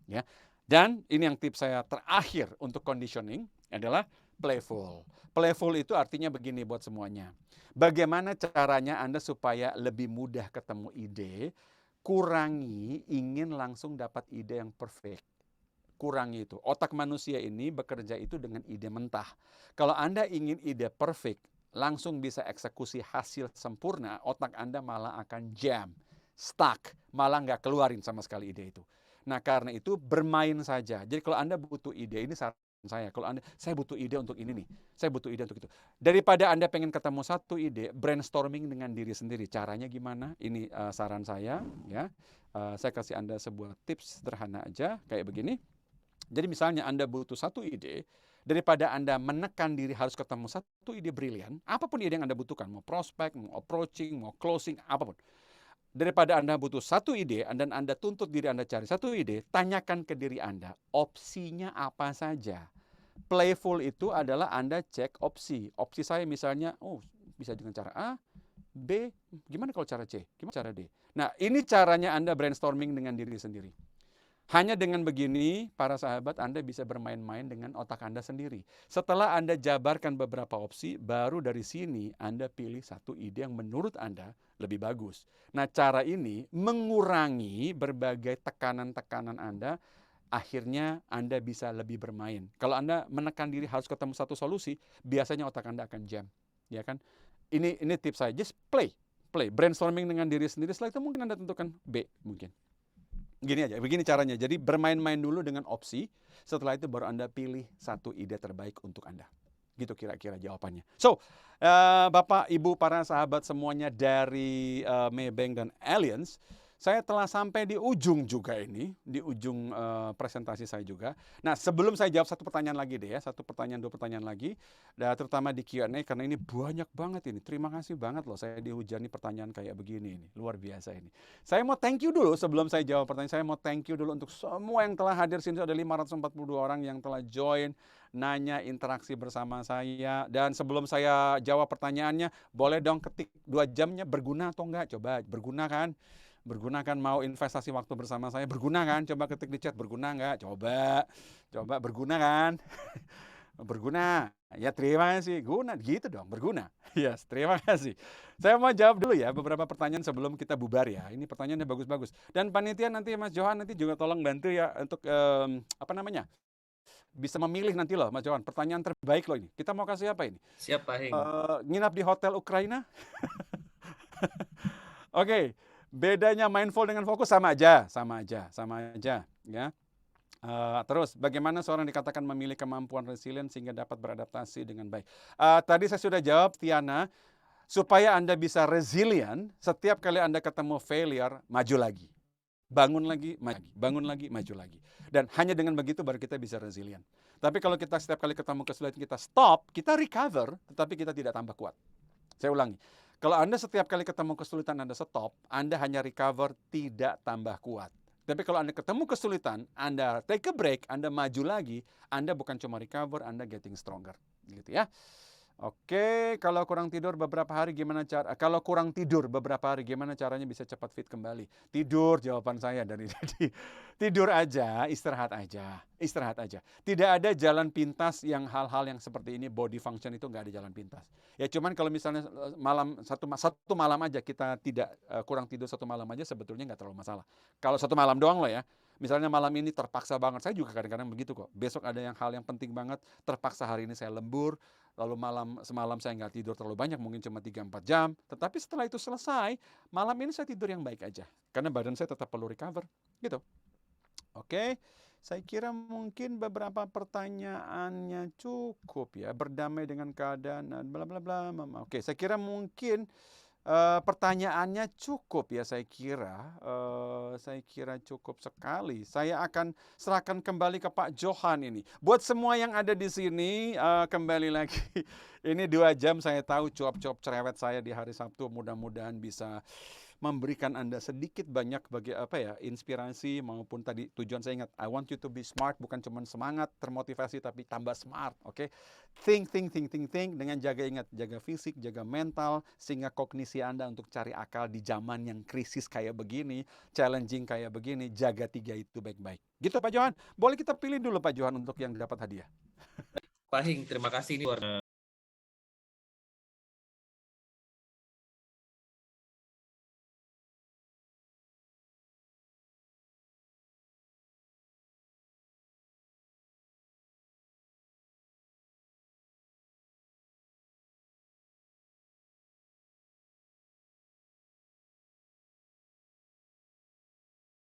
Speaker 2: Ya. Dan ini yang tips saya terakhir untuk conditioning adalah playful. Playful itu artinya begini buat semuanya. Bagaimana caranya Anda supaya lebih mudah ketemu ide, kurangi ingin langsung dapat ide yang perfect. Kurangi itu. Otak manusia ini bekerja itu dengan ide mentah. Kalau Anda ingin ide perfect, langsung bisa eksekusi hasil sempurna, otak Anda malah akan jam, stuck, malah nggak keluarin sama sekali ide itu. Nah, karena itu bermain saja. Jadi kalau Anda butuh ide, ini saran saya. Kalau saya butuh ide untuk ini nih, saya butuh ide untuk itu. Daripada Anda pengen ketemu satu ide, brainstorming dengan diri sendiri. Caranya gimana? Ini saran saya, ya. Saya kasih Anda sebuah tips sederhana aja, kayak begini. Jadi misalnya Anda butuh satu ide, daripada Anda menekan diri harus ketemu satu ide brilian, apapun ide yang Anda butuhkan, mau prospek, mau approaching, mau closing, apapun. Daripada Anda butuh satu ide dan Anda tuntut diri Anda cari satu ide, tanyakan ke diri Anda, opsinya apa saja. Playful itu adalah Anda cek opsi. Opsi saya misalnya, bisa dengan cara A, B, gimana kalau cara C, gimana cara D. Nah, ini caranya Anda brainstorming dengan diri sendiri. Hanya dengan begini, para sahabat, Anda bisa bermain-main dengan otak Anda sendiri. Setelah Anda jabarkan beberapa opsi, baru dari sini Anda pilih satu ide yang menurut Anda lebih bagus. Nah, cara ini mengurangi berbagai tekanan-tekanan Anda, akhirnya Anda bisa lebih bermain. Kalau Anda menekan diri harus ketemu satu solusi, biasanya otak Anda akan jam, ya kan? Ini tips saya, just play, brainstorming dengan diri sendiri. Setelah itu mungkin Anda tentukan B mungkin. Gini aja, begini caranya. Jadi bermain-main dulu dengan opsi, setelah itu baru Anda pilih satu ide terbaik untuk Anda. Gitu kira-kira jawabannya. So, Bapak, Ibu, para sahabat semuanya dari Maybank dan Allianz, saya telah sampai di ujung juga ini, di ujung presentasi saya juga. Nah, sebelum saya jawab satu pertanyaan lagi deh ya, satu pertanyaan, dua pertanyaan lagi, dan terutama di Q&A karena ini banyak banget ini. Terima kasih banget loh saya dihujani pertanyaan kayak begini ini, luar biasa ini. Saya mau thank you dulu sebelum saya jawab pertanyaan, saya mau thank you dulu untuk semua yang telah hadir sini, ada 542 orang yang telah join, nanya, interaksi bersama saya. Dan sebelum saya jawab pertanyaannya, boleh dong ketik 2 jamnya berguna atau enggak? Coba, berguna kan? Berguna kan? Mau investasi waktu bersama saya? Berguna kan? Coba ketik di chat, berguna enggak? Coba berguna kan? Berguna. Ya terima kasih. Guna, gitu dong, berguna. Yes, terima kasih. Saya mau jawab dulu ya beberapa pertanyaan sebelum kita bubar ya. Ini pertanyaannya bagus-bagus. Dan panitia nanti Mas Johan nanti juga tolong bantu ya untuk bisa memilih nanti loh Mas Johan. Pertanyaan terbaik loh ini. Kita mau kasih apa ini?
Speaker 1: Siap, Pak Hing.
Speaker 2: Nginap di hotel Ukraina? Oke. Bedanya mindful dengan fokus sama aja ya. Terus bagaimana seorang dikatakan memiliki kemampuan resilient sehingga dapat beradaptasi dengan baik. Tadi saya sudah jawab, Tiana, supaya Anda bisa resilient, setiap kali Anda ketemu failure, maju lagi. Bangun lagi, maju lagi. Dan hanya dengan begitu baru kita bisa resilient. Tapi kalau kita setiap kali ketemu kesulitan kita stop, kita recover, tetapi kita tidak tambah kuat. Saya ulangi. Kalau Anda setiap kali ketemu kesulitan Anda stop, Anda hanya recover, tidak tambah kuat. Tapi kalau Anda ketemu kesulitan, Anda take a break, Anda maju lagi, Anda bukan cuma recover, Anda getting stronger. Gitu ya. Oke, kalau kurang tidur beberapa hari gimana caranya bisa cepat fit kembali? Tidur, jawaban saya dari tadi. Tidur aja, istirahat aja. Tidak ada jalan pintas yang hal-hal yang seperti ini, body function itu nggak ada jalan pintas. Ya cuman kalau misalnya satu malam aja kita tidak kurang tidur satu malam aja sebetulnya nggak terlalu masalah. Kalau satu malam doang loh ya. Misalnya malam ini terpaksa banget, saya juga kadang-kadang begitu kok. Besok ada hal yang penting banget, terpaksa hari ini saya lembur, lalu semalam saya nggak tidur terlalu banyak, mungkin cuma 3-4 jam. Tetapi setelah itu selesai, malam ini saya tidur yang baik aja. Karena badan saya tetap perlu recover. Gitu. Oke, saya kira mungkin beberapa pertanyaannya cukup ya. Berdamai dengan keadaan, bla bla bla. Oke, saya kira mungkin pertanyaannya cukup ya, saya kira cukup sekali. Saya akan serahkan kembali ke Pak Johan ini. Buat semua yang ada di sini, kembali lagi. Ini 2 jam saya tahu cuap-cuap cerewet saya di hari Sabtu, mudah-mudahan bisa memberikan Anda sedikit banyak inspirasi maupun tadi tujuan saya ingat, I want you to be smart, bukan cuma semangat, termotivasi tapi tambah smart, oke? Think dengan jaga fisik, jaga mental sehingga kognisi Anda untuk cari akal di zaman yang krisis kayak begini, challenging kayak begini, jaga 3 itu baik-baik. Gitu Pak Johan. Boleh kita pilih dulu Pak Johan untuk yang dapat hadiah.
Speaker 1: Pak Hing, terima kasih ini